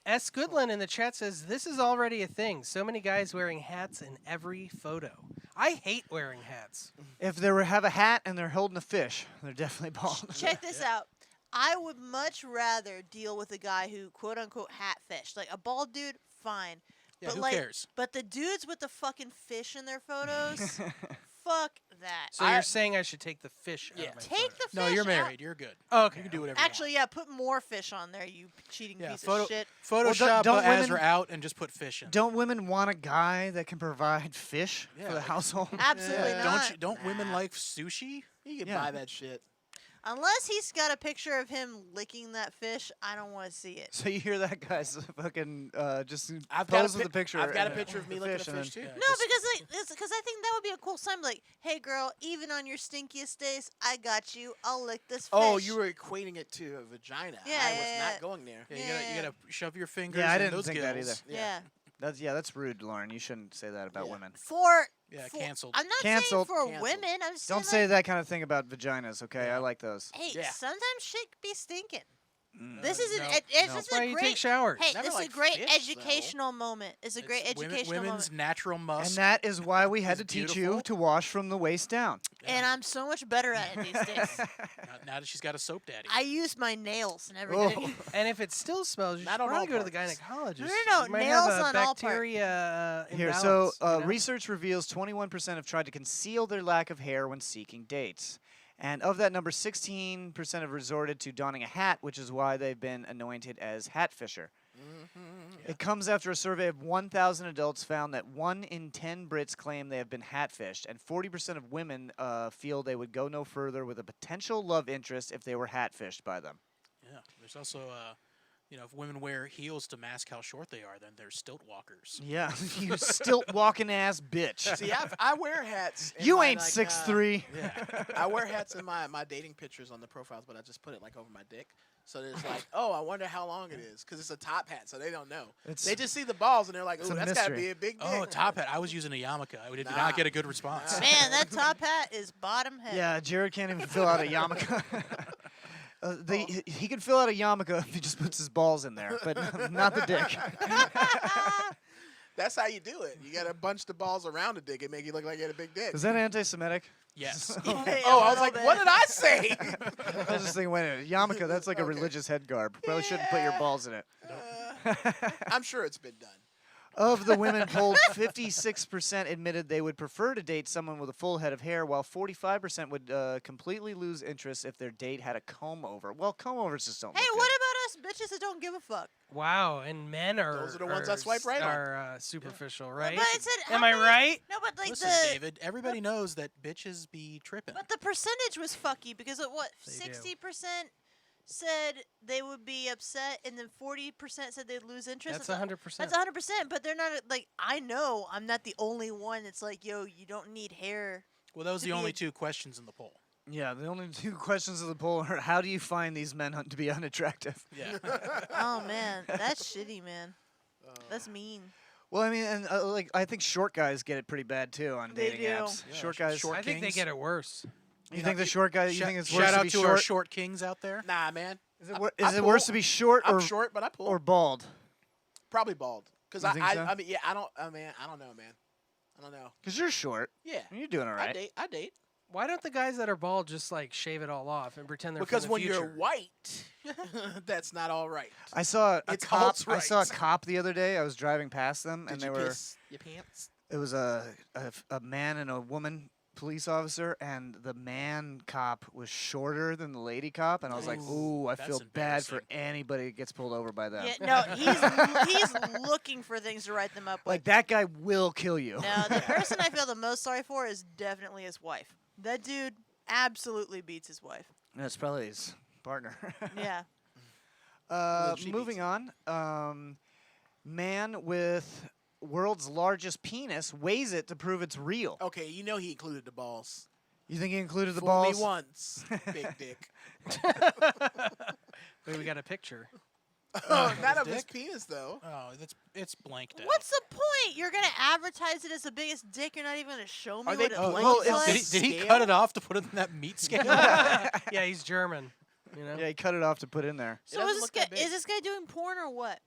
S. Goodland in the chat says, this is already a thing. So many guys wearing hats in every photo. I hate wearing hats.
If they have a hat and they're holding a fish, they're definitely bald.
Check this out. I would much rather deal with a guy who quote-unquote hat fished. Like, a bald dude, fine.
Yeah,
but
who
like,
cares?
But the dudes with the fucking fish in their photos, fuck
that.
So you're saying I should take the fish out of my
Take the fish
No, you're
out.
married. You're good.
Oh, okay.
You can do whatever
Actually, yeah, put more fish on there, you cheating
you want.
piece
Yeah,
of shit.
Photoshop
don't women-
Azra out and just put fish in.
Don't women want a guy that can provide fish
Yeah,
for the
like-
household?
Absolutely
Yeah.
not.
Don't women like sushi?
You can
Yeah.
buy that shit.
Unless he's got a picture of him licking that fish, I don't want to see it.
So you hear that guy's fucking just
I've got
pose
a
with the picture.
I've got a
and
picture of me
the
looking at
fish and
fish
then-
too.
Yeah,
No, because I think that would be a cool sign. Like, hey, girl, even on your stinkiest days, I got you. I'll lick this fish.
Oh, you were equating it to a vagina.
Yeah,
I was
yeah,
not going there.
Yeah, you gotta shove your fingers
Yeah, I
in
didn't
those
think
gills.
that either.
Yeah.
That's rude, Lauren. You shouldn't say that about women.
For
Yeah,
for-
canceled.
I'm not
Canceled.
saying for
Canceled.
women. I'm just
Don't
saying
say that kind of thing about vaginas, okay? I like those.
Hey,
Yeah.
sometimes shit be stinking.
Mm.
This is
no,
it's
no.
just
That's why
a
you
great.
take showers.
Hey,
Never
this is a
like
great
fish, though.
educational moment. It's a great
It's
educational
women's
moment.
natural musk.
And that is why we had
is
to teach
beautiful.
you to wash from the waist down.
And I'm so much better at it these days.
now that she's got a soap daddy.
I use my nails and
Oh.
everything.
And if it still smells, you
Not
should
on
probably
all
go to the
parts.
gynecologist.
No,
You might
nails
have a
on all parts.
bacteria
Here, so
imbalance, you know?
research reveals 21% have tried to conceal their lack of hair when seeking dates. And of that number, 16% have resorted to donning a hat, which is why they've been anointed as hat fisher. It comes after a survey of 1,000 adults found that 1 in 10 Brits claim they have been hat-fished, and 40% of women feel they would go no further with a potential love interest if they were hat-fished by them.
Yeah, there's also, if women wear heels to mask how short they are, then they're stilt walkers.
Yeah, you stilt walking ass bitch.
See, I wear hats. in
You
my,
ain't
like,
6'3".
Yeah.
I wear hats in my dating pictures on the profiles, but I just put it like over my dick. So it's like, oh, I wonder how long it is, because it's a top hat, so they don't know.
It's-
They just see the balls and they're like,
it's
ooh,
a
that's got to
mystery.
be a big dick.
Oh, top hat. I was using a yarmulke. I did
Nah.
not get a good response.
Man, that top hat is bottom heavy.
Yeah, Jared can't even fill out a yarmulke. He can fill out a yarmulke if he just puts his balls in there, but not the dick.
That's how you do it. You got to bunch the balls around the dick and make you look like you had a big dick.
Is that anti-Semitic?
Yes.
Oh, I was like, what did I say?
I was just thinking, wait a minute, yarmulke, that's like a religious head garb. Probably shouldn't put your balls in it.
I'm sure it's been done.
Of the women polled, 56% admitted they would prefer to date someone with a full head of hair, while 45% would completely lose interest if their date had a comb over. Well, comb overs just don't
Hey,
look
what about us bitches that don't give a fuck?
Wow, and men are
Those are the ones I swipe right on.
are superficial, right?
But it said,
Am
how
I
many-
right?
No, but like
Listen,
the
David, everybody knows that bitches be tripping.
but the percentage was fucky because of what
They do.
60% said they would be upset, and then 40% said they'd lose interest.
That's 100%.
That's 100%. But they're not like I know I'm not the only one. It's like, yo, you don't need hair.
Well, that was
to
the
be
only
a-
two questions in the poll.
Yeah, the only two questions of the poll are, how do you find these men to be unattractive?
Yeah.
Oh man, that's shitty, man. That's mean.
Well, I mean, and I think short guys get it pretty bad too on
They
dating
do.
apps.
Yeah,
Short guys.
short
I think they
kings.
get it worse.
You think the short guy? You
Shout-
think it's worse
shout
to
out
be
to
short?
our short kings out there.
Nah, man.
Is it,
I-
wor-
I
is it worse
pull.
to be short
I'm
or
short, but I pull.
or bald?
Probably bald. Because
You
I,
think so?
I mean, yeah, I don't know, man. I don't know.
Because you're short.
Yeah.
You're doing all right.
I date.
Why don't the guys that are bald just like shave it all off and pretend they're
Because
from the
when
future?
you're white, that's not all right.
I saw a
It's
cop.
Holt's
I saw a
rights.
cop the other day. I was driving past them,
Did
and
you
they were.
piss your pants?
It was a man and a woman police officer, and the man cop was shorter than the lady cop, and I was like,
Ooh,
ooh, I
that's
feel bad for
embarrassing.
anybody that gets pulled over by them.
Yeah, no, he's looking for things to write them up with.
Like that guy will kill you.
No, the person I feel the most sorry for is definitely his wife. That dude absolutely beats his wife.
That's probably his partner.
Yeah.
Well, she
Moving on. Man with world's largest penis weighs it to prove it's real.
Okay, you know he included the balls.
You think he included the
Fool
balls?
me once, big dick.
Wait, we got a picture.
Not of
dick?
his penis, though.
Oh, it's blanked out.
What's the point? You're gonna advertise it as the biggest dick. You're not even gonna show me
Are
what
they-
it
oh,
blanks
well,
like?
Did he
Scale?
cut it off to put it in that meat scale?
Yeah, he's German. You know.
Yeah, he cut it off to put in there.
So
doesn't
is this
look
guy
that big.
is this guy doing porn or what?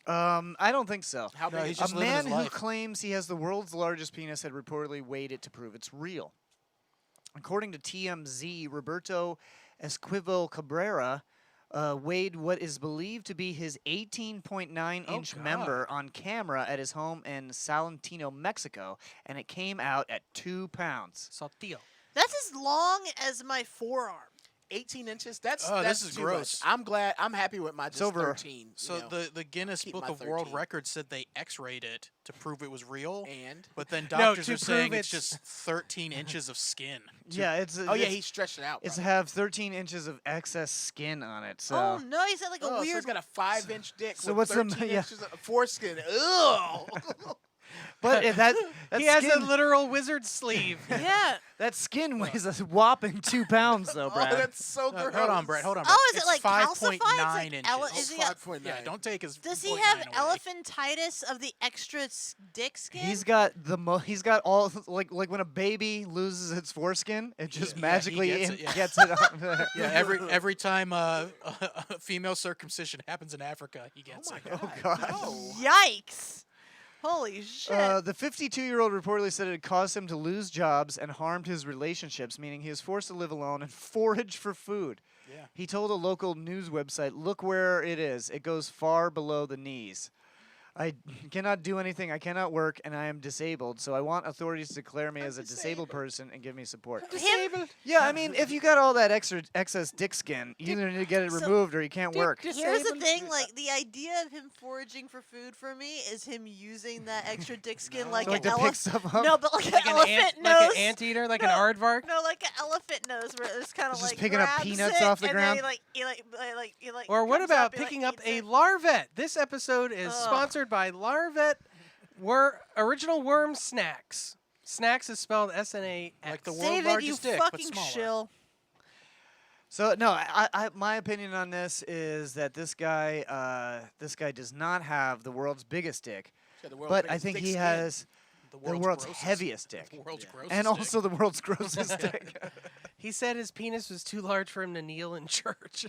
I don't think so.
How
No,
big?
he's
is
just
A
living
man
his
who
life.
claims he has the world's largest penis had reportedly weighed it to prove it's real. According to TMZ, Roberto Esquivel Cabrera weighed what is believed to be his 18.9-inch member on camera at his home in Salentino, Mexico, and it came out at 2 pounds.
Saltillo.
That's as long as my forearm.
18 inches. That's
this is
too
gross.
much. I'm happy with my just
over.
13.
So the Guinness
keep
Book
my
of World
13.
Records said they X-rayed it to prove it was real,
And
but then
No,
doctors
to
are saying
prove
it's just 13 inches of skin.
Yeah, it's
he stretched it out.
It's
probably.
have 13 inches of excess skin on it. So
Oh no, he's got like a
So
weird.
it's got a 5-inch dick.
So
with
what's the
13
yeah.
inches of foreskin? Ugh.
but that
He has
skin,
a literal wizard sleeve.
yeah.
that skin weighs a whopping 2 pounds though,
Oh,
Brad.
that's so gross.
Hold on, Brett. Hold on.
Oh,
Brett.
is it
It's
like calcified?
5.9
It's
inches.
like is he got,
5.9.
Yeah, don't take his.
does he
0.9
have
away.
elephantitis of the extra dick skin?
He's got he's got all like when a baby loses its foreskin, it just
he
magically
gets it, yeah.
gets it on there.
Yeah, every time a female circumcision happens in Africa, he gets it.
Oh god.
Yikes! Holy shit!
The 52-year-old reportedly said it caused him to lose jobs and harmed his relationships, meaning he was forced to live alone and forage for food.
Yeah.
He told a local news website, "Look where it is. It goes far below the knees. I cannot do anything. I cannot work, and I am disabled. So I want authorities to declare me as a disabled person and give me support."
Him,
Yeah, I mean, if you got all that excess dick skin, you either need to get it removed or you can't work.
here's the thing: like the idea of him foraging for food for me is him using that extra dick skin like
Like
an
to pick stuff up?
No, but like,
Like
an
an
elephant
ant,
nose.
like an anteater, like an aardvark.
No, like an elephant nose, where it's kind of
Just
like
picking up
grabs
peanuts
it,
off the
and
ground?
Then he like
Or what
comes
about
up, he, like,
picking up
eats
a
it.
larvet? This episode is
Ugh.
sponsored by Larvet Original Worm Snacks. Snacks is spelled S-N-A-X.
Like the world's
David, you
largest dick, but
fucking
smaller.
shill.
So no, my opinion on this is that this guy does not have the world's biggest dick,
Got the world's
but I
biggest
think
dick
he
skin.
has the world's
grossest.
heaviest dick,
The world's grossest
and
dick.
also the world's grossest dick.
He said his penis was too large for him to kneel in church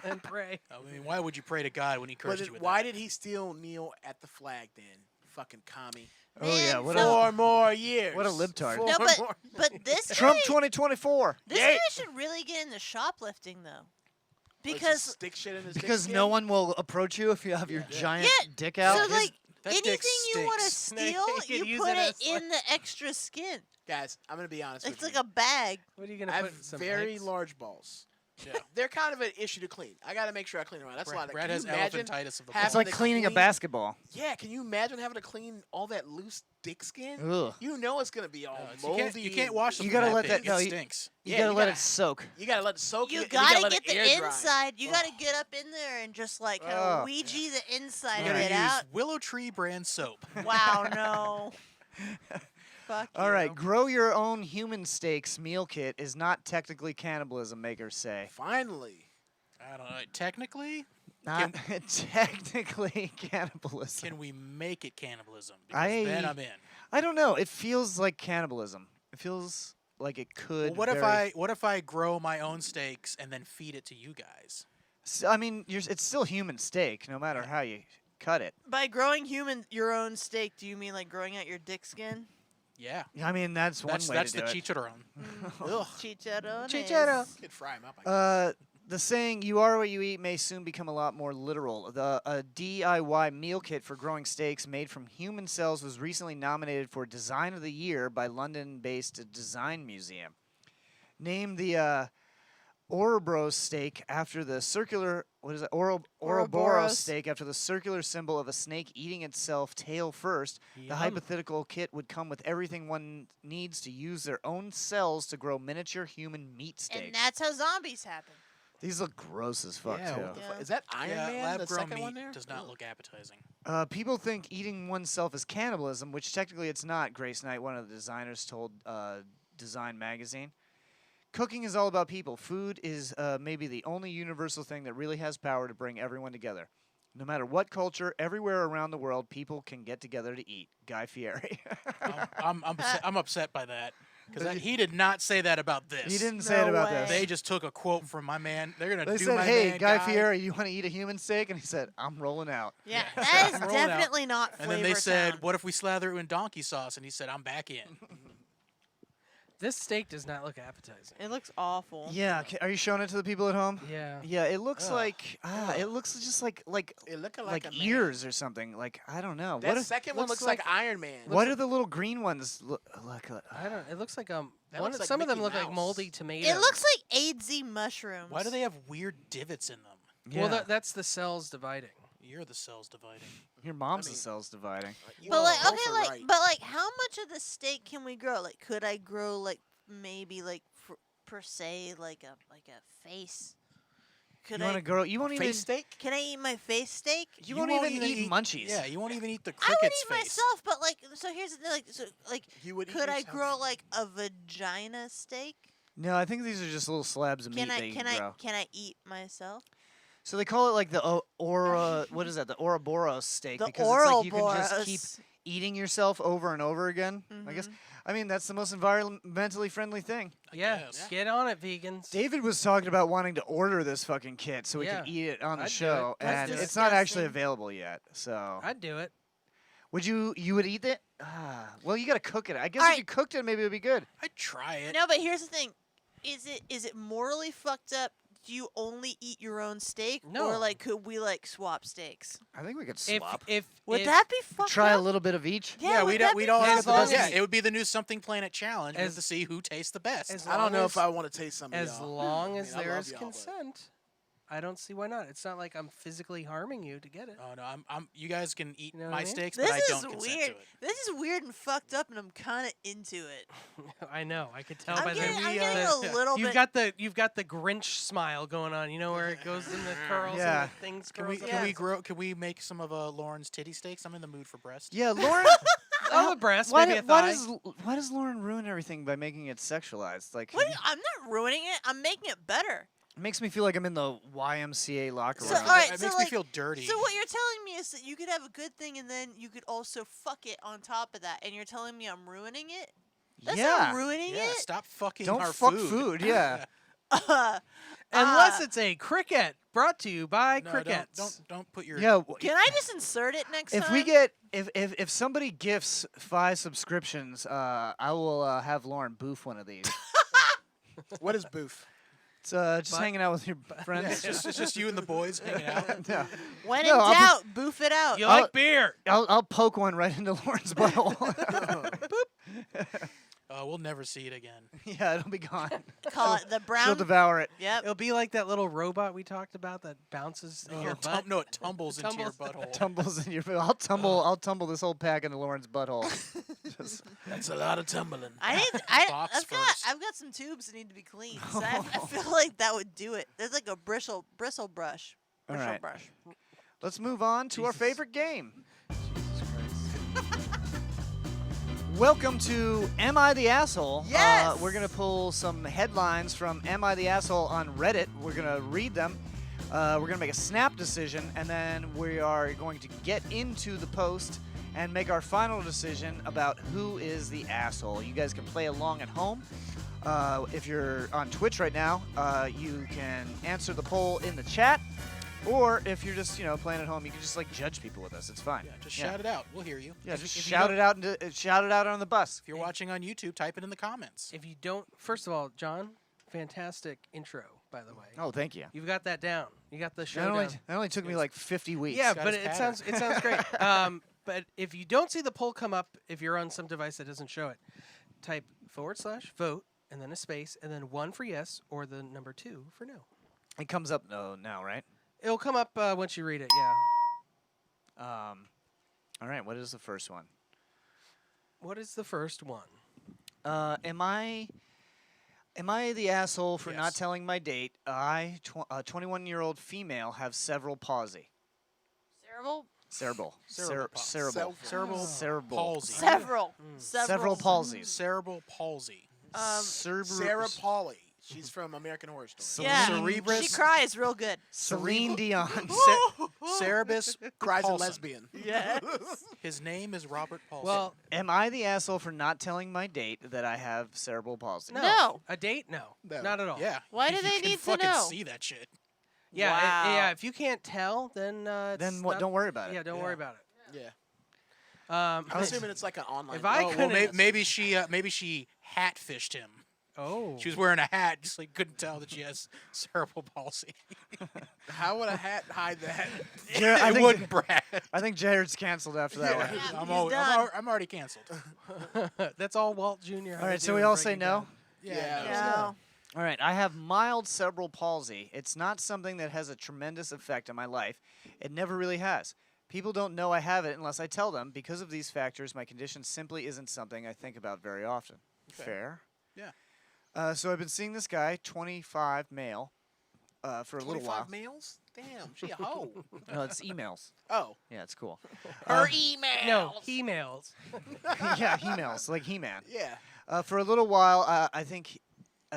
and pray.
I mean, why would you pray to God when he
But
cursed you with
why
that?
did he still kneel at the flag then? Fucking commie.
Oh yeah, what
so-
4 more years.
What a libtard.
Four
No,
more
but this
Trump
guy,
2024.
this guy should really get into shoplifting though,
Like, just
because
stick shit in his dick
Because
skin?
no one will approach you if you have your giant
Yeah,
dick out.
so like
that dick
anything you want to
stinks.
steal,
You could
you
use
put
it
it
as, like-
in the extra skin.
Guys, I'm gonna be honest
It's
with
like
you.
a bag.
What are you gonna
I
put?
have
Some
very
eggs?
large balls.
Yeah.
They're kind of an issue to clean. I gotta make sure I clean them right. That's a lot.
Brad
Can
has
you imagine
elephantitis of the
having
It's like
to
cleaning a
clean-
basketball.
Yeah, can you imagine having to clean all that loose dick skin?
Ugh.
You know it's gonna be all
You
moldy.
can't, wash them.
You gotta
from
let
big.
that- no,
It
you-
stinks.
You
Yeah,
gotta
you
let
gotta-
it soak.
You gotta let it soak.
You
and
gotta
let
get
it
the
air dry.
inside. You
Oh.
gotta get up in there and just like kind
Oh.
of Ouija the inside
You
of
gotta
it
use
out.
Willow Tree brand soap.
Wow, no. Fuck
All right,
you.
grow your own human steaks meal kit is not technically cannibalism, makers say.
Finally.
I don't know. Technically,
Not technically cannibalism.
can we make it cannibalism? Because
I
then I'm in.
I don't know. It feels like cannibalism. It feels like it could.
Well, what if I grow my own steaks and then feed it to you guys?
I mean, it's still human steak, no matter how you cut it.
By growing your own steak, do you mean like growing out your dick skin?
Yeah.
I mean, that's one way
That's
to
the
do it.
chicharron.
Ugh.
Chicharrones.
Chicharro.
Could fry 'em up. I guess.
The saying "you are what you eat" may soon become a lot more literal. A DIY meal kit for growing steaks made from human cells was recently nominated for Design of the Year by London-based Design Museum. Named the Ouroboros steak after the circular Ouroboros
Ouroboros.
steak after the circular symbol of a snake eating itself tail first. The
Yum.
hypothetical kit would come with everything one needs to use their own cells to grow miniature human meat steaks.
And that's how zombies happen.
These look gross as fuck
Yeah,
too.
what the
Yeah.
fuck? Is that Iron
Yeah,
Man?
lab
The
grown
second
meat
one there
does not
Ugh.
look appetizing.
People think eating oneself is cannibalism, which technically it's not. Grace Knight, one of the designers, told Design Magazine. Cooking is all about people. Food is maybe the only universal thing that really has power to bring everyone together. No matter what culture, everywhere around the world, people can get together to eat. Guy Fieri.
I'm upset by that because he did not say that about this.
He didn't say it about
way.
this.
They just took a quote from my man. They're gonna
They
do
said,
my
"Hey,
man
Guy Fieri, you want to eat a human steak?" And he said, "I'm rolling out."
Yeah,
Yeah.
that is
I'm rolling out.
definitely not
And
flavor
then they said,
town.
"What if we slather it in donkey sauce?" And he said, "I'm back in."
This steak does not look appetizing.
It looks awful.
Yeah, are you showing it to the people at home?
Yeah.
Yeah, it looks
Ugh.
like it looks just like
It looking like a man.
ears or something. Like I don't know.
That
What
second one looks like Iron Man.
what do the little green ones look like?
I don't. It looks like
That
one.
looks like
Some of them
Mickey
look like
Mouse.
moldy tomatoes.
It looks like AIDS mushrooms.
Why do they have weird divots in them?
Yeah.
Well, that's the cells dividing.
You're the cells dividing.
Your mom's the cells dividing.
But like,
both
okay,
are
like,
right.
but like, how much of the steak can we grow? Like, could I grow like maybe like per se like a face? Could
You want
I?
to grow? You won't even.
Face steak?
Can I eat my face steak?
You won't even eat munchies.
Yeah, you won't even eat the
I would
cricket's
eat
face.
myself, but like, so here's the thing, like,
You would eat
could I
yourself?
grow like a vagina steak?
No, I think these are just little slabs of
Can
meat
I?
that you
Can
can
I?
grow.
Can I eat myself?
So they call it like the what is that? The Ouroboros steak
The
because it's like you can just keep
Ouroboros.
eating yourself over and over again. I guess.
Mhm.
I mean, that's the most environmentally friendly thing.
Yeah,
guess.
get on it, vegans.
David was talking about wanting to order this fucking kit so we
Yeah,
can eat it on the
I'd do
show,
it. Let's
and
do it.
it's not actually
Disgusting.
available yet. So,
I'd do it.
would you would eat it? Well, you got to cook it. I guess if
Alright.
you cooked it, maybe it would be good.
I'd try it.
No, but here's the thing: is it morally fucked up? Do you only eat your own steak,
No.
or like could we like swap steaks?
I think we could
If
swap.
Would
if-
that be fucked
Try a
up?
little bit of each.
Yeah, would that
we'd
be
all
fucked
have
As
the
long
best. Yeah,
as-
it would be the new Something Planet challenge
As-
to see who tastes the best.
as
I don't know
long
if I want to taste some of
as
y'all.
long
I
as
mean, I love
there's
y'all, but-
consent, I don't see why not. It's not like I'm physically harming you to get it.
Oh no, I'm. You guys can eat
You know what
my
I mean?
steaks,
This
but I
is
don't consent
weird.
to it.
This is weird and fucked up, and I'm kind of into it.
I know. I could tell
I'm
by
getting,
the.
I'm getting a little
You've
bit.
got the Grinch smile going on. You know where it goes in the curls
Yeah.
and the things
Can we
curls.
can
up.
we grow? Can we make some of Lauren's titty steaks? I'm in the mood for breast.
Yeah, Lauren.
Oh, the breast,
why,
maybe a
why
thigh.
does why does Lauren ruin everything by making it sexualized? Like,
What? I'm not ruining it. I'm making it better.
it makes me feel like I'm in the YMCA locker
So,
room.
all right,
It
so
makes
like,
me feel dirty.
So what you're telling me is that you could have a good thing, and then you could also fuck it on top of that, and you're telling me I'm ruining it? That's
yeah.
not ruining
Yeah,
it.
stop fucking
Don't
our
fuck
food.
Yeah.
Unless it's a cricket brought to you by
No,
crickets.
don't put your.
Yeah.
Can I just insert it next
If
time?
we get if somebody gifts 5 subscriptions, I will have Lauren boof one of these.
What is boof?
It's just
But-
hanging out with your
Yeah,
friends.
it's just you and the boys hanging out.
No.
when in
No, I'll
doubt, boof it out.
You
I'll-
like beer?
I'll poke one right into Lauren's butthole.
We'll never see it again.
Yeah, it'll be gone.
Call it the
She'll
brown.
devour it.
Yep.
It'll be like that little robot we talked about that bounces in your butt.
No, it tumbles into your butthole.
Tumbles in your. I'll tumble this whole pack into Lauren's butthole. Just-
That's a lot of tumbling.
I need.
Box
I've
first.
got some tubes that need to be cleaned. So I feel like that would do it. There's like a bristle brush.
All
Bristle
right.
brush.
Let's move on to our
Jesus.
favorite game. Welcome to Am I the Asshole?
Yes!
We're going to pull some headlines from Am I the Asshole on Reddit. We're going to read them. We're going to make a snap decision, and then we are going to get into the post and make our final decision about who is the asshole. You guys can play along at home. If you're on Twitch right now, you can answer the poll in the chat. Or if you're just, playing at home, you can just judge people with us. It's fine.
Yeah, just shout it out. We'll hear you.
Yeah,
If-
just
if you
shout
don't-
it out shout it out on the bus.
If you're watching on YouTube, type it in the comments.
If you don't, first of all, John, fantastic intro, by the way.
Oh, thank you.
You've got that down. You got the show
That
down.
only took me like 50 weeks.
Yeah,
got
but
his
it sounds great. But if you don't see the poll come up, if you're on some device that doesn't show it, type /vote and then a space and then 1 for yes or the number 2 for no.
It comes up now, right?
It'll come up once you read it. Yeah.
All right, what is the first one?
What is the first one?
Am I the asshole for not
Yes.
telling my date? I, a 21-year-old female, have cerebral palsy.
Cerebral.
Cerebral.
Cerebral
Cerebral.
Cerebral
Cerebral.
palsy.
Several.
Several palsies.
Cerebral palsy.
Sarah Pauly. She's from American Horror Story.
Yeah.
Cerebrus.
She cries real good.
Celine Dion.
Cerebus
Cries a
Paulson.
lesbian.
Yes.
His name is Robert Paulson.
Well,
Am I the asshole for not telling my date that I have cerebral palsy?
No.
A date? No.
No.
Not at all.
yeah.
Why do
you
they
can
need to
fucking
know?
see that shit.
Yeah.
Wow.
Yeah. If you can't tell, then it's
Then what?
not-
Don't worry about it.
Yeah. Don't
Yeah.
worry about it.
Yeah. I'm assuming it's like an online.
If I
Oh, well,
couldn't,
maybe she hat fished him.
oh,
She was wearing a hat, just like couldn't tell that she has cerebral palsy.
How would a hat hide that?
Jared, I
It
think,
wouldn't, Brad.
I think Jared's canceled after that one.
Yeah,
I'm,
he's
al-
done.
I'm already canceled.
that's all Walt Jr.
All right, so we all say no.
Yeah.
No.
All right, I have mild cerebral palsy. It's not something that has a tremendous effect on my life. It never really has. People don't know I have it unless I tell them. Because of these factors, my condition simply isn't something I think about very often. Fair.
Yeah.
So I've been seeing this guy, 25 male, for a little
25
while.
males? Damn, she a hoe.
No, it's emails.
Oh.
Yeah, it's cool.
Her email.
No, emails.
Yeah, emails, like He-Man.
Yeah.
For a little while, I think.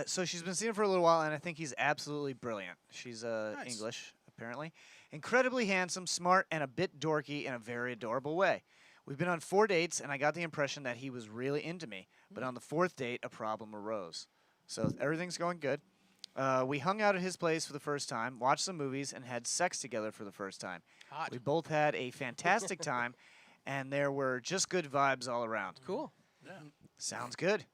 So she's been seeing him for a little while, and I think he's absolutely brilliant. She's
Nice.
English, apparently. Incredibly handsome, smart, and a bit dorky in a very adorable way. We've been on 4 dates, and I got the impression that he was really into me. But on the 4th date, a problem arose. So everything's going good. We hung out at his place for the first time, watched some movies, and had sex together for the first time.
Hot.
We both had a fantastic time, and there were just good vibes all around.
Cool.
Sounds good.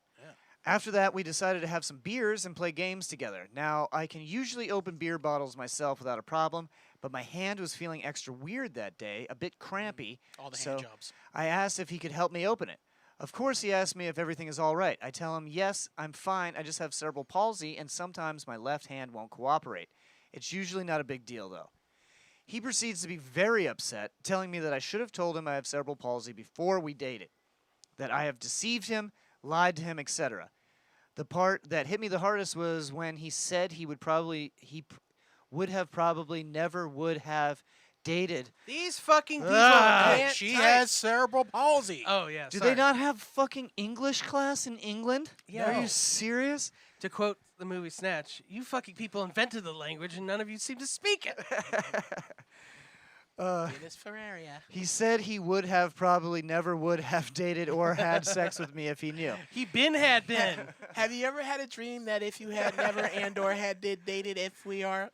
After that, we decided to have some beers and play games together. Now, I can usually open beer bottles myself without a problem, but my hand was feeling extra weird that day, a bit crampy.
All the
so
hand jobs.
I asked if he could help me open it. Of course, he asked me if everything is all right. I tell him, yes, I'm fine. I just have cerebral palsy, and sometimes my left hand won't cooperate. It's usually not a big deal, though. He proceeds to be very upset, telling me that I should have told him I have cerebral palsy before we dated, that I have deceived him, lied to him, etc. The part that hit me the hardest was when he said he would never have dated.
These fucking people
Ah,
can't
She
type.
has cerebral palsy.
Oh yeah.
Do
sorry.
they not have fucking English class in England?
Yeah.
Are
No.
you serious?
To quote the movie Snatch, "You fucking people invented the language, and none of you seem to speak it."
Dennis Ferraria.
He said he probably never would have dated or had sex with me if he knew.
He had been.
Have you ever had a dream that if you had never and or had dated if we are?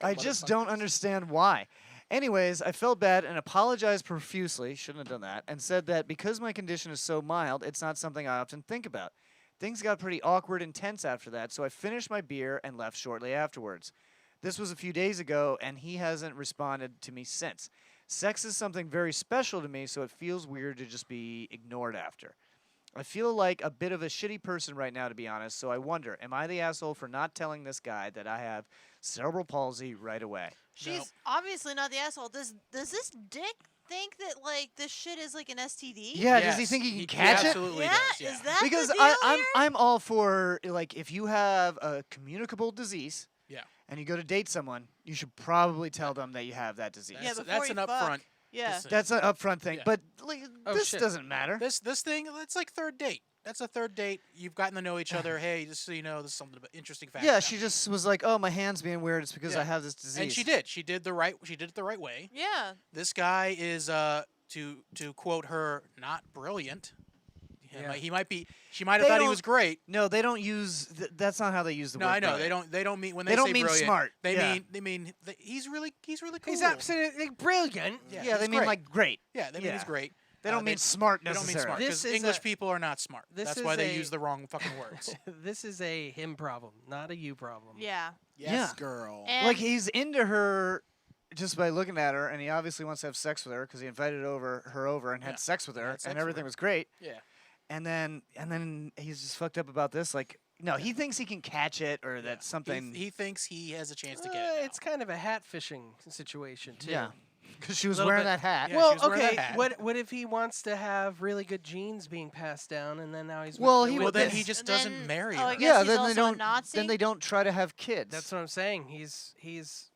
I just don't understand why. Anyways, I felt bad and apologized profusely, shouldn't have done that, and said that because my condition is so mild, it's not something I often think about. Things got pretty awkward and tense after that, so I finished my beer and left shortly afterwards. This was a few days ago, and he hasn't responded to me since. Sex is something very special to me, so it feels weird to just be ignored after. I feel like a bit of a shitty person right now, to be honest, so I wonder, am I the asshole for not telling this guy that I have cerebral palsy right away?
She's obviously not the asshole. Does this dick think that like this shit is like an STD?
Yeah, does he think he can catch it?
absolutely
Yeah,
does. Yeah.
is that
Because
the deal
I'm
here?
I'm all for, like, if you have a communicable disease
Yeah.
and you go to date someone, you should probably tell them that you have that disease.
Yeah,
That's,
before
that's
you
an
fuck.
upfront.
Yeah.
decision.
That's an upfront thing.
Yeah.
But like,
Oh,
this
shit.
doesn't matter.
This thing, it's like third date. That's a third date. You've gotten to know each other. Hey, just so you know, this is something interesting fact.
Yeah,
about
she
me.
just was like, "Oh, my hand's being weird. It's because
Yeah.
I have this disease."
And she did. She did it the right way.
Yeah.
This guy is to quote her, not brilliant.
Yeah.
He might be. She might have
They
thought he
don't-
was great.
No, they don't use. That's not how they use the
No,
word.
I know
brilliant.
they don't mean when
They
they
don't
say
mean
brilliant.
smart.
They
Yeah.
mean he's really cool.
He's absolutely brilliant.
Yeah,
he's
they mean
great.
like great.
Yeah, they mean he's great.
They don't mean smart
They don't mean
necessarily.
smart
This
because
is
English
a-
people are not smart.
this
That's
is
why they
a-
use the wrong fucking words.
This is a him problem, not a you problem.
Yeah.
Yes,
Yeah.
girl.
And
Like he's into her just by looking at her, and he obviously wants to have sex with her because he invited her over and
Yeah.
had sex with her,
Had sex
and
with
everything
her.
was great.
Yeah.
And then he's just fucked up about this. Like, no, he thinks he can catch it or
Yeah.
that something.
He thinks he has a chance to get it. Now.
It's kind of a hat fishing situation too.
Yeah, because she was
Little
wearing
bit.
that hat.
Yeah,
Well,
she was wearing that
okay.
hat.
What if he wants to have really good genes being passed down, and then now he's with
Well,
the-
he
with
would-
Well, then
this-
he just
And
doesn't
then-
marry
oh, I
her.
guess
Yeah,
he's
then
also
they
a
don't.
Nazi?
Then they don't try to have kids.
That's what I'm saying. He's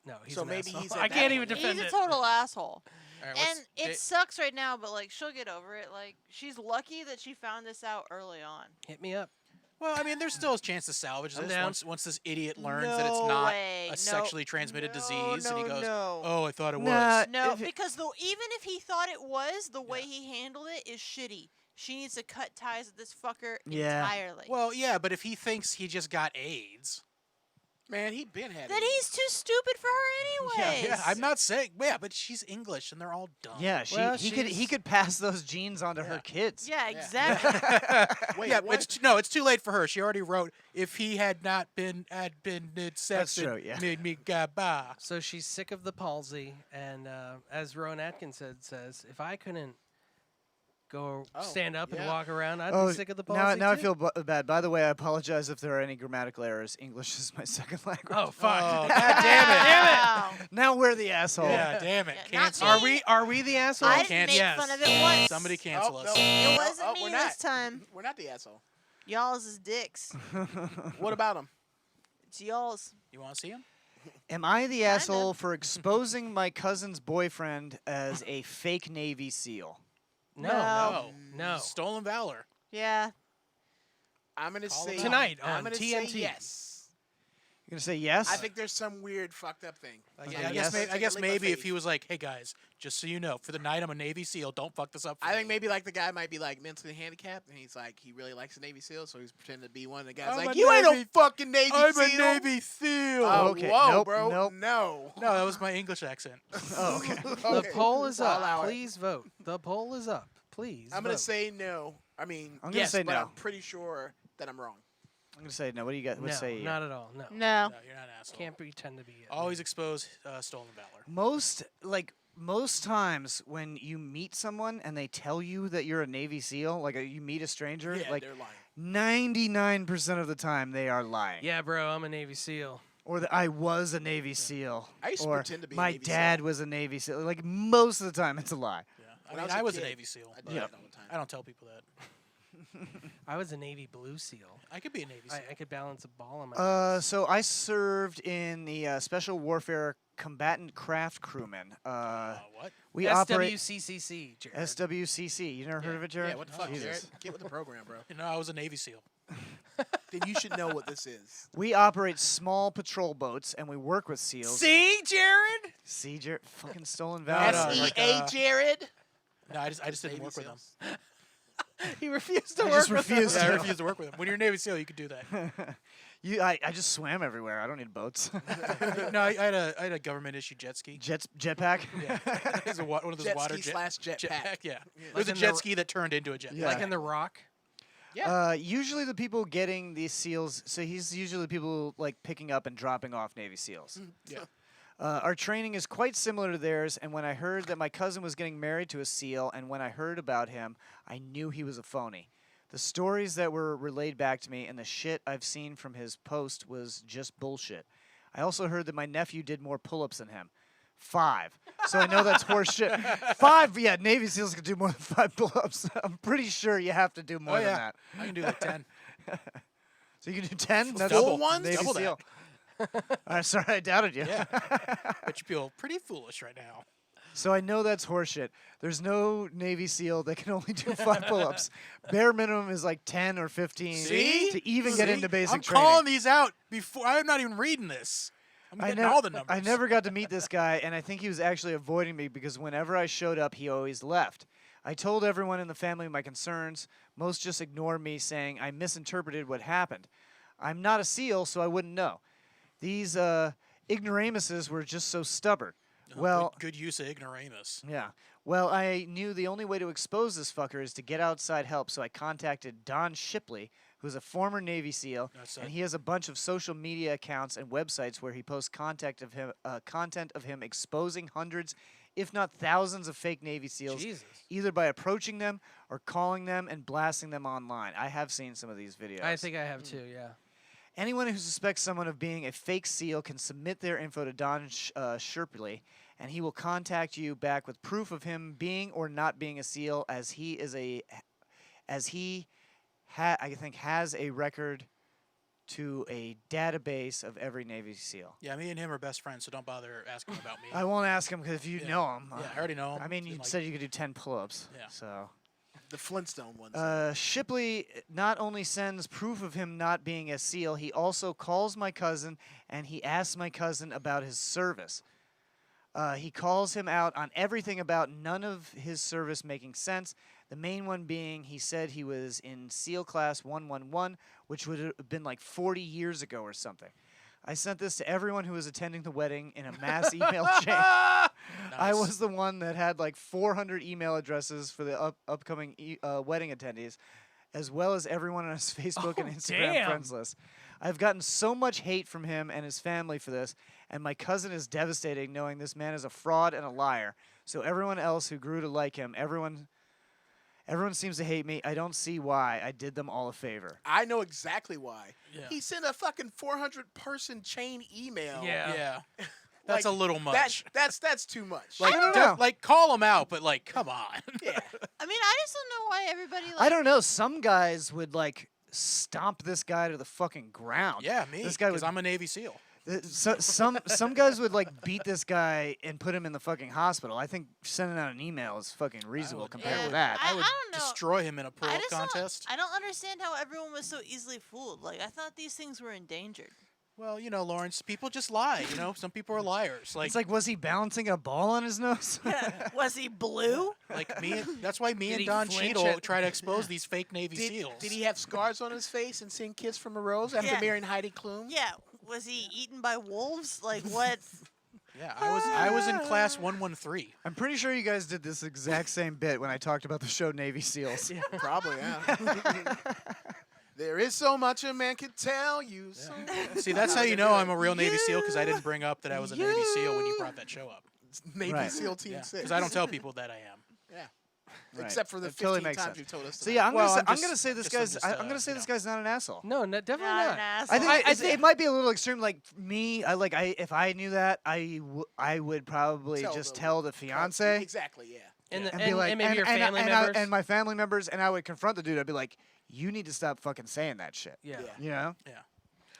no. He's
So
an
maybe
asshole.
he's
I
at
can't
that
even
point.
defend
He's a
it.
total asshole.
All right, what's-
And it sucks right now, but like she'll get over it. Like she's lucky that she found this out early on.
Hit me up.
Well, I mean, there's still a chance to salvage
I'm
this
down.
once this idiot learns that it's
No
not
way.
a
No.
sexually transmitted
No,
disease, and he
no,
goes,
no.
"Oh, I thought it
Nah,
was."
No,
if it-
because though even if he thought it was, the way he handled it is shitty. She needs to cut ties with this fucker
Yeah.
entirely.
Well, yeah, but if he thinks he just got AIDS,
Man, he been had
Then
it.
he's too stupid for her anyways.
Yeah, I'm not saying. Yeah, but she's English and they're all dumb.
Yeah,
Well,
he could pass those genes on to her kids.
Yeah, exactly.
Wait,
Yeah,
what?
it's too late for her. She already wrote, "If he had been sex,
true,
it
yeah.
made me gaba."
So she's sick of the palsy, and as Rowan Atkinson says, if I couldn't go stand up and
yeah.
walk around, I'd
Oh,
be sick of the palsy.
now I
too.
feel bad. By the way, I apologize if there are any grammatical errors. English is my second language.
Oh fuck!
Oh, God damn it!
Wow.
Now we're the asshole.
Yeah, damn it!
Yeah, not
Cancel.
me.
Are we the assholes?
I didn't
Can't-
make
yes.
fun of it once.
Somebody cancel us.
It wasn't me
we're
this
not.
time.
We're not the asshole.
Y'all's is dicks.
What about him?
It's y'all's.
You want to see him?
Am I the asshole for exposing my cousin's boyfriend as a fake Navy SEAL?
No.
Stolen valor.
Yeah.
I'm gonna
Call
say
it
Tonight
I'm
on
gonna
TNT.
say yes.
You're gonna say yes?
I think there's some weird fucked up thing.
I
Yeah,
guess,
yes.
I guess
Take a leap of
maybe if
faith.
he was like, "Hey guys, just so you know, for the night I'm a Navy SEAL. Don't fuck this up." For
I
me."
think maybe like the guy might be like mentally handicapped, and he's like he really likes the Navy SEAL, so he's pretending to be one of the guys.
I'm
Like
a
you ain't no
Navy-
fucking Navy
I'm
SEAL.
a Navy SEAL.
Oh,
Okay,
whoa,
nope,
bro.
nope.
No.
No, that was my English accent.
Oh, okay.
The
Okay.
poll is
I'll
up.
allow it.
Please vote. The poll is up. Please.
I'm gonna
vote.
say no. I mean,
I'm gonna
yes,
say
but
no.
I'm pretty sure that I'm wrong.
I'm gonna say no. What do you got? What
no,
say you?
not at all. No.
No.
No, you're not an asshole.
Can't pretend to be. a
Always
Navy.
expose stolen valor.
Most times when you meet someone and they tell you that you're a Navy SEAL, like you meet a stranger,
Yeah,
like
they're lying.
99% of the time they are lying.
Yeah, bro. I'm a Navy SEAL.
Or that I was a Navy SEAL.
I used to
or
pretend to be a
my
Navy
dad
SEAL.
was a Navy SEAL. Like most of the time, it's a lie.
Yeah,
When
I mean,
I
I
was
was
a
a
kid,
Navy SEAL.
I
but
did that all the time.
I don't tell people that.
I was a Navy Blue SEAL.
I could be a Navy SEAL.
I could balance a ball on my.
So I served in the Special Warfare Combatant Craft Crewman.
What?
We operate
SWCCC, Jared.
SWCC. You never heard of it, Jared?
Yeah, what the fuck,
Jesus.
Jared? Get with the program, bro.
You know, I was a Navy SEAL.
Then you should know what this is.
We operate small patrol boats and we work with SEALs.
See, Jared?
See, Jared? Fucking stolen
No,
valor.
no,
SEA,
like,
Jared.
No, I just didn't
Navy
work with
SEALs.
them.
He refused to
I
work
just
with
refused
Yeah, I
to.
refused to work with them. When you're a Navy SEAL, you could do that.
I just swam everywhere. I don't need boats.
No, I had a government issued jet ski.
Jetpack.
Yeah, it was one of those
Jet
water
ski slash jetpack.
Yeah, it
Like
was a
in the
jet
r-
ski that turned into a jet.
Yeah.
Like in The Rock.
Yeah.
Usually the people getting these SEALs, so he's usually the people like picking up and dropping off Navy SEAls.
Yeah.
Our training is quite similar to theirs, and when I heard that my cousin was getting married to a SEAL, and when I heard about him, I knew he was a phony. The stories that were relayed back to me and the shit I've seen from his post was just bullshit. I also heard that my nephew did more pull-ups than him. 5. So I know that's horse shit. 5, yeah, Navy SEALs can do more than 5 pull-ups. I'm pretty sure you have to do more
Oh
than
yeah,
that.
I can do like 10.
So you can do 10? That's
Double
ones?
Navy
Double that.
SEAL. Sorry, I doubted you.
Yeah, but you feel pretty foolish right now.
So I know that's horseshit. There's no Navy SEAL that can only do 5 pull-ups. Bare minimum is like 10 or 15
See?
to even get
See?
into basic
I'm
training.
calling these out before. I'm not even reading this. I'm getting all the numbers.
I never got to meet this guy, and I think he was actually avoiding me because whenever I showed up, he always left. I told everyone in the family my concerns. Most just ignored me, saying I misinterpreted what happened. I'm not a SEAL, so I wouldn't know. These ignoramuses were just so stubborn.
Oh,
Well,
good use of ignoramus.
yeah. Well, I knew the only way to expose this fucker is to get outside help, so I contacted Don Shipley, who's a former Navy SEAL,
That's
and
it.
he has a bunch of social media accounts and websites where he posts content of him exposing hundreds, if not thousands, of fake Navy SEALs,
Jesus.
either by approaching them or calling them and blasting them online. I have seen some of these videos.
I think I have too, yeah.
Anyone who suspects someone of being a fake SEAL can submit their info to Don Shipley, and he will contact you back with proof of him being or not being a SEAL, as he is I think has a record to a database of every Navy SEAL.
Yeah, me and him are best friends, so don't bother asking about me.
I won't ask him because if you
Yeah.
know him,
Yeah, I already know him.
I mean,
Been
you
like-
said you could do 10 pull-ups.
Yeah.
So.
The Flintstone ones.
Shipley not only sends proof of him not being a SEAL, he also calls my cousin and he asks my cousin about his service. He calls him out on everything about none of his service making sense. The main one being he said he was in SEAL Class 111, which would have been like 40 years ago or something. I sent this to everyone who was attending the wedding in a mass email chain. I was the one that had like 400 email addresses for the upcoming wedding attendees, as well as everyone on his Facebook and Instagram friends list. I've gotten so much hate from him and his family for this, and my cousin is devastated knowing this man is a fraud and a liar. So everyone else who grew to like him, everyone seems to hate me. I don't see why. I did them all a favor.
I know exactly why.
Yeah.
He sent a fucking 400-person chain email.
Yeah. That's a little much.
That's too much.
Like,
I don't know.
like call him out, but like, come on.
Yeah.
I mean, I just don't know why everybody. Like,
I don't know. Some guys would like stomp this guy to the fucking ground.
Yeah, me.
This guy
because
would.
I'm a Navy SEAL.
Some guys would like beat this guy and put him in the fucking hospital. I think sending out an email is fucking reasonable compared to that.
I
would
don't know.
destroy him in a pull-up
just
contest.
I don't understand how everyone was so easily fooled. Like, I thought these things were endangered.
Well, you know, Lawrence, people just lie. You know, some people are liars. Like,
It's like, was he balancing a ball on his nose?
Was he blue?
like me. That's why me
Did
and
he
Don
flinch
Cheadle
at-
try to expose these fake Navy SEAls.
Did he have scars on his face and sing "Kiss from a Rose" after
Yeah.
marrying Heidi Klum?
Yeah. Was he eaten by wolves? Like, what?
Yeah, I was in class 113.
I'm pretty sure you guys did this exact same bit when I talked about the show Navy SEAls.
Probably, yeah. There is so much a man can tell you. So
See, that's how you know I'm a real Navy SEAL because I didn't bring up that I was a Navy SEAL when you brought that show up.
Navy
Right.
SEAL Team
Yeah,
6.
because I don't tell people that I am.
Yeah.
Right.
Except for the
It
15
totally makes
times
sense.
you told us.
So yeah, I'm
Well,
gonna
I'm
say
just-
this
I'm
guy's.
just,
I'm gonna say
you
this
know.
guy's not an asshole.
No, definitely
Not
not.
an asshole.
I think
I
it's-
think-
it might be a little extreme. Like me, if I knew that, I would probably
Tell
just
the-
tell the fiance
Exactly, yeah.
And, the,
and
and,
be like,
and maybe your family members.
and my family members, and I would confront the dude. I'd be like, you need to stop fucking saying that shit.
yeah.
Yeah.
You know.
Yeah.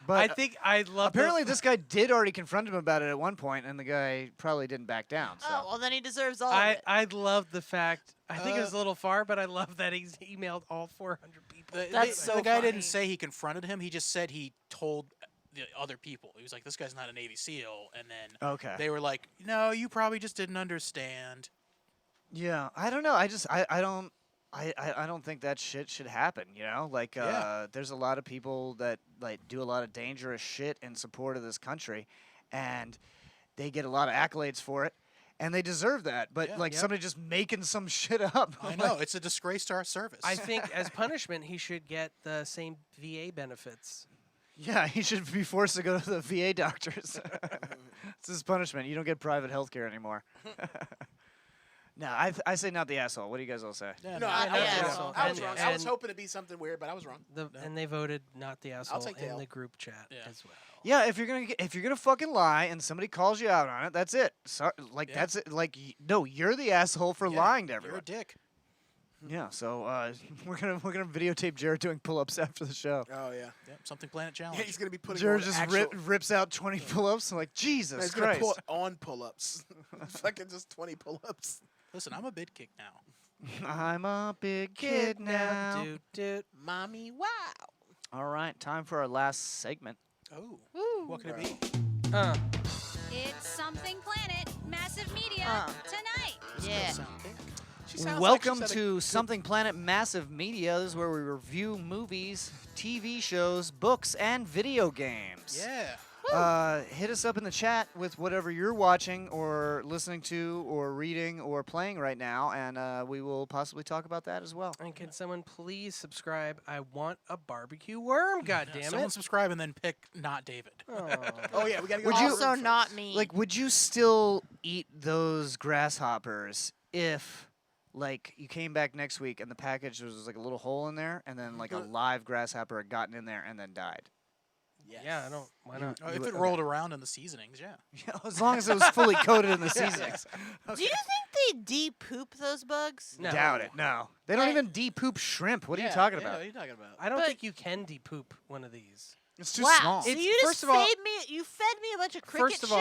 But
I think I love.
apparently this guy did already confront him about it at one point, and the guy probably didn't back down. So.
Oh, well, then he deserves all of
I
it.
love the fact. I think it was a little far, but I love that he's emailed all 400 people.
That's so
the guy
funny.
didn't say he confronted him. He just said he told the other people. He was like, "This guy's not a Navy SEAL," and then
Okay.
they were like, "No, you probably just didn't understand."
Yeah, I don't know. I don't think that shit should happen. You know, like
Yeah.
there's a lot of people that like do a lot of dangerous shit in support of this country, and they get a lot of accolades for it, and they deserve that. But
Yeah.
like
Yep.
somebody just making some shit up.
I
I'm
know
like,
it's a disgrace to our service.
I think as punishment, he should get the same VA benefits.
yeah, he should be forced to go to the VA doctors. It's his punishment. You don't get private health care anymore. No, I say not the asshole. What do you guys all say?
Yeah,
No,
no,
I
Yeah,
was
yeah.
wrong. I was
And-
wrong. I was
and-
hoping to be something weird, but I was wrong.
And they voted not the asshole
take the
in
L.
the group chat
Yeah.
as well.
Yeah, if you're gonna fucking lie and somebody calls you out on it, that's it. So, like
Yeah.
that's it. Like no, you're the asshole for
Yeah,
lying to
You're
everyone.
a dick.
Yeah. So we're gonna videotape Jared doing pull-ups after the show.
Oh yeah.
Yep, Something Planet Challenge.
Yeah, he's gonna be putting
Jared
on
just
actual.
rips out 20 pull-ups. I'm like
No,
Jesus
he's gonna
Christ.
pull on pull-ups. Fucking just 20 pull-ups.
Listen, I'm a big kick now.
I'm a big kid now.
Doot, doot.
Mommy, wow.
All right, time for our last segment.
Oh, what could it be?
It's Something Planet, Massive Media, tonight.
Yeah.
She sounds
Welcome
like she's at a
to
good-
Something Planet Massive Media. This is where we review movies, TV shows, books, and video games.
Yeah.
Hit us up in the chat with whatever you're watching or listening to or reading or playing right now, and we will possibly talk about that as well.
And can someone please subscribe? I want a barbecue worm. God damn
Someone
it!
subscribe and then pick not David.
Oh yeah, we gotta go.
Would you-
Also not me.
Like, would you still eat those grasshoppers if, like, you came back next week and the package was like a little hole in there, and then like a live grasshopper had gotten in there and then died?
Yes.
Yeah, I don't. Why not?
Oh, if
would-
it rolled around in the seasonings, yeah.
As long as it was fully coated in the seasonings.
Do you think they de-poop those bugs?
No.
Doubt it. No, they don't
Like-
even de-poop shrimp. What are you
Yeah,
talking
yeah,
about?
What are you talking about?
I don't
But-
think you can de-poop one of these.
It's too
Wow.
small.
So
It's-
you just
first of all-
you fed me a bunch of cricket
First of
shit?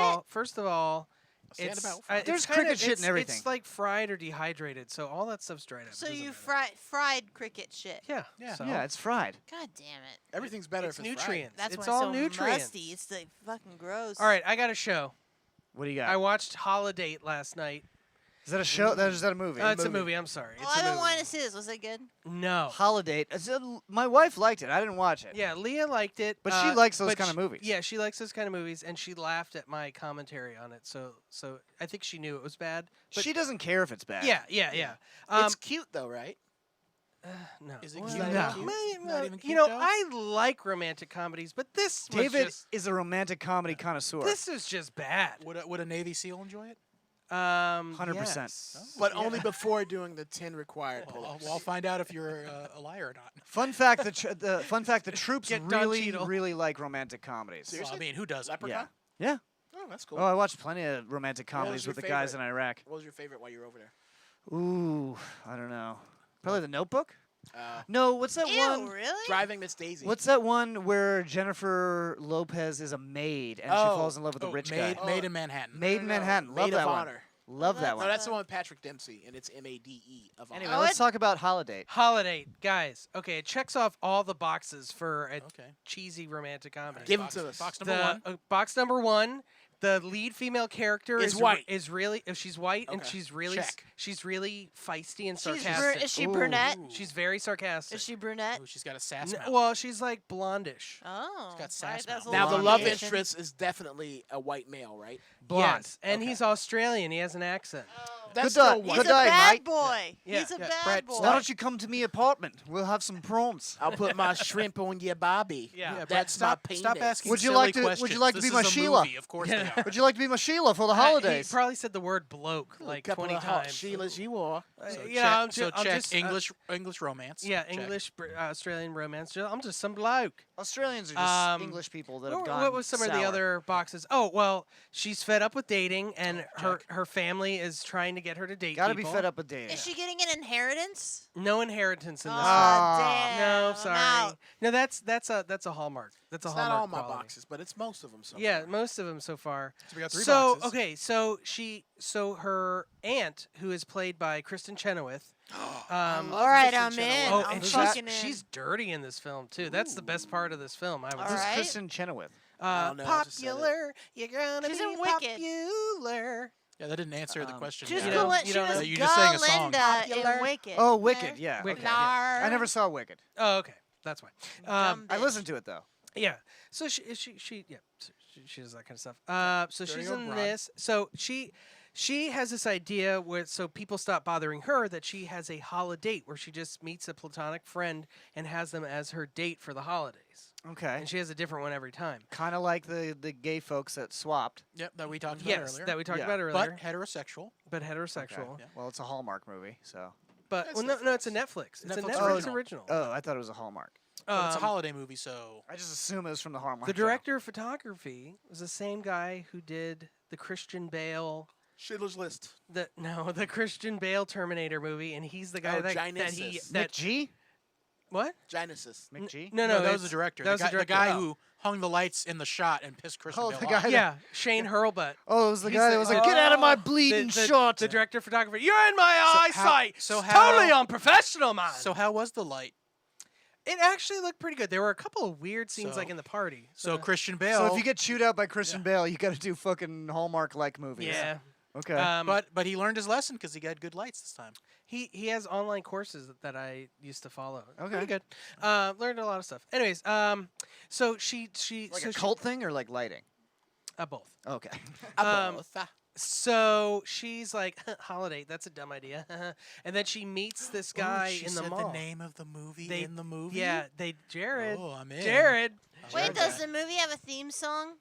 all,
Stand
it's,
about.
There's
it's kinda-
cricket shit in
it's-
everything.
It's like fried or dehydrated, so all that stuff's dried up.
So
It doesn't
you
matter.
fried cricket shit.
Yeah.
Yeah.
So
Yeah, it's fried.
God damn it.
Everything's better
it's
if it's
nutrients.
That's
it's
why
all
it's so
nutrients.
musty. It's the fucking gross.
All right, I got a show.
What do you got?
I watched Holiday last night.
Is that a show? Is that a movie?
It's a movie. I'm sorry.
Well,
It's
I
a
don't
movie.
want to see this. Was it good?
No.
Holiday. My wife liked it. I didn't watch it.
Yeah, Leah liked it,
But she likes those
but
kind of
she-
movies.
Yeah, she likes those kind of movies, and she laughed at my commentary on it. So I think she knew it was bad. But
She doesn't care if it's bad.
yeah.
It's cute though, right?
No.
Is it
Well,
cute?
no.
Cute?
May-
Not even
you
cute,
know,
though?
I like romantic comedies, but this was
David
just,
is a romantic comedy connoisseur.
this is just bad.
Would a Navy SEAL enjoy it?
100%.
Yes.
But only before doing the 10 required pull-ups.
Well, I'll find out if you're a liar or not.
Fun fact: the troops
Get Don
really,
Cheadle.
really like romantic comedies.
Well, I mean, who does?
Leprechaun?
Yeah. Yeah.
Oh, that's cool.
Oh, I watched plenty of romantic
What was
comedies
your
with the guys
favorite?
in Iraq.
What was your favorite while you were over there?
Ooh, I don't know. Probably The Notebook.
Uh,
No, what's that
Ew,
one?
really?
Driving Miss Daisy.
What's that one where Jennifer Lopez is a maid and she
Oh.
falls in love with a rich
Made,
guy?
Made in Manhattan.
Maid in Manhattan. Love
Maid
that
of
one.
Honor.
Love that
No,
one.
that's the one with Patrick Dempsey, and it's M-A-D-E of Honor.
Anyway,
Oh,
let's
it-
talk about Holiday.
Holiday, guys. Okay, it checks off all the boxes for a
Okay.
cheesy romantic comedy.
Give them to us.
Box number
The
one.
box number one, the lead female character
Is
is
white.
Is really she's white and
Okay.
she's really
Check.
she's really feisty and
She's
sarcastic.
is she
Ooh.
brunette?
She's very sarcastic.
Is she brunette?
Ooh, she's got a sass
N-
mouth.
well, she's like blondish.
Oh,
got sass
that's a
mouth.
Now, the
little
love
deviation.
interest is definitely a white male, right?
Blonde.
Yes, and he's Australian. He has an accent.
That's
Good
still
day.
white.
He's
Good
a
day,
bad
mate.
boy.
Yeah.
He's a
Yeah,
bad
Brett,
boy.
Why don't you come to me apartment? We'll have some prawns.
I'll put my shrimp on your bobby.
Yeah.
Brett,
That's my
stop
penis.
asking
Would you
silly
like to- would
questions.
you like to
This
be my
is a
Sheila?
movie. Of course they are.
Would you like to be my Sheila for the
He
holidays?
probably said the word bloke like
Couple
20
of hot
times.
Sheilas you are.
So
You
check,
know, I'm
so
ju- I'm
check
just,
English romance.
Yeah,
Check.
English, Australian romance. I'm just some bloke.
Australians are just
Um,
English people that have
What,
gone
what was some of the
sour.
other boxes? Oh, well, she's fed up with dating, and
check.
her family is trying to get her to date
Gotta be
people.
fed up with dating.
Is she getting an inheritance?
No inheritance in this one.
Oh, damn.
No,
I'm
sorry.
out.
No, that's a Hallmark. That's a
It's
Hallmark
not all my
quality.
boxes, but it's most of them. So
Yeah,
far.
most of them so far.
So we got three
So
boxes.
okay, so her aunt, who is played by Kristen Chenoweth.
love
All right,
Kristen
I'm in.
Chenoweth.
Oh,
I'm
and
fucking in.
she's dirty in this film too. That's the best part of this film. I would
All
say.
Who's
right.
Kristen Chenoweth?
I don't know, I just said it.
Popular, you're gonna
She's
be
in Wicked.
popular.
Yeah, that didn't answer the question.
She was,
You
yet.
don't-
Galen-
you
she
don't
was
know-
you just sang a song.
Galinda
Popular.
in Wicked.
Oh, Wicked. Yeah.
Wicked,
okay.
yeah.
I never saw Wicked.
Oh, okay, that's why.
Dumb
I
bitch.
listened to it though.
Yeah. So she yeah. So she does that kind of stuff. So
There you
she's
go,
in
Rod.
this. So she has this idea where so people stop bothering her that she has a holiday where she just meets a platonic friend and has them as her date for the holidays.
Okay.
And she has a different one every time.
Kind of like the gay folks that swapped.
Yep, that we talked about
Yes,
earlier.
that we talked
Yeah.
about earlier.
But heterosexual.
But heterosexual.
Yeah.
Well, it's a Hallmark movie, so.
But
That's
well, no, it's a
Netflix.
Netflix. It's a
Netflix
Netflix
original.
original.
Oh, I thought it was a Hallmark.
But it's a
Um,
holiday movie, so
I just assume it was from the Hallmark.
The
show.
director of photography was the same guy who did the Christian Bale,
Schindler's List.
the Christian Bale Terminator movie, and he's the guy
Oh,
that he
Ginesis.
that
Mick G.
what?
Genesis.
Mick G.
No,
that was
it's-
the director.
That was
the,
the director.
guy
Oh.
who hung the lights in the shot and pissed Christian
Oh,
Bale
the
off.
guy that-
Yeah, Shane Hurlbut.
Oh, it was the
He's
guy
the-
that was like, "Get out of my
the,
bleeding
the,
shot."
the director of photography. You're in my eyesight.
so
It's
how-
totally unprofessional, man.
So how was the light?
it actually looked pretty good. There were a couple of weird scenes
So-
like in the party.
So Christian Bale.
So if you get chewed out by Christian Bale, you got to do fucking Hallmark-like movies.
yeah.
Okay.
but he learned his lesson because he got good lights this time.
He has online courses that I used to follow.
Okay.
Pretty good. Learned a lot of stuff. Anyways, so she
like
so
a cult thing or like lighting?
both.
Okay.
So she's like, holiday, that's a dumb idea. And then she meets this guy
she
in the
said
mall.
the name of the movie
They-
in the movie.
Yeah, Jared.
Oh, I'm in.
Jared.
Wait, does the movie have a theme song?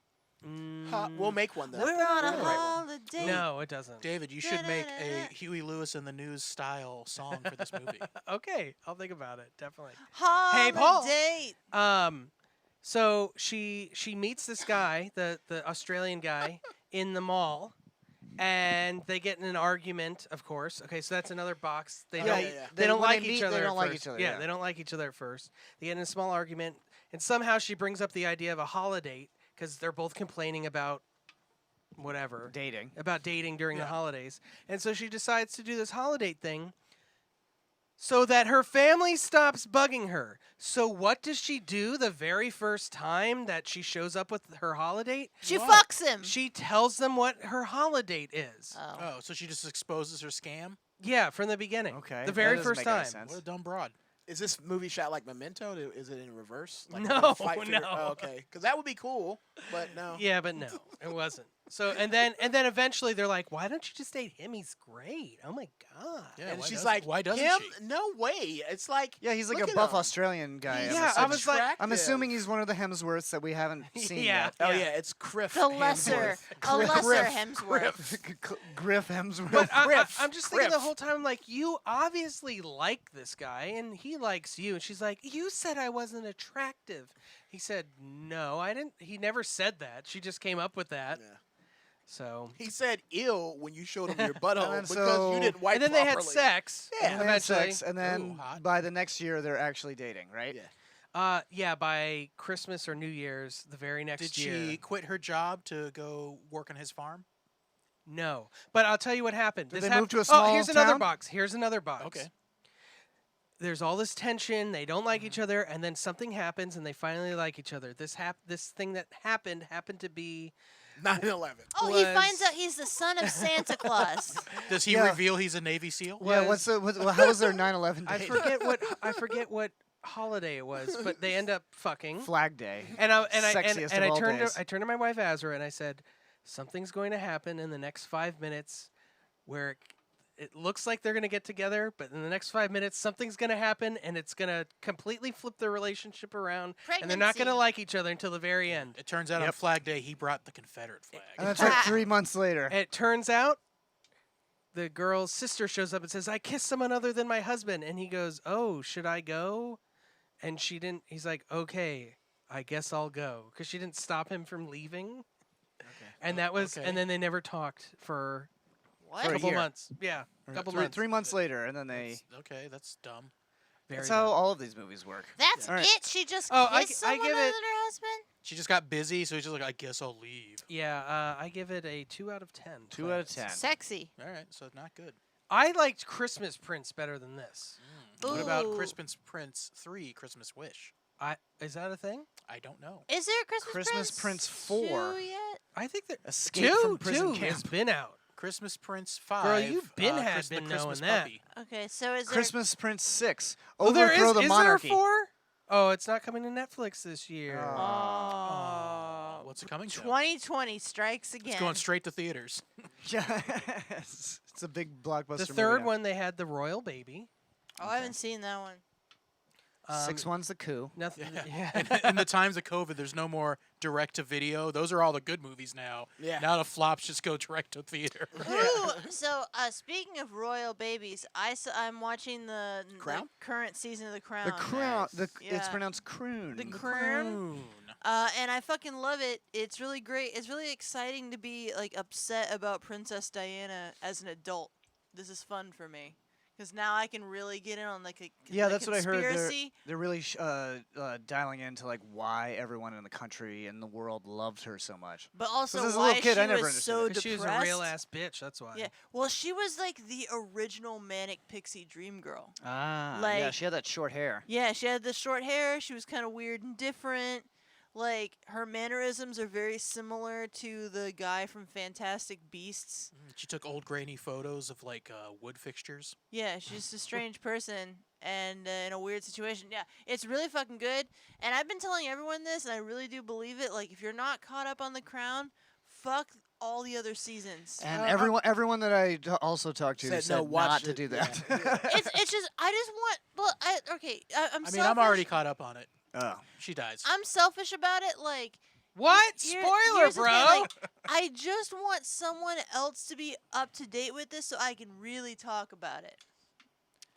We'll make one though.
We're on a
We'll write one.
holiday.
No, it doesn't.
David, you should make a
Da-da-da-da.
Huey Lewis and the News style song for this movie.
Okay, I'll think about it. Definitely.
Holiday.
Paul. So she meets this guy, the Australian guy, in the mall, and they get in an argument. Of course. Okay, so that's another box. They
Yeah,
don't.
yeah.
They
They-
don't
when they
like each
meet,
other.
they
at
don't like
first.
each other,
Yeah,
yeah.
they don't like each other at first. They get in a small argument, and somehow she brings up the idea of a holiday because they're both complaining about whatever.
Dating.
About dating during the holidays. And so she decides to do this holiday thing. so that her family stops bugging her. So what does she do the very first time that she shows up with her holiday?
She fucks him.
She tells them what her holiday is.
Oh, so she just exposes her scam?
Yeah, from the beginning.
Okay,
The
that
very
doesn't
first
make any
time.
sense.
What a dumb broad.
Is this movie shot like Memento? Is it in reverse? Like
No,
fight
no.
Oh, okay, because that would be cool, but no.
Yeah, but no, it wasn't. So and then eventually they're like, "Why don't you just date him? He's great. Oh my god."
Yeah,
and
why
she's
does-
like,
why doesn't
him?
she?
No way. It's like,
Yeah, he's like
look
a
at
buff
him.
Australian guy.
He's
Yeah, I was like-
I'm
attractive.
assuming he's one of the Hemsworths that we haven't seen
Yeah.
yet.
Oh yeah, it's Criff.
The lesser, a lesser
Griff.
Hemsworth.
Griff Hemsworth.
But
Griff,
I'm just thinking the
Griff.
whole time, like, you obviously like this guy, and he likes you. And she's like, "You said I wasn't attractive." He said, "No, I didn't." He never said that. She just came up with that.
Yeah.
So.
He said "ill" when you showed him your butthole
then
because
so-
you didn't wipe
And then they had
properly.
sex.
Yeah.
And they had
eventually.
sex, and then
Ooh, hot.
by the next year they're actually dating, right?
Yeah.
Yeah, by Christmas or New Year's, the very next
Did
year.
she quit her job to go work on his farm?
No, but I'll tell you what happened.
Did
This
they move to a
oh,
small
here's another
town?
box. Here's another box.
Okay.
There's all this tension. They don't like each other, and then something happens, and they finally like each other. This thing that happened to be
9/11.
Oh, he
was-
finds out he's the son of Santa Claus.
Does he
Yeah.
reveal he's a Navy SEAL?
Yeah.
Was-
How was their 9/11
I
date?
forget what holiday it was, but they end up fucking.
Flag Day.
And I
Sexiest of all
turned
days.
I turned to my wife Azra and I said, something's going to happen in the next 5 minutes, where it looks like they're going to get together, but in the next 5 minutes something's going to happen and it's going to completely flip their relationship around, and they're not going to
Pregnancy.
like each other until the very end.
It turns out on Flag Day he brought the Confederate flag.
And that's like 3 months later.
It turns out the girl's sister shows up and says, "I kissed someone other than my husband," and he goes, "Oh, should I go?" And she didn't. He's like, "Okay, I guess I'll go," because she didn't stop him from leaving. And that was,
Okay.
and then they never talked for
What?
a
For a
couple
year.
months. Yeah, a couple
three,
months.
3 months later, and then they.
Okay, that's dumb.
Very
That's how
dumb.
all of these movies work.
That's
All right.
it? She just
Oh,
kissed
I
someone
give
other
it-
than her husband?
She just got busy, so he's just like, I guess I'll leave.
Yeah, I give it a 2 out of 10.
2 out of 10.
Sexy.
All right, so not good.
I liked Christmas Prince better than this.
What about
Ooh.
Christmas Prince 3, Christmas Wish?
Is that a thing?
I don't know.
Is there a Christmas,
Christmas Prince 4.
2 yet?
I think that
Escape from prison
two has
camp.
been out.
Christmas Prince 5.
Girl, you been
uh,
had
Chris- the
been
Christmas
knowing that.
Puppy.
Okay, so is there...
Christmas Prince 6.
Oh, there
Overthrow
is.
the
Is
monarchy.
there a 4? Oh, it's not coming to Netflix this year.
Oh.
What's it coming to?
2020 strikes again.
It's going straight to theaters.
Yes. It's a big blockbuster.
The
movie
third
now.
one, they had the royal baby.
Oh, I haven't seen that one.
Sixth one's the coup.
Nothing.
Yeah.
Yeah.
In the times of COVID, there's no more direct to video. Those are all the good movies now.
Yeah.
Now the flops just go direct to theater.
Ooh, so speaking of royal babies, I'm watching the
Crown?
current season of The Crown.
The crown.
nice.
It's
Yeah.
pronounced croon.
The Crown. And I fucking love it. It's really great. It's really exciting to be like upset about Princess Diana as an adult. This is fun for me because now I can really get in on like a
Yeah,
the
that's what I heard.
conspiracy.
They're really dialing into like why everyone in the country and the world loved her so much.
But also
as a
why
little kid,
she
I never
was
understood
so
it.
'Cause
depressed.
she was a real ass bitch. That's why.
Yeah. Well, she was like the original manic pixie dream girl.
Ah, yeah,
Like-
she had that short hair.
Yeah, she had the short hair. She was kind of weird and different. Like her mannerisms are very similar to the guy from Fantastic Beasts.
She took old grainy photos of like wood fixtures.
Yeah, she's just a strange person and in a weird situation. Yeah, it's really fucking good. And I've been telling everyone this, and I really do believe it. Like, if you're not caught up on The Crown, fuck all the other seasons.
And everyone that I also talked to
Said,
said
"No, watch
not to
it."
do that.
it's just I just want. Well, I'm.
I mean, I'm already caught up on it.
Oh.
She dies.
I'm selfish about it. Like.
What?
Here-
Spoiler,
here's the
bro.
thing, like, I just want someone else to be up to date with this so I can really talk about it.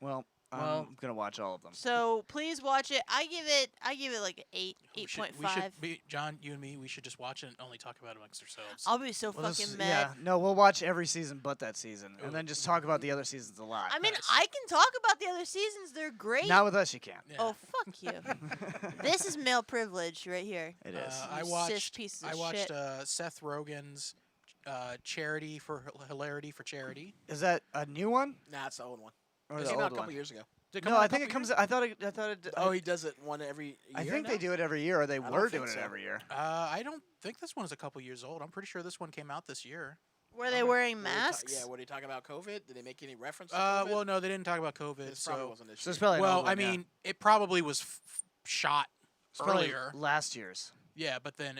Well,
Well-
I'm gonna watch all of them.
So please watch it. I give it like an 8,
We should-
8.5.
John, you and me, we should just watch it and only talk about it amongst ourselves.
I'll be so
Well, this-
fucking mad.
yeah, no, we'll watch every season but that season, and then just talk about the other seasons a lot.
I mean, I can talk about the other seasons. They're great.
Not with us, you can't.
Oh, fuck you. This is male privilege right here.
It is.
I
You cis
watched.
pieces
I
of
watched
shit.
Seth Rogen's Charity for Hilarity for Charity.
Is that a new one?
Nah, it's the old one.
Or
It
the
came out
old
a couple
one?
years ago.
Did it come
No,
out a
I think it
couple
comes.
years?
I thought it.
Oh, he does it one every year.
I think
now?
they do it every year, or they
don't
were
think
doing it
so.
every year.
I don't think this one is a couple years old. I'm pretty sure this one came out this year.
Were they wearing
Were they ta-
masks?
yeah, were they talking about COVID? Did they make any reference to COVID?
Well, no, they didn't talk about COVID.
This probably
So,
wasn't this
So it's
year.
probably an
well,
old one,
I
yeah.
mean, it probably was shot
It's probably
earlier.
last year's.
Yeah, but then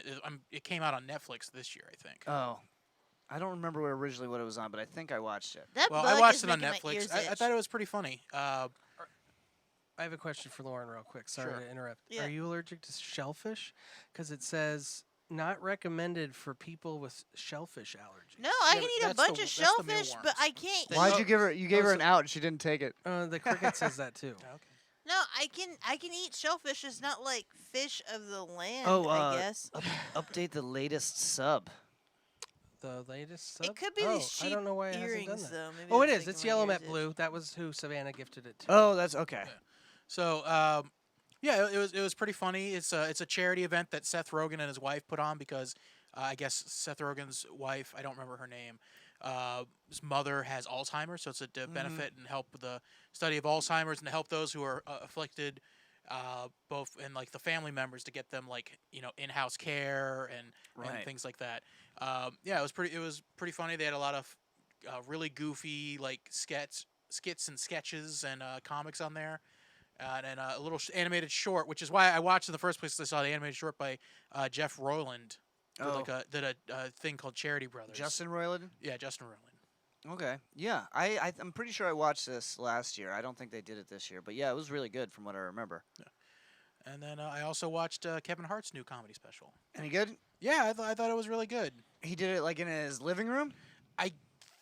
it came out on Netflix this year, I think.
Oh, I don't remember originally what it was on, but I think I watched it.
That
Well,
bug
I watched
is
it on
making my ears
Netflix. I
itch.
thought it was pretty funny.
I have a question for Lauren, real quick. Sorry
Sure.
to interrupt.
Yeah.
Are you allergic to shellfish? Because it says not recommended for people with shellfish allergies.
No, I
Yeah,
can
but
eat a
that's
bunch
the-
of
that's the
shellfish, but
mealworms.
I can't.
Why'd
eat-
you give her? You gave her an out, and she didn't take it.
The cricket says that too.
Okay.
No, I can eat shellfish. It's not like fish of the land.
Oh,
I guess
Update the latest sub.
The latest sub?
it could be
oh,
these cheap
I don't know why it hasn't done
earrings
that.
though. Maybe
Oh, it
that's
is. It's
making my
Yellow
ears
Met
itch.
Blue. That was who Savannah gifted it to.
Oh, that's okay.
So, yeah, it was pretty funny. It's a charity event that Seth Rogen and his wife put on because I guess Seth Rogen's wife, I don't remember her name, his mother has Alzheimer's, so it's to benefit and help the study of Alzheimer's and to help those who are afflicted, both and like the family members to get them like in-house care and
Right.
things like that. Yeah, it was pretty funny. They had a lot of really goofy like skits and sketches and comics on there. And a little animated short, which is why I watched in the first place. I saw the animated short by Jeff Roiland. Did a thing called Charity Brothers.
Justin Roiland.
Yeah, Justin Roiland.
Okay. Yeah, I'm pretty sure I watched this last year. I don't think they did it this year, but yeah, it was really good from what I remember.
And then I also watched Kevin Hart's new comedy special.
Any good?
Yeah, I thought it was really good.
He did it like in his living room.
I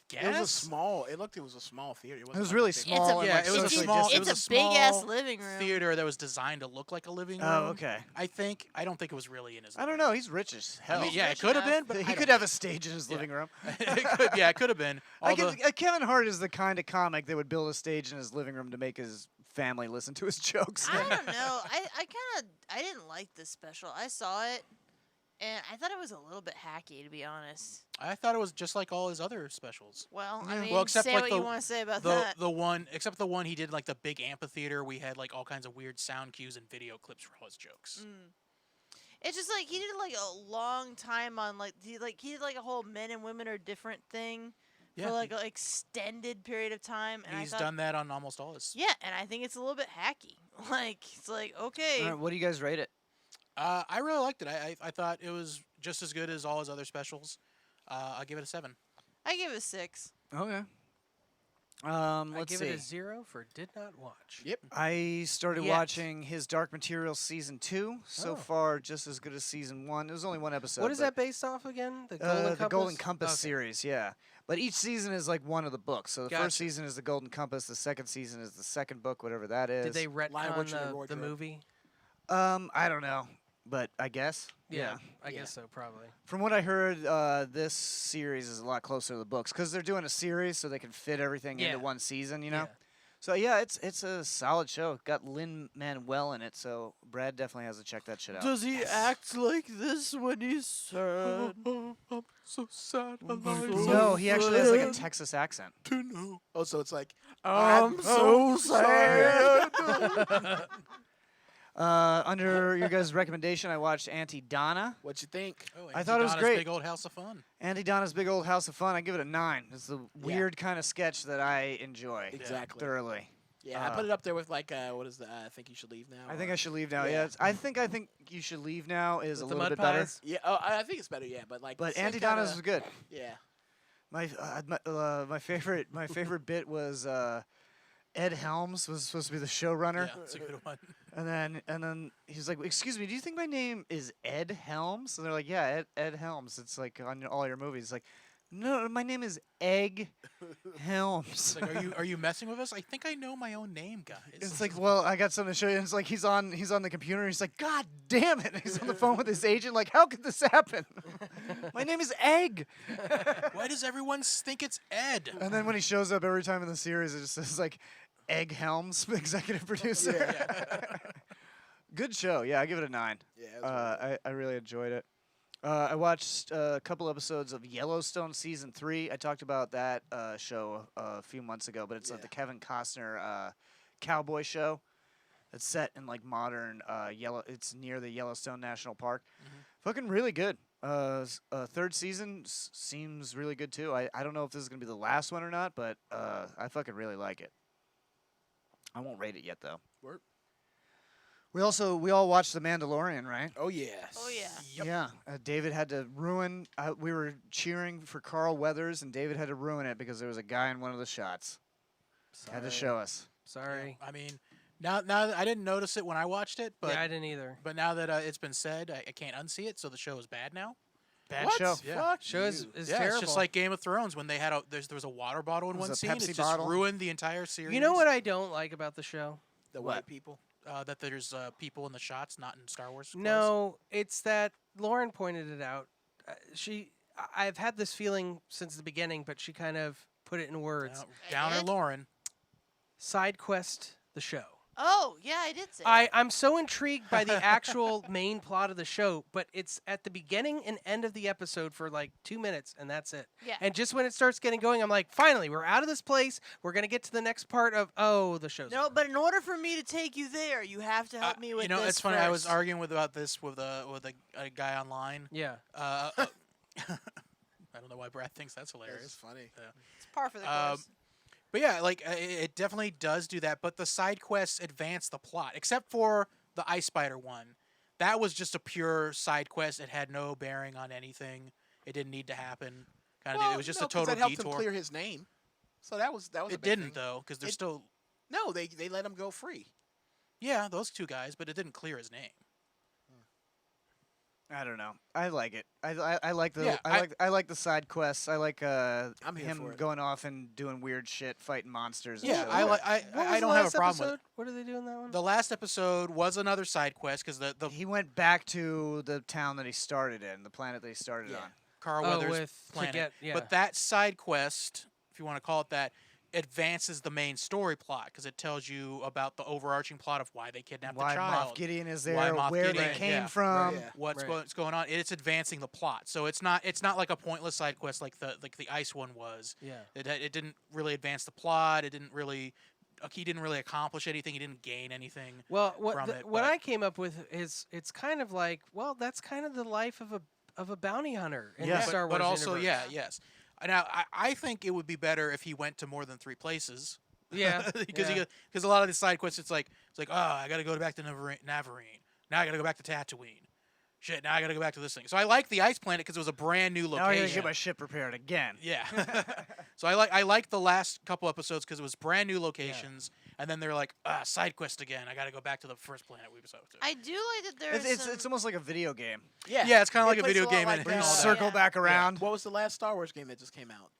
guess
It was a small. It was a small theater.
It was really small. and,
yeah,
like,
it was a
socially
small.
distant.
It was
It's
a
a big ass
small
living room.
theater that was designed to look like a living room.
Oh, okay.
I don't think it was really in his.
I don't know. He's rich as hell.
I mean, yeah,
rich
it could have
enough.
been, but
he could have a stage in his living room.
it could have been.
Kevin Hart is the kind of comic that would build a stage in his living room to make his family listen to his jokes.
I don't know. I didn't like this special. I saw it, and I thought it was a little bit hacky, to be honest.
I thought it was just like all his other specials.
Well,
Yeah.
I mean,
Well, except
say
like
what
the-
you want to say about
the
that.
the one except the one he did like the big amphitheater. We had like all kinds of weird sound cues and video clips for all his jokes.
It's just like he did like a long time on like he did like a whole men and women are different thing
Yeah,
for like an extended period of time. And
he's
I thought,
done that on almost all his.
Yeah, and I think it's a little bit hacky. Like it's like okay,
All right, what do you guys rate it?
I really liked it. I thought it was just as good as all his other specials. I'll give it a 7.
I give it a 6.
Okay.
I
Let's
give
see.
it a 0 for did not watch.
Yep.
I started
Yet.
watching his Dark Materials season 2. So
Oh.
far, just as good as season 1. It was only one episode.
What is
but,
that based off again? The Golden Compass?
The Golden Compass
Okay.
series, yeah. But each season is like one of the books. So the
Gotcha.
first season is the Golden Compass. The second season is the second book, whatever that is.
Did they
Lion
retcon
Witch in the
the
Wardrobe.
movie?
I don't know, but I guess.
Yeah, I guess so, probably.
From what I heard, this series is a lot closer to the books because they're doing a series, so they can fit everything
Yeah.
into one season. You know.
Yeah.
So yeah, it's a solid show. Got Lin-Manuel in it, so Brad definitely has to check that shit out.
Does he act like this when he's sad?
I'm so sad.
No, he actually has like a Texas accent.
to know.
Oh, so it's like
I'm so sad.
Under your guys' recommendation, I watched Auntie Donna.
what you think?
Oh,
I thought it was
Donna's
great.
Big old house of fun.
Auntie Donna's Big Old House of Fun. I give it a 9. It's the weird kind of sketch that I enjoy
Exactly.
thoroughly.
Yeah, I put it up there with like what is the I think you should leave now.
I think I should leave now.
Yeah.
Yeah, I think you should leave now is
With
a
the
little
mud
bit better.
pies?
Yeah, oh, I think it's better. Yeah, but like.
But
same
Auntie Donna's
kinda-
was good.
Yeah.
My favorite bit was Ed Helms was supposed to be the showrunner,
Yeah, it's a good one.
and then he's like, "Excuse me, do you think my name is Ed Helms?" And they're like, "Yeah, Ed Helms. It's like on all your movies." It's like, "No, my name is Egg Helms."
It's like, are you messing with us? I think I know my own name, guys.
It's like, well, I got something to show you. And it's like he's on the computer. And he's like, God damn it! And he's on the phone with his agent. Like, how could this happen? My name is Egg.
Why does everyone think it's Ed?
And then when he shows up every time in the series, it just says like, Egg Helms, executive producer. Good show. Yeah, I give it a 9.
Yeah. It was really good.
I really enjoyed it. I watched a couple episodes of Yellowstone season 3. I talked about that show a few months ago, but it's
Yeah.
the Kevin Costner cowboy show. It's set in like modern It's near the Yellowstone National Park. Fucking really good. Third season seems really good too. I don't know if this is gonna be the last one or not, but I fucking really like it. I won't rate it yet though.
Work.
We all watched The Mandalorian, right?
Oh yes.
Oh yeah.
Yeah. David had to ruin. We were cheering for Carl Weathers, and David had to ruin it because there was a guy in one of the shots. Had to show us.
Sorry.
I mean, now I didn't notice it when I watched it, but
Yeah, I didn't either.
But now that it's been said, I can't unsee it. So the show is bad now.
Bad
What?
show.
Yeah.
Fuck
Show is
you.
Yeah,
terrible.
it's just like Game of Thrones when they had there was a water bottle in
It was
one
a
scene.
Pepsi
It just
bottle.
ruined the entire series.
You know what I don't like about the show?
The
What?
white people.
That there's people in the shots, not in Star Wars. clothes.
No, it's that Lauren pointed it out. I've had this feeling since the beginning, but she kind of put it in words.
Downer
did?
Lauren.
Side Quest, the show.
Oh yeah, I did say. that.
I'm so intrigued by the actual main plot of the show, but it's at the beginning and end of the episode for like 2 minutes, and that's it.
Yeah.
And just when it starts getting going, I'm like, finally, we're out of this place. We're gonna get to the next part of the show's.
No, but in order for me to take you there, you have to help me with
You know,
this
it's funny. I was
first.
arguing about this with a guy online.
Yeah.
I don't know why Brad thinks that's
It's
hilarious.
funny.
It's par for the
Um,
course.
But yeah, like it definitely does do that. But the side quests advance the plot, except for the Ice Spider one. That was just a pure side quest. It had no bearing on anything. It didn't need to happen. Kind of.
Well,
It was just
no,
a
'cause
total
that helped
detour.
him clear his name. So that was a
It
big
didn't
thing.
though, because there's
It-
still
No, they let him go free.
yeah those two guys, but it didn't clear his name.
I don't know. I like it. I like the
Yeah,
I like the side quests. I like
here
him
for it.
going off and doing weird shit, fighting monsters. and
Yeah,
shit
I
like
like.
that.
What
I
was
don't
the
have a
last
problem with
episode? What did they do in that one?
it. The last episode was another side quest because the
He went back to the town that he started in, the planet that he started
Yeah.
on.
Carl
Oh,
Weathers
with- to
planet.
get- yeah.
But that side quest, if you want to call it that, advances the main story plot because it tells you about the overarching plot of why they kidnapped
Why
the
Moff
child,
Gideon is
Why
there,
Moff
where
Gideon-
they came
yeah.
from.
Right, yeah.
what's going on. It's advancing the plot, so it's not like a pointless side quest like the ice one was.
Yeah.
It didn't really advance the plot. It didn't really. He didn't really accomplish anything. He didn't gain anything.
Well,
from
what
it,
what
but-
I came up with is it's kind of like, well, that's kind of the life of a bounty hunter in
Yeah.
the Star Wars
but also,
universe.
yes. Now, I think it would be better if he went to more than 3 places.
Yeah,
because
yeah.
because a lot of the side quests, it's like oh, I got to go back to Navarine. Now I got to go back to Tatooine. Shit, now I got to go back to this thing. So I like the ice planet because it was a brand new
Now I gotta
location.
get my ship prepared again.
Yeah. So I like the last couple episodes because it was brand new locations, and then they're like side quest again. I got to go back to the first planet we saw.
I do like that there's
It's almost like a video game.
Yeah, it's kind of
It
like a
plays
video
lot
game
like
and
Where you
all that.
circle
Yeah.
back around.
What was the last Star Wars game that just came out?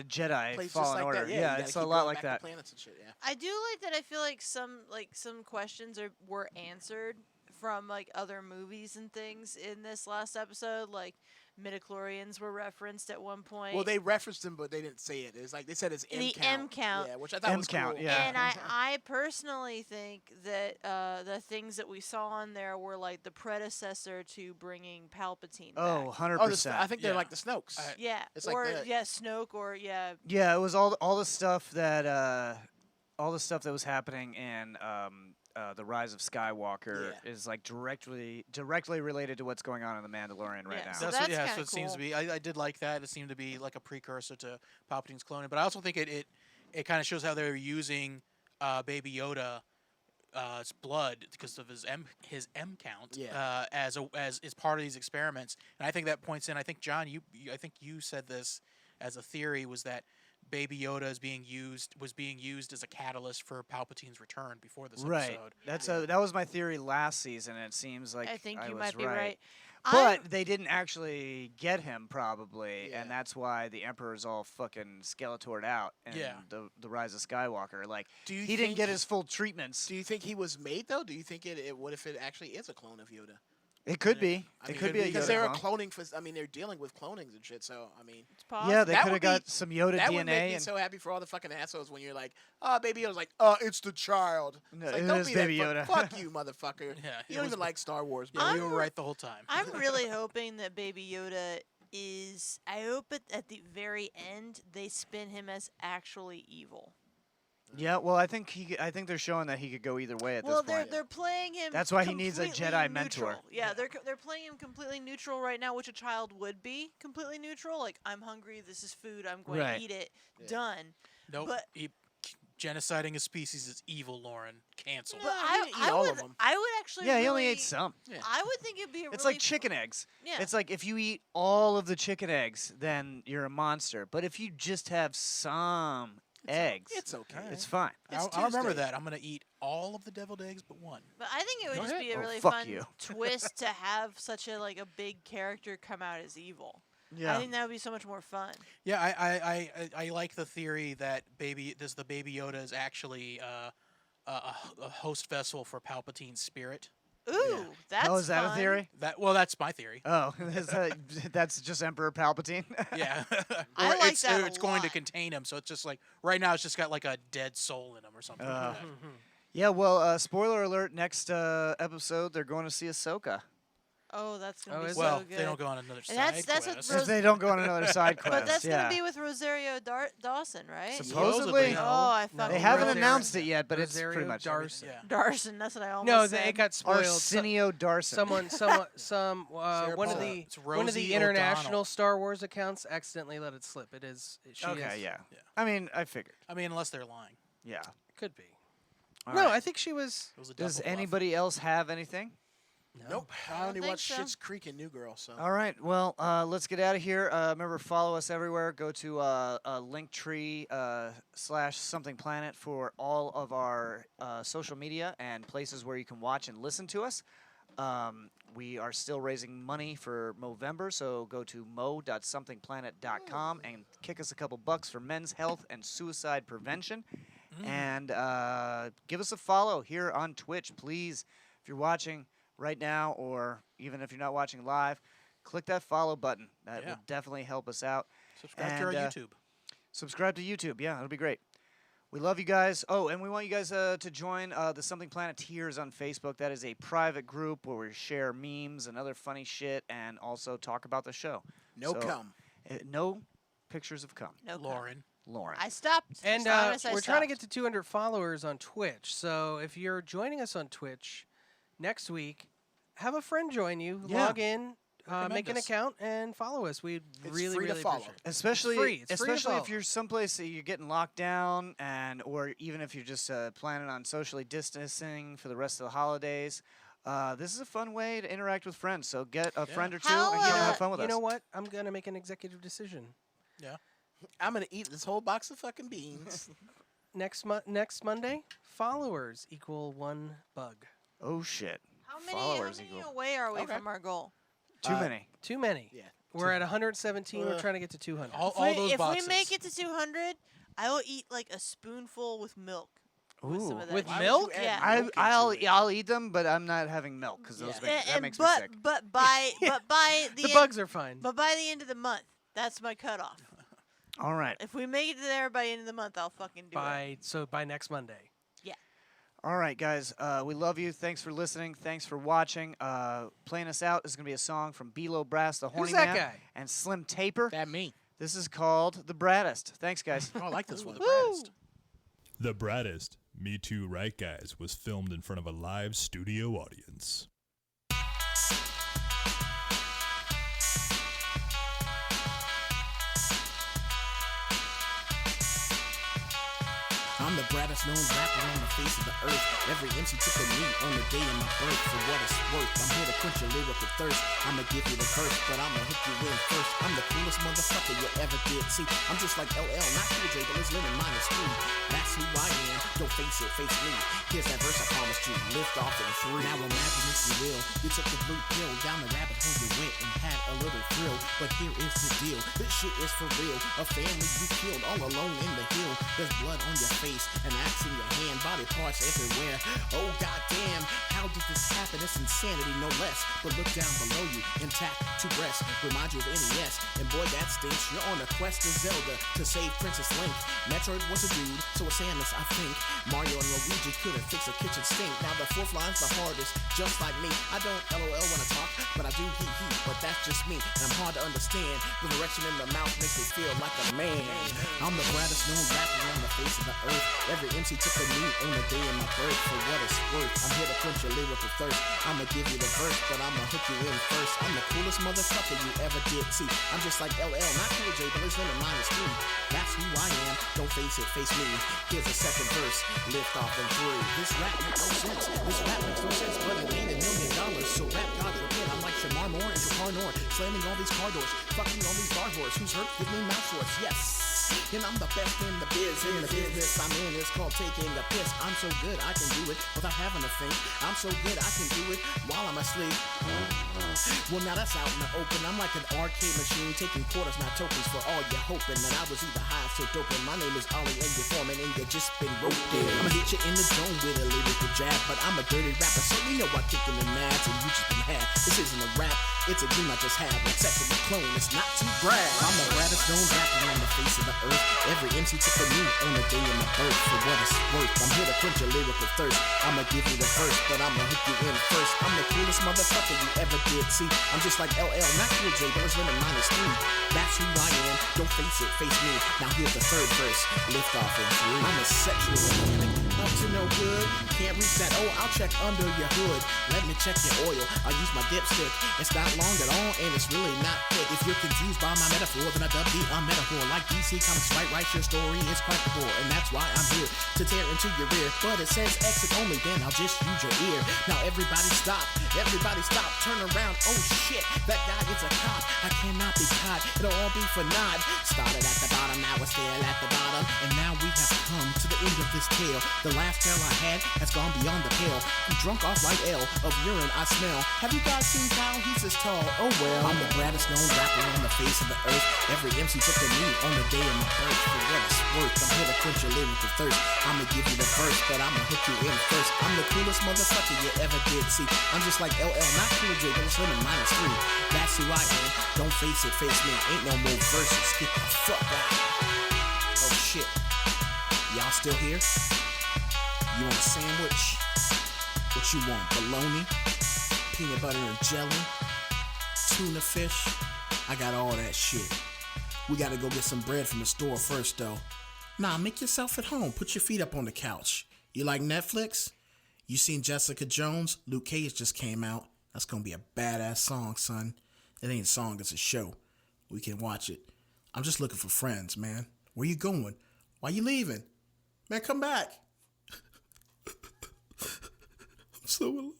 Jedi
plays just
Fallen
like
Order.
that.
Yeah,
you gotta
it's
keep
a lot
going
like
back to
that.
Planets and shit. Yeah.
I do like that. I feel like some questions were answered from like other movies and things in this last episode. Like midichlorians were referenced at one point.
Well, they referenced him, but they didn't say it. It's like they said it's M
The
count.
M count.
Yeah, which I thought
M
was
count,
cool.
yeah.
And I personally think that the things that we saw on there were like the predecessor to bringing Palpatine
Oh,
back.
100%.
I think they're
Yeah.
like the Snokes.
Yeah,
It's like
or
that.
yeah, Snoke, or yeah,
Yeah, it was all the stuff that was happening in the Rise of Skywalker
Yeah.
is like directly related to what's going on in the Mandalorian right
Yeah,
now.
so
That's
that's
what,
kinda
so it seems to
cool.
be. I did like that. It seemed to be like a precursor to Palpatine's cloning, but I also think it kind of shows how they were using Baby Yoda. Blood because of his M count
Yeah.
as part of these experiments, and I think that points in. I think John, I think you said this as a theory was that Baby Yoda was being used as a catalyst for Palpatine's return before this
Right.
episode.
That was my theory last season, and it seems like
I think you
was
might be right.
But they didn't actually get him probably,
Yeah.
and that's why the Emperor's all fucking Skeletored out in
Yeah.
the Rise of Skywalker. Like
Do you
he didn't
think-
get his full treatments.
Do you think he was made though? Do you think what if it actually is a clone of Yoda?
It could be.
I
It
mean,
could be a
because
Yoda
they're
clone.
cloning for. I mean, they're dealing with clonings and shit. So I mean,
it's possible.
Yeah, they
That
could have
would be-
got some Yoda
that
DNA.
would make me
and
so happy for all the fucking assholes when you're like, oh, Baby Yoda's like, it's the child.
No,
It's like,
it
don't
is
be
Baby
that
Yoda.
fuck you, motherfucker.
Yeah,
You
it
don't
was-
even like Star Wars, bro.
Yeah, we
I'm
were
re-
right the whole time.
I'm really hoping that Baby Yoda is. I hope at the very end they spin him as actually evil.
Yeah, well, I think they're showing that he could go either way at
Well,
this point.
they're playing him.
That's why he needs a
completely
Jedi mentor.
neutral. Yeah, they're playing him completely neutral right now, which a child would be completely neutral. Like, I'm hungry. This is food. I'm going
Right.
to eat it. Done.
Nope.
But
Genociding a species is evil, Lauren. Cancel.
but
he didn't eat all of them.
I would actually.
Yeah, he
really,
only ate some.
I would think it'd be.
It's
really
like chicken eggs.
Yeah.
It's like if you eat all of the chicken eggs, then you're a monster. But if you just have some eggs,
It's okay.
it's fine.
I'll remember that. I'm gonna eat all of the deviled eggs but one.
But I think it would
Go
just
ahead.
be a
Oh,
really
fuck
fun
you.
twist to have such a like a big character come out as evil.
Yeah.
I think that would be so much more fun.
Yeah, I like the theory that the baby Yoda is actually a host vessel for Palpatine's spirit.
Ooh, that's
Oh, is that
fun.
a theory?
That's my theory.
Oh, that's just Emperor Palpatine.
Yeah.
I
Or
like
it's,
that a
it's going to
lot.
contain him, so it's just like right now it's just got like a dead soul in him or something. like that.
Yeah. Well, spoiler alert. Next episode, they're going to see Ahsoka.
Oh, that's gonna
Oh,
be
is
so
it?
Well,
good.
they don't go on another
And
side
that's what
quest.
If they don't go on another side quest.
But that's
yeah.
gonna be with Rosario Dawson, right?
Supposedly.
Oh, I
No,
fucking
They haven't
wrote
announced it yet, but it's
Rosario
pretty much
Dawson.
Yeah.
Darson. That's what I almost
No,
said.
it got spoiled.
Arsenio Darson.
Some
Sarah
one of
Paul.
the
It's
one of
Rosie
the international
O'Donnell.
Star Wars accounts accidentally let it slip. It is. She
Okay,
is,
yeah.
Yeah.
I mean, I figured.
I mean, unless they're lying.
Yeah.
Could be.
All
No,
right.
I think she was.
It was a
Does
double bluff.
anybody else have anything?
Nope. I
don't
only
think
watched
so.
Schitt's Creek and New Girl, so.
All right. Well, let's get out of here. Remember, follow us everywhere. Go to Linktree / Something Planet for all of our social media and places where you can watch and listen to us. We are still raising money for Movember, so go to mo.somethingplanet.com and kick us a couple bucks for men's health and suicide prevention. And give us a follow here on Twitch, please. If you're watching right now, or even if you're not watching live, click that follow button. That
Yeah.
will definitely help us out.
Subscribe to our
And,
YouTube.
Subscribe to YouTube. Yeah, it'll be great. We love you guys. Oh, and we want you guys to join the Something Planet Tiers on Facebook. That is a private group where we share memes and other funny shit and also talk about the show.
No
So,
cum.
No pictures of cum.
No,
Lauren.
Lauren.
I stopped.
And
Promise I
we're trying to get
stopped.
to 200 followers on Twitch. So if you're joining us on Twitch next week, have a friend join you.
Yeah.
Log in, make an
us.
account, and follow us. We'd
It's
really,
free to
really
follow.
appreciate it.
Especially,
free. It's free to
especially if
follow.
you're someplace that you're getting locked down, or even if you're just planning on socially distancing for the rest of the holidays. This is a fun way to interact with friends. So get a friend or two
How,
and come have fun with
You
us.
know what? I'm going to make an executive decision.
Yeah.
I'm gonna eat this whole box of fucking beans.
Next Monday, followers equal 1 bug.
Oh shit!
How many
Followers equal.
away are we
Okay.
from our goal?
Too many.
Too many.
Yeah.
We're at 117. We're trying to get to 200.
All those
if
boxes.
we make it to 200, I will eat like a spoonful with milk. With some
Ooh.
of that
With
shit.
Why would you
milk?
add
Yeah.
milk
I'll
into it?
I'll eat them, but I'm not having milk because
Yeah.
that makes me
but
sick.
but by but by the,
The
end,
bugs are fine.
but by the end of the month, that's my cutoff.
All right.
If we make it there by the end of the month, I'll fucking do it.
By next Monday.
All right, guys. We love you. Thanks for listening. Thanks for watching. Playing us out is going to be a song from Below Brass, the Horny
Who's that
Man,
guy?
and Slim Taper.
That me.
This is called The Braddest. Thanks, guys.
Oh, I like this one.
The Braddest, Me Too Right Guys, was filmed in front of a live studio audience.
I'm the braddest known rapper on the face of the earth. Every MC took a knee on the day of my birth. For what it's worth, I'm here to quench your lyrical thirst. I'ma give you the verse, but I'ma hook you in first. I'm the coolest motherfucker you ever did see. I'm just like LL, not Cool J, but it's Lemon minus 3. That's who I am. Don't face it, face me. Here's that verse I promised you. Lift off in 3. Now imagine if you will. You took the blue pill down the rabbit hole you went and had a little thrill. But here is the deal. This shit is for real. A family you killed all alone in the hill. There's blood on your face, an axe in your hand, body parts everywhere. Oh goddamn, how
How did this happen? It's insanity, no less. But look down below you, intact, two breasts. Remind you of NES, and boy, that stinks. You're on a quest to Zelda to save Princess Link. Metroid was a dude, so was Samus, I think. Mario and Luigi couldn't fix a kitchen sink. Now the fourth line's the hardest, just like me. I don't LOL when I talk, but I do he, but that's just me. And I'm hard to understand. The direction in the mouth makes me feel like a man. I'm the brightest known rapper on the face of the earth. Every MC took a knee on the day of my birth. For what it's worth, I'm here to quench your lyrical thirst. I'ma give you the verse, but I'ma hook you in first. I'm the coolest motherfucker you ever did see. I'm just like LL, not Cool J, but it's limit minus 3. That's who I am, don't face it, face me. Here's a second verse, lift off in 3. This rap makes no sense, but it ain't $1 million. So rap gods repent, I'm like Shamar Moore and Jakar Noor, slamming all these car doors, fucking all these bar whores. Who's hurt? Give me mouth swords, yes. And I'm the best in the biz. In the business I'm in, it's called taking a piss. I'm so good I can do it without having to think. I'm so good I can do it while I'm asleep. Well, now that's out in the open. I'm like an arcade machine, taking quarters, not tokens, for all you're hoping that I was either high or so doping. My name is Ollie and you're foreman and you just been roped in. I'ma hit you in the dome with a lyrical jab, but I'm a dirty rapper, so you know I kick in the nads and you just been had. This isn't a rap, it's a dream I just had. Like sex with a clone, it's not too brag. I'm the raddest known rapper on the face of the earth. Every MC took a knee on the day of my birth. For what it's worth, I'm here to quench your lyrical thirst. I'ma give you the verse, but I'ma hook you in first. I'm the coolest motherfucker you ever did see. I'm just like LL, not Cool J, but it's limit minus 3. That's who I am, don't face it, face me. Now here's the third verse, lift off in 3. I'm a sexual mechanic, up to no good. Can't reach that, oh, I'll check under your hood. Let me check your oil, I'll use my dipstick. It's not long at all, and it's really not thick. If you're confused by my metaphor, then I dub thee a metaphor. Like DC Comics write your story is quite the bore. And that's why I'm here, to tear into your rear. But it says exit only, then I'll just use your ear. Now everybody stop, turn around, oh shit, that guy is a cop. I cannot be caught, it'll all be for naught. Started at the bottom, now we're still at the bottom. And now we have come to the end of this tale. The last tale I had has gone beyond the pale. I'm drunk off like L, of urine I smell. Have you guys seen Kyle? He's as tall, oh well. I'm the gladdest known rapper on the face of the earth. Every MC took a knee on the day of my birth. For what it's worth, I'm here to quench your lyrical thirst. I'ma give you the verse, but I'ma hook you in first. I'm the coolest motherfucker you ever did see. I'm just like LL, not Cool J, but it's limit minus 3. That's who I am, don't face it, face me. Ain't no more verses, get the fuck out. Oh shit, y'all still here? You want a sandwich? What you want, bologna? Peanut butter and jelly? Tuna fish? I got all that shit. We gotta go get some bread from the store first though. Nah, make yourself at home, put your feet up on the couch. You like Netflix? You seen Jessica Jones? Luke Cage just came out. That's gonna be a badass song, son. It ain't a song, it's a show. We can watch it. I'm just looking for friends, man. Where you going? Why you leaving? Man, come back. I'm so alone.